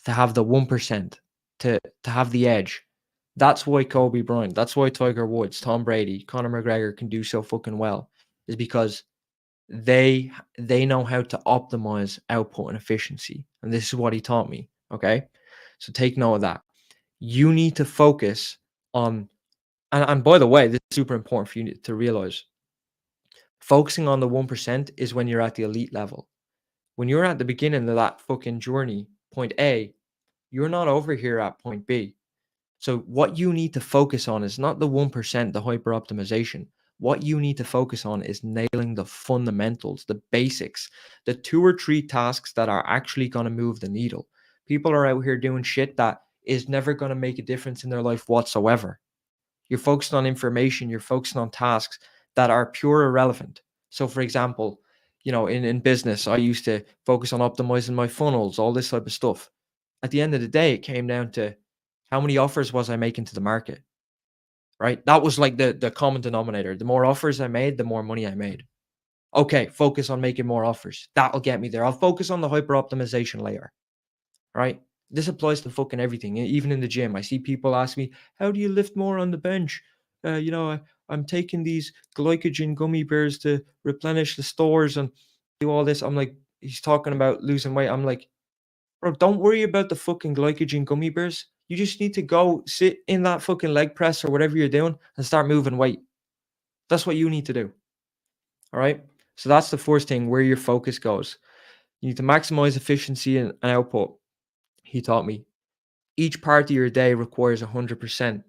to have the 1%, to have the edge. That's why Kobe Bryant, that's why Tiger Woods, Tom Brady, Conor McGregor can do so fucking well, is because they know how to optimize output and efficiency. And this is what he taught me. Okay. So take note of that. You need to focus on, and by the way, this is super important for you to realize. Focusing on the 1% is when you're at the elite level. When you're at the beginning of that fucking journey, point A, you're not over here at point B. So what you need to focus on is not the 1%, the hyper optimization. What you need to focus on is nailing the fundamentals, the basics, the 2 or 3 tasks that are actually going to move the needle. People are out here doing shit that is never going to make a difference in their life whatsoever. You're focused on information, you're focused on tasks that are pure irrelevant. So, for example, in business, I used to focus on optimizing my funnels, all this type of stuff. At the end of the day, it came down to how many offers was I making to the market, right? That was like the common denominator. The more offers I made, the more money I made. Okay, focus on making more offers. That'll get me there. I'll focus on the hyper optimization layer, right? This applies to fucking everything. Even in the gym, I see people ask me, "How do you lift more on the bench?" I'm taking these glycogen gummy bears to replenish the stores and do all this. I'm like, he's talking about losing weight. I'm like, bro, don't worry about the fucking glycogen gummy bears. You just need to go sit in that fucking leg press or whatever you're doing and start moving weight. That's what you need to do. All right. So that's the first thing, where your focus goes. You need to maximize efficiency and output. He taught me each part of your day requires 100%.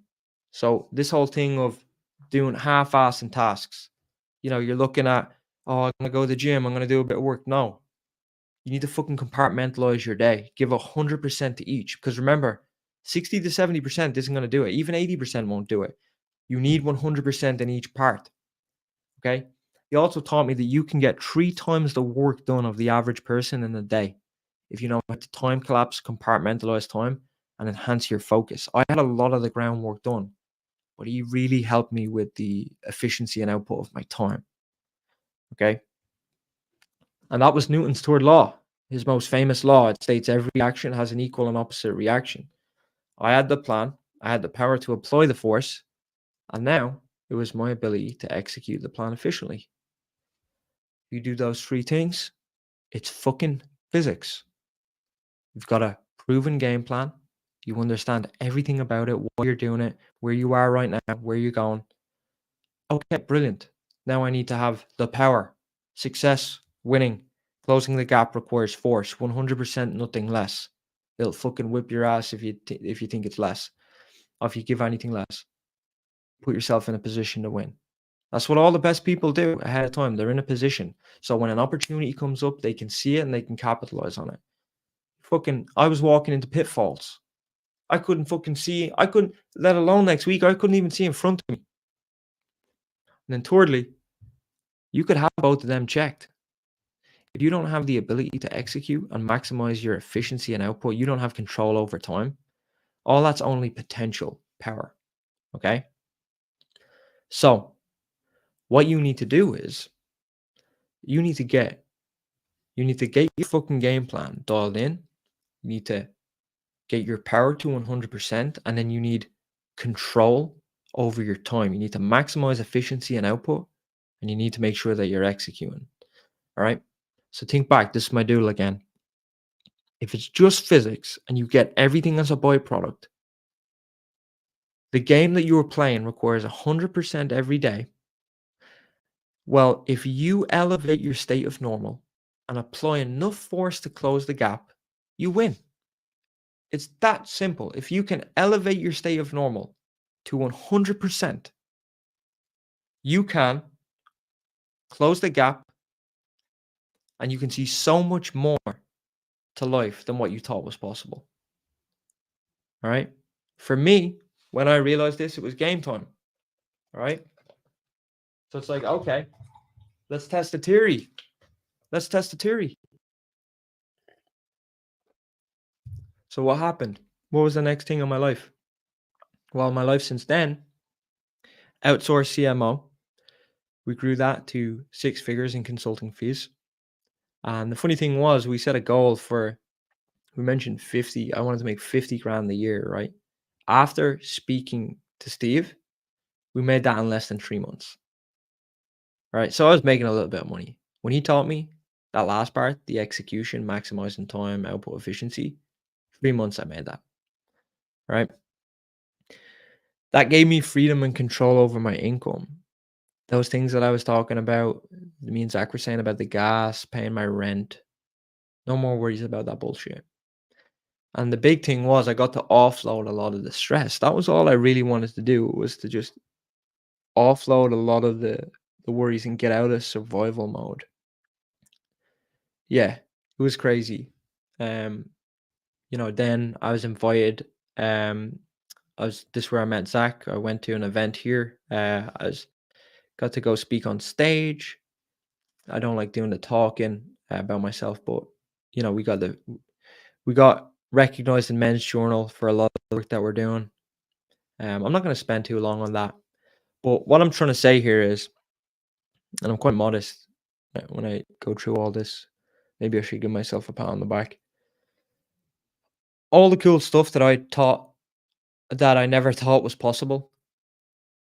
So this whole thing of doing half-assing tasks, you're looking at, oh, I'm going to go to the gym, I'm going to do a bit of work. No, you need to fucking compartmentalize your day. Give 100% to each. Because remember, 60 to 70% isn't going to do it. Even 80% won't do it. You need 100% in each part. Okay. He also taught me that you can get 3 times the work done of the average person in a day if you know how to time collapse, compartmentalize time, and enhance your focus. I had a lot of the groundwork done, but he really helped me with the efficiency and output of my time. Okay. And that was Newton's third law, his most famous law. It states every action has an equal and opposite reaction. I had the plan, I had the power to apply the force, and now it was my ability to execute the plan efficiently. You do those 3 things, it's fucking physics. You've got a proven game plan. You understand everything about it, why you're doing it, where you are right now, where you're going. Okay, brilliant. Now I need to have the power. Success, winning, closing the gap requires force, 100%, nothing less. It'll fucking whip your ass if you think it's less, or if you give anything less. Put yourself in a position to win. That's what all the best people do ahead of time. They're in a position. So when an opportunity comes up, they can see it and they can capitalize on it. I was walking into pitfalls. I couldn't fucking see. I couldn't, let alone next week, I couldn't even see in front of me. And then thirdly, you could have both of them checked. If you don't have the ability to execute and maximize your efficiency and output, you don't have control over time. All that's only potential power. Okay. So what you need to do is you need to get your fucking game plan dialed in. You need to get your power to 100%, and then you need control over your time. You need to maximize efficiency and output, and you need to make sure that you're executing. All right. So think back. This is my doodle again. If it's just physics and you get everything as a byproduct, the game that you are playing requires 100% every day. Well, if you elevate your state of normal and apply enough force to close the gap, you win. It's that simple. If you can elevate your state of normal to 100%, you can close the gap and you can see so much more to life than what you thought was possible. All right. For me, when I realized this, it was game time. All right. So it's like, okay, let's test the theory. Let's test the theory. So what happened? What was the next thing in my life? Well, my life since then, outsourced CMO. We grew that to 6 figures in consulting fees. And the funny thing was, we set a goal for, we mentioned 50. I wanted to make 50 grand a year, right? After speaking to Steve, we made that in less than 3 months. Right. So I was making a little bit of money. When he taught me that last part, the execution, maximizing time, output efficiency, 3 months I made that. Right. That gave me freedom and control over my income. Those things that I was talking about, me and Zach were saying about the gas, paying my rent, no more worries about that bullshit. And the big thing was I got to offload a lot of the stress. That was all I really wanted to do, was to just offload a lot of the worries and get out of survival mode. Yeah, it was crazy. Then I was invited Um, this is where I met Zach. I went to an event here. Got to go speak on stage. I don't like doing the talking about myself, but we got recognized in Men's Journal for a lot of the work that we're doing. I'm not going to spend too long on that, but what I'm trying to say here is, and I'm quite modest when I go through all this. Maybe I should give myself a pat on the back. All the cool stuff that I never thought was possible.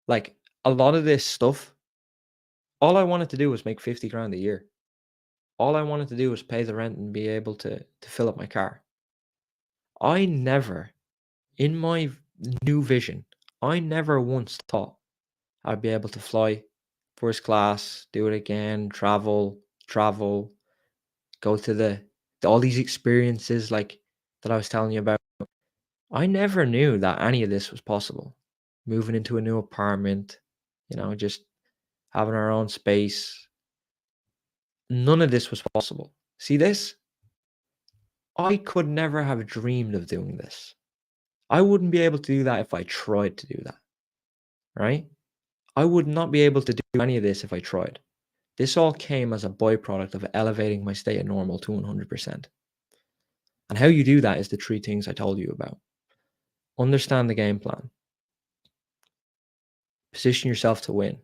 Like a lot of this stuff, all I wanted to do was make 50 grand a year. All I wanted to do was pay the rent and be able to fill up my car. I never, in my new vision, I never once thought I'd be able to fly first class, do it again, travel, go to all these experiences like that I was telling you about. I never knew that any of this was possible. Moving into a new apartment, just having our own space. None of this was possible. See this? I could never have dreamed of doing this. I wouldn't be able to do that if I tried to do that, right? I would not be able to do any of this if I tried. This all came as a byproduct of elevating my state of normal to 100%. And how you do that is the three things I told you about. Understand the game plan, position yourself to win,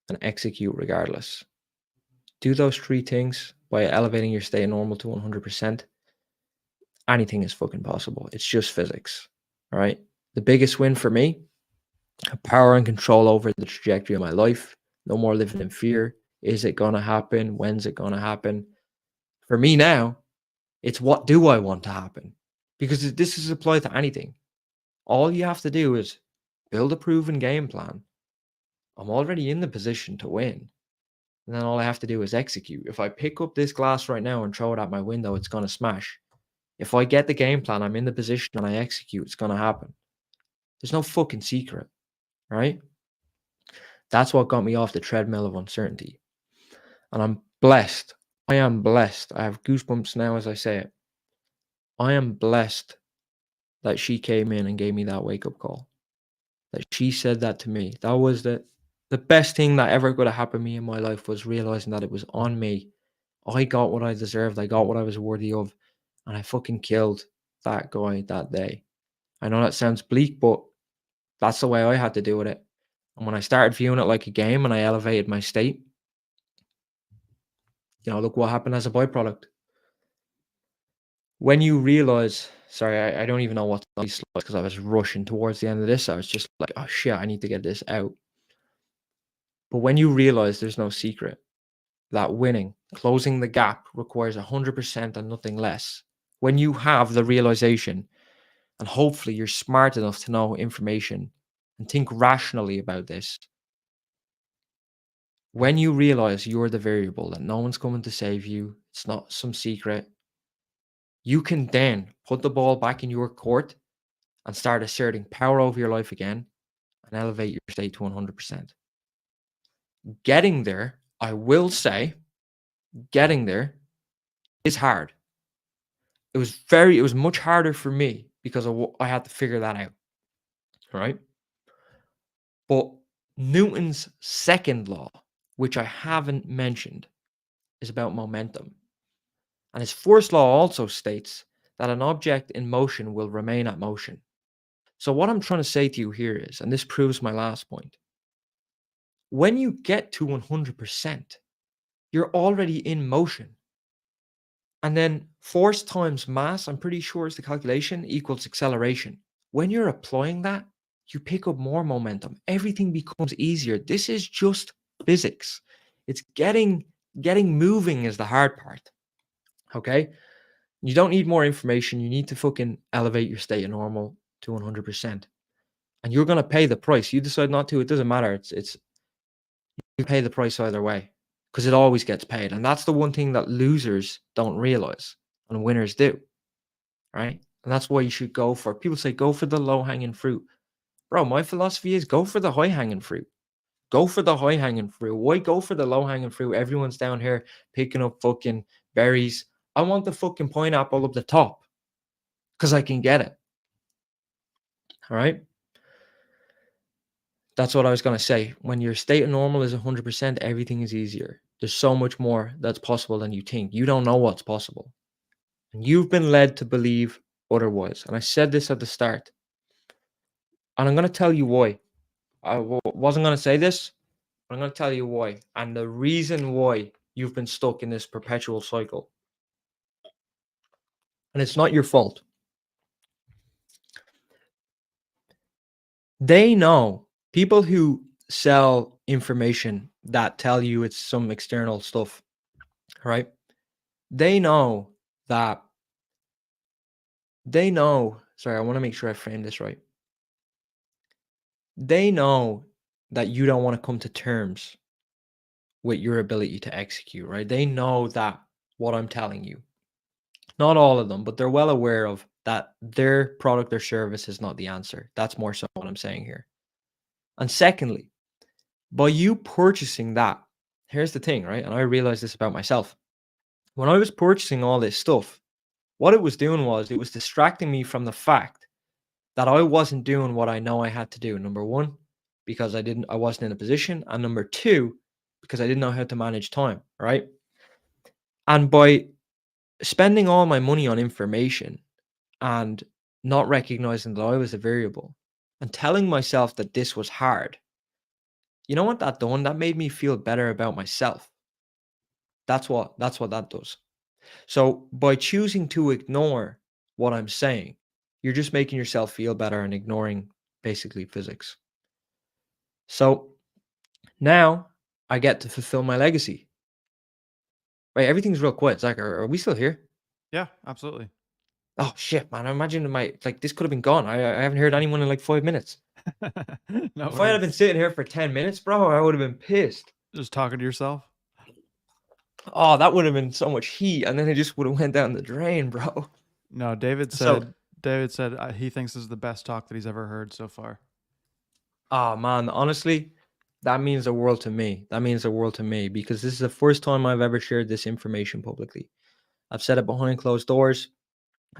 and execute regardless. Do those three things by elevating your state of normal to 100%. Anything is fucking possible. It's just physics. All right. The biggest win for me, power and control over the trajectory of my life. No more living in fear. Is it going to happen? When's it going to happen? For me now, it's what do I want to happen? Because this is applied to anything. All you have to do is build a proven game plan. I'm already in the position to win. And then all I have to do is execute. If I pick up this glass right now and throw it at my window, it's going to smash. If I get the game plan, I'm in the position and I execute, it's going to happen. There's no fucking secret, right? That's what got me off the treadmill of uncertainty. And I'm blessed. I am blessed. I have goosebumps now as I say it. I am blessed that she came in and gave me that wake-up call. That she said that to me. That was the best thing that ever could have happened to me in my life, was realizing that it was on me. I got what I deserved. I got what I was worthy of. And I fucking killed that guy that day. I know that sounds bleak, but that's the way I had to do with it. And when I started viewing it like a game and I elevated my state, look what happened as a byproduct. When you realize, sorry, I don't even know what to say because I was rushing towards the end of this. I was just like, oh shit, I need to get this out. But when you realize there's no secret, that winning, closing the gap requires 100% and nothing less. When you have the realization, and hopefully you're smart enough to know information and think rationally about this, when you realize you're the variable, that no one's coming to save you, it's not some secret, you can then put the ball back in your court and start asserting power over your life again and elevate your state to 100%. Getting there, I will say, getting there is hard. It was much harder for me because I had to figure that out, right? But Newton's second law, which I haven't mentioned, is about momentum. And his first law also states that an object in motion will remain at motion. So what I'm trying to say to you here is, and this proves my last point, when you get to 100%, you're already in motion. And then force times mass, I'm pretty sure is the calculation, equals acceleration. When you're applying that, you pick up more momentum. Everything becomes easier. This is just physics. It's getting moving is the hard part. Okay? You don't need more information. You need to fucking elevate your state of normal to 100%. And you're going to pay the price. You decide not to, it doesn't matter. It's you pay the price either way, because it always gets paid. And that's the one thing that losers don't realize and winners do, right? And that's why you should go for, people say, go for the low hanging fruit. Bro, my philosophy is go for the high hanging fruit. Go for the high hanging fruit. Why go for the low hanging fruit? Everyone's down here picking up fucking berries. I want the fucking pineapple up the top because I can get it. All right. That's what I was going to say. When your state of normal is 100%, everything is easier. There's so much more that's possible than you think. You don't know what's possible. And you've been led to believe otherwise. And I said this at the start. And I'm going to tell you why. Wasn't going to say this, but I'm going to tell you why. And the reason why you've been stuck in this perpetual cycle. And it's not your fault. They know, people who sell information that tell you it's some external stuff, right? They know that sorry, I want to make sure I frame this right. They know that you don't want to come to terms with your ability to execute, right? They know that what I'm telling you, not all of them, but they're well aware of that their product or service is not the answer. That's more so what I'm saying here. And secondly, by you purchasing that, here's the thing, right? And I realized this about myself. When I was purchasing all this stuff, what it was doing was it was distracting me from the fact that I wasn't doing what I know I had to do. Number one, because I wasn't in a position. And number two, because I didn't know how to manage time, right? And by spending all my money on information and not recognizing that I was a variable and telling myself that this was hard, you know what that done? That made me feel better about myself. That's what that does. So by choosing to ignore what I'm saying, you're just making yourself feel better and ignoring basically physics. So now I get to fulfill my legacy. Right, everything's real quiet. Zach, are we still here?
Yeah, absolutely.
Oh shit, man! I imagine this could have been gone. I haven't heard anyone in like 5 minutes.
No
If I had been
worries.
sitting here for 10 minutes, bro, I would have been pissed.
Just talking to yourself?
Oh, that would have been so much heat, and then it just would have went down the drain, bro.
No, David
So,
said he thinks this is the best talk that he's ever heard so far.
oh man, honestly, that means the world to me. That means the world to me because this is the first time I've ever shared this information publicly. I've said it behind closed doors.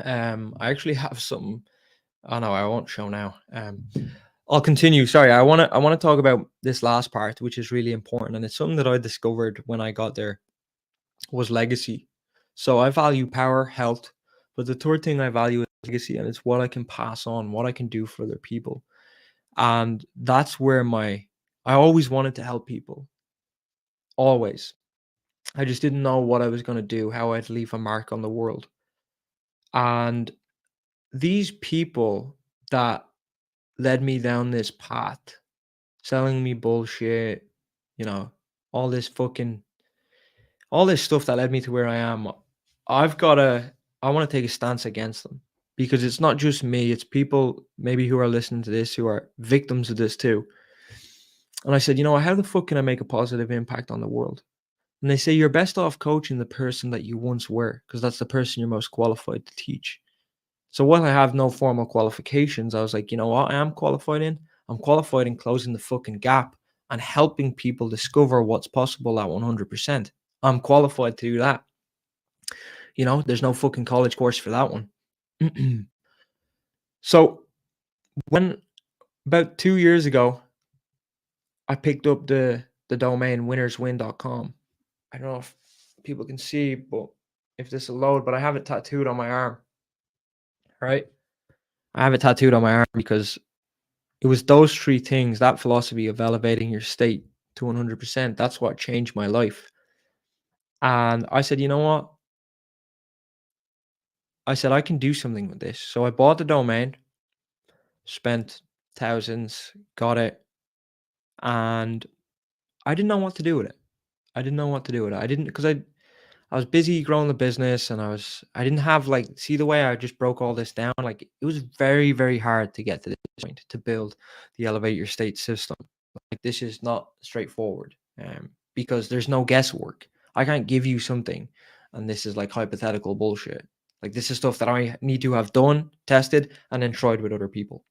I actually have some. Oh no, I won't show now. I'll continue. Sorry, I want to talk about this last part, which is really important, and it's something that I discovered when I got there was legacy. So I value power, health, but the third thing I value is legacy, and it's what I can pass on, what I can do for other people, and that's where I always wanted to help people, always. I just didn't know what I was going to do, how I'd leave a mark on the world, and these people that led me down this path selling me bullshit, you know, all this fucking all this stuff that led me to where I am. I've got to I want to take a stance against them because it's not just me, it's people maybe who are listening to this who are victims of this too. And I said, you know, how the fuck can I make a positive impact on the world? And they say you're best off coaching the person that you once were because that's the person you're most qualified to teach. So while I have no formal qualifications, I was like, you know what I am qualified in? I'm qualified in closing the fucking gap and helping people discover what's possible at 100%. I'm qualified to do that. You know, there's no fucking college course for that one. So when about 2 years ago, I picked up the domain winnerswin.com. I don't know if people can see, but if this will load, but I have it tattooed on my arm. Right? I have it tattooed on my arm because it was those three things, that philosophy of elevating your state to 100%. That's what changed my life. And I said, you know what? I said, I can do something with this. So I bought the domain, spent thousands, got it. And I didn't know what to do with it. I didn't know what to do with it. I didn't, because I was busy growing the business and I didn't have like, see the way I just broke all this down. Like it was very, very hard to get to this point to build the elevate your state system. Like this is not straightforward because there's no guesswork. I can't give you something and this is like hypothetical bullshit. Like this is stuff that I need to have done, tested, and then tried with other people.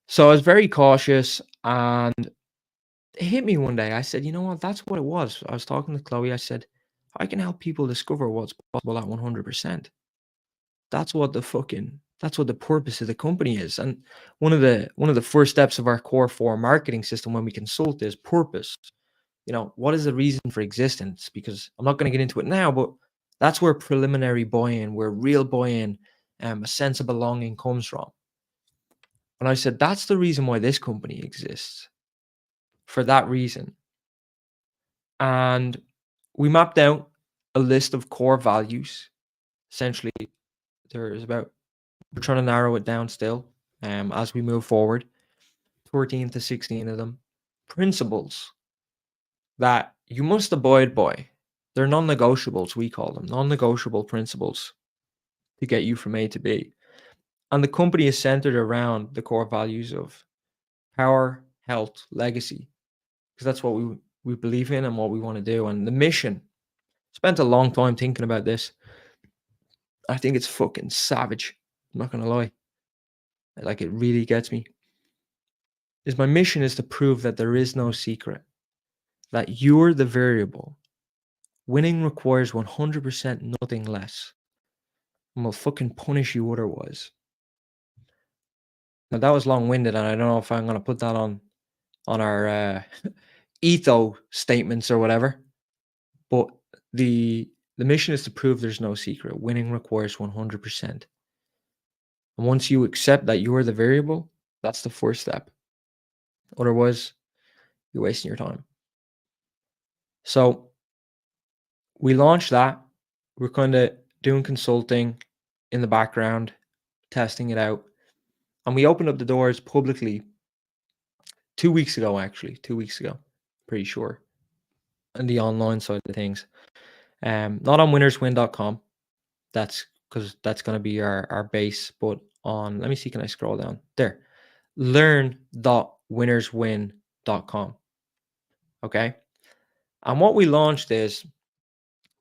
So I was very cautious and it hit me one day. I said, you know what? That's what it was. I was talking to Chloe. I said, I can help people discover what's possible at 100%. That's what the fucking That's what the purpose of the company is. And one of the first steps of our core 4 marketing system when we consult is purpose. What is the reason for existence? Because I'm not going to get into it now, but that's where preliminary buy-in, where real buy-in, a sense of belonging comes from. And I said, that's the reason why this company exists, for that reason. And we mapped out a list of core values. Essentially, we're trying to narrow it down still as we move forward. 14 to 16 of them. Principles that you must abide by. They're non-negotiables, we call them. Non-negotiable principles to get you from A to B. And the company is centered around the core values of power, health, legacy, because that's what we believe in and what we want to do. And the mission, spent a long time thinking about this. I think it's fucking savage. I'm not going to lie. Like, it really gets me. My mission is to prove that there is no secret, that you're the variable. Winning requires 100% nothing less, and will fucking punish you otherwise. Now, that was long-winded, and I don't know if I'm going to put that on our etho statements or whatever, but the mission is to prove there's no secret. Winning requires 100%. And once you accept that you're the variable, that's the first step. Otherwise, you're wasting your time. So we launched that. We're kind of doing consulting in the background, testing it out. And we opened up the doors publicly 2 weeks ago, actually. 2 weeks ago, pretty sure. On the online side of things. Not on winnerswin.com. That's because that's going to be our base. But on, let me see, can I scroll down? There. learn.winnerswin.com. Okay. And what we launched is,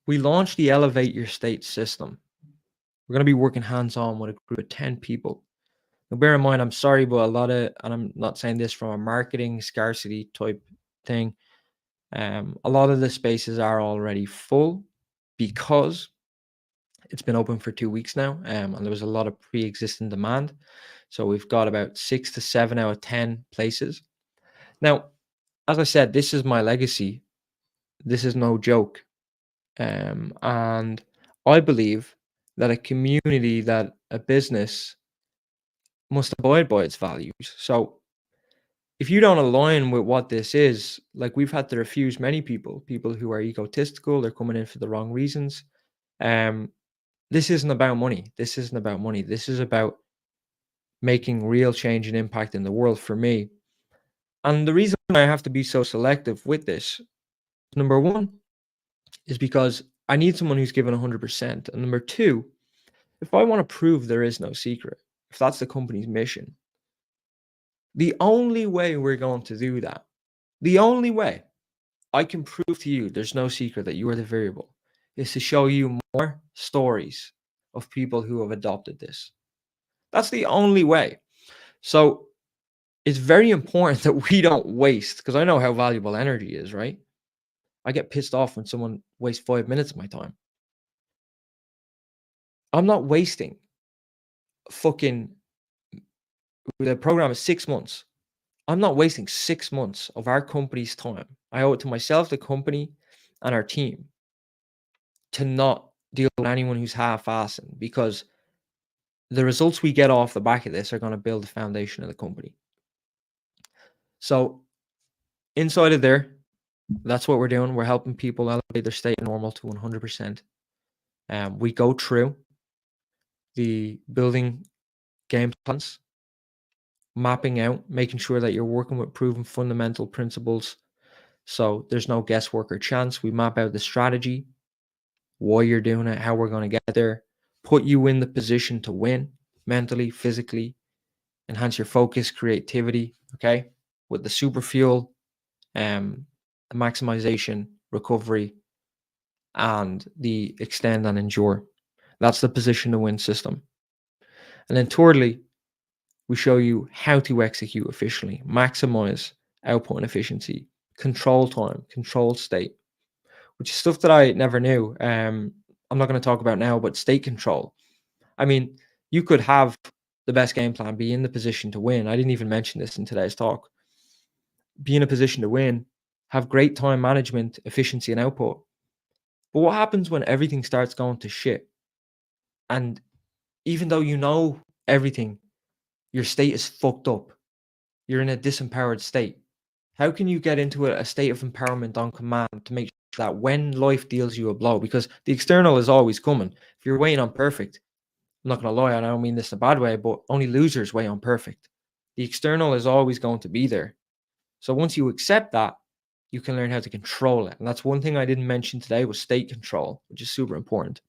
we launched the Elevate Your State system. We're going to be working hands-on with a group of 10 people. Now, bear in mind, I'm sorry, but and I'm not saying this from a marketing scarcity type thing. A lot of the spaces are already full because it's been open for 2 weeks now, and there was a lot of pre-existing demand. So we've got about 6 to 7 out of 10 places. Now, as I said, this is my legacy. This is no joke. And I believe that a community, that a business must abide by its values. So if you don't align with what this is, like, we've had to refuse many people who are egotistical, they're coming in for the wrong reasons. This isn't about money. This isn't about money. This is about making real change and impact in the world for me. And the reason I have to be so selective with this, number one, is because I need someone who's given 100%. And number two, if I want to prove there is no secret, if that's the company's mission, the only way we're going to do that, the only way I can prove to you there's no secret that you are the variable, is to show you more stories of people who have adopted this. That's the only way. So it's very important that we don't waste, because I know how valuable energy is, right? I get pissed off when someone wastes 5 minutes of my time. I'm not wasting fucking, the program is 6 months. I'm not wasting 6 months of our company's time. I owe it to myself, the company, and our team to not deal with anyone who's half-assing, because the results we get off the back of this are going to build the foundation of the company. So inside of there, that's what we're doing. We're helping people elevate their state of normal to 100%. We go through the building game plans, mapping out, making sure that you're working with proven fundamental principles. So there's no guesswork or chance. We map out the strategy, why you're doing it, how we're going to get there, put you in the position to win mentally, physically, enhance your focus, creativity, okay? With the super fuel, the maximization, recovery, and the extend and endure. That's the position to win system. And then thirdly, we show you how to execute efficiently, maximize output and efficiency, control time, control state, which is stuff that I never knew. I'm not going to talk about now, but state control. I mean, You could have the best game plan, be in the position to win. I didn't even mention this in today's talk. Be in a position to win, have great time management, efficiency, and output. But what happens when everything starts going to shit? And even though you know everything, your state is fucked up. You're in a disempowered state. How can you get into a state of empowerment on command to make sure that when life deals you a blow, because the external is always coming. If you're waiting on perfect, I'm not going to lie, and I don't mean this in a bad way, but only losers wait on perfect. The external is always going to be there. So once you accept that, you can learn how to control it. And that's one thing I didn't mention today was state control, which is super important,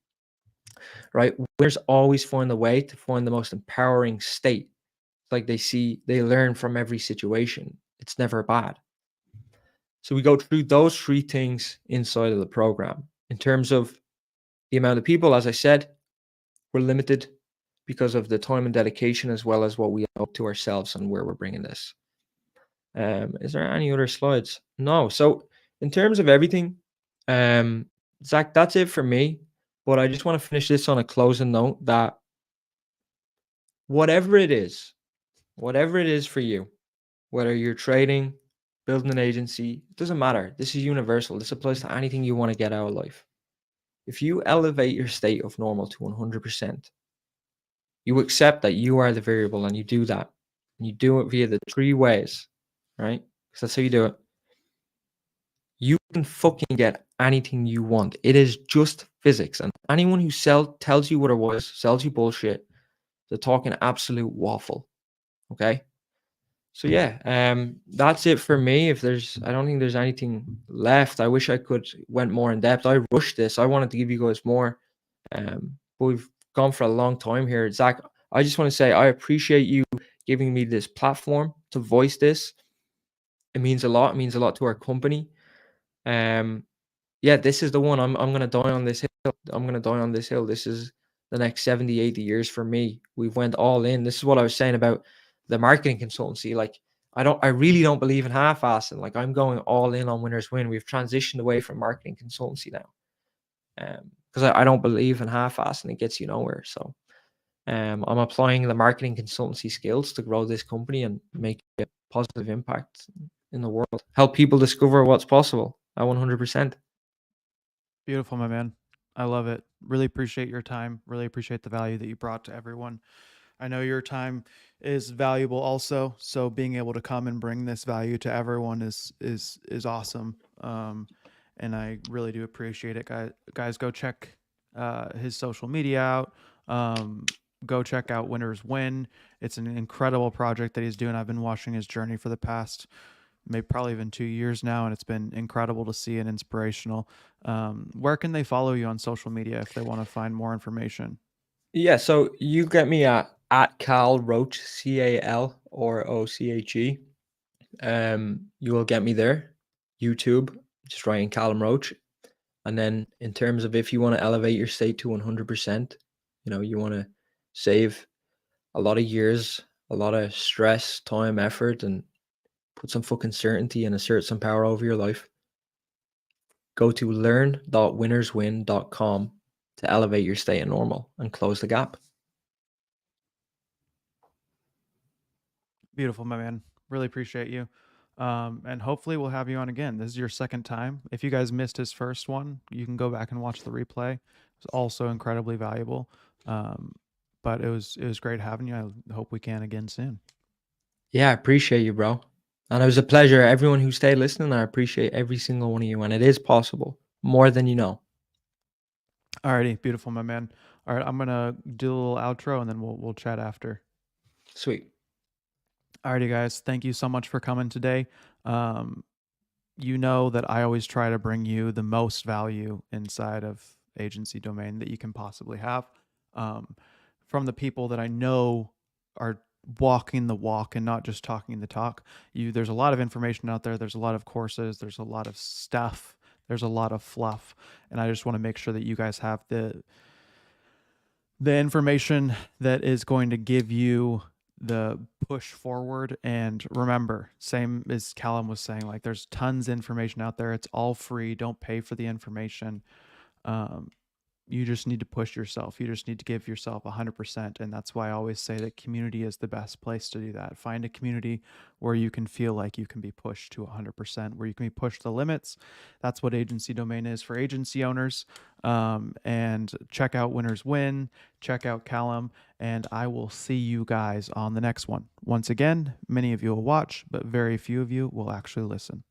right? Winners always find the way to find the most empowering state. Like they learn from every situation. It's never bad. So we go through those three things inside of the program. In terms of the amount of people, as I said, we're limited because of the time and dedication as well as what we owe to ourselves and where we're bringing this. Is there any other slides? No. So in terms of everything, Zach, that's it for me. But I just want to finish this on a closing note that whatever it is for you, whether you're trading, building an agency, it doesn't matter. This is universal. This applies to anything you want to get out of life. If you elevate your state of normal to 100%, you accept that you are the variable and you do that. And you do it via the three ways, right? Because that's how you do it. You can fucking get anything you want. It is just physics. And anyone who tells you otherwise sells you bullshit. They're talking absolute waffle. Okay. So yeah, that's it for me. I don't think there's anything left. I wish I could went more in depth. I rushed this. I wanted to give you guys more. But we've gone for a long time here. Zach, I just want to say I appreciate you giving me this platform to voice this. It means a lot. It means a lot to our company. Yeah, this is the one. I'm gonna die on this hill. I'm gonna die on this hill. This is the next 70, 80 years for me. We've went all in. This is what I was saying about the marketing consultancy. Like I really don't believe in half-assing. Like I'm going all in on winners win. We've transitioned away from marketing consultancy now. Because I don't believe in half-assing. It gets you nowhere. So I'm applying the marketing consultancy skills to grow this company and make a positive impact in the world. Help people discover what's possible at 100%.
Beautiful, my man. I love it. Really appreciate your time. Really appreciate the value that you brought to everyone. I know your time is valuable also, so being able to come and bring this value to everyone is awesome. And I really do appreciate it, guys. Guys, go check his social media out. Go check out Winners Win. It's an incredible project that he's doing. I've been watching his journey for the past maybe probably even 2 years now, and it's been incredible to see and inspirational. Where can they follow you on social media if they want to find more information?
Yeah, so you get me at Cal Roche, CalRoche. You will get me there. YouTube, just write in Callum Roche. And then in terms of if you want to elevate your state to 100%, you want to save a lot of years, a lot of stress, time, effort, and put some fucking certainty and assert some power over your life. Go to learn.winnerswin.com to elevate your state of normal and close the gap.
Beautiful, my man. Really appreciate you. And hopefully we'll have you on again. This is your second time. If you guys missed his first one, you can go back and watch the replay. It was also incredibly valuable. But it was great having you. I hope we can again soon.
Yeah, I appreciate you, bro. And it was a pleasure. Everyone who stayed listening, I appreciate every single one of you. And it is possible, more than you know.
Alrighty, beautiful, my man. All right, I'm gonna do a little outro and then we'll chat after.
Sweet.
Alrighty, guys. Thank you so much for coming today. Um, you know that I always try to bring you the most value inside of agency domain that you can possibly have, um, from the people that I know are walking the walk and not just talking the talk. There's a lot of information out there. There's a lot of courses. There's a lot of stuff. There's a lot of fluff, and I just want to make sure that you guys have the information that is going to give you the push forward. And remember, same as Callum was saying, like there's tons of information out there. It's all free. Don't pay for the information. Um, You just need to push yourself. You just need to give yourself 100%. And that's why I always say that community is the best place to do that. Find a community where you can feel like you can be pushed to 100%, where you can be pushed the limits. That's what Agency Domain is for agency owners. And check out Winners Win, check out Callum, and I will see you guys on the next one. Once again, many of you will watch, but very few of you will actually listen.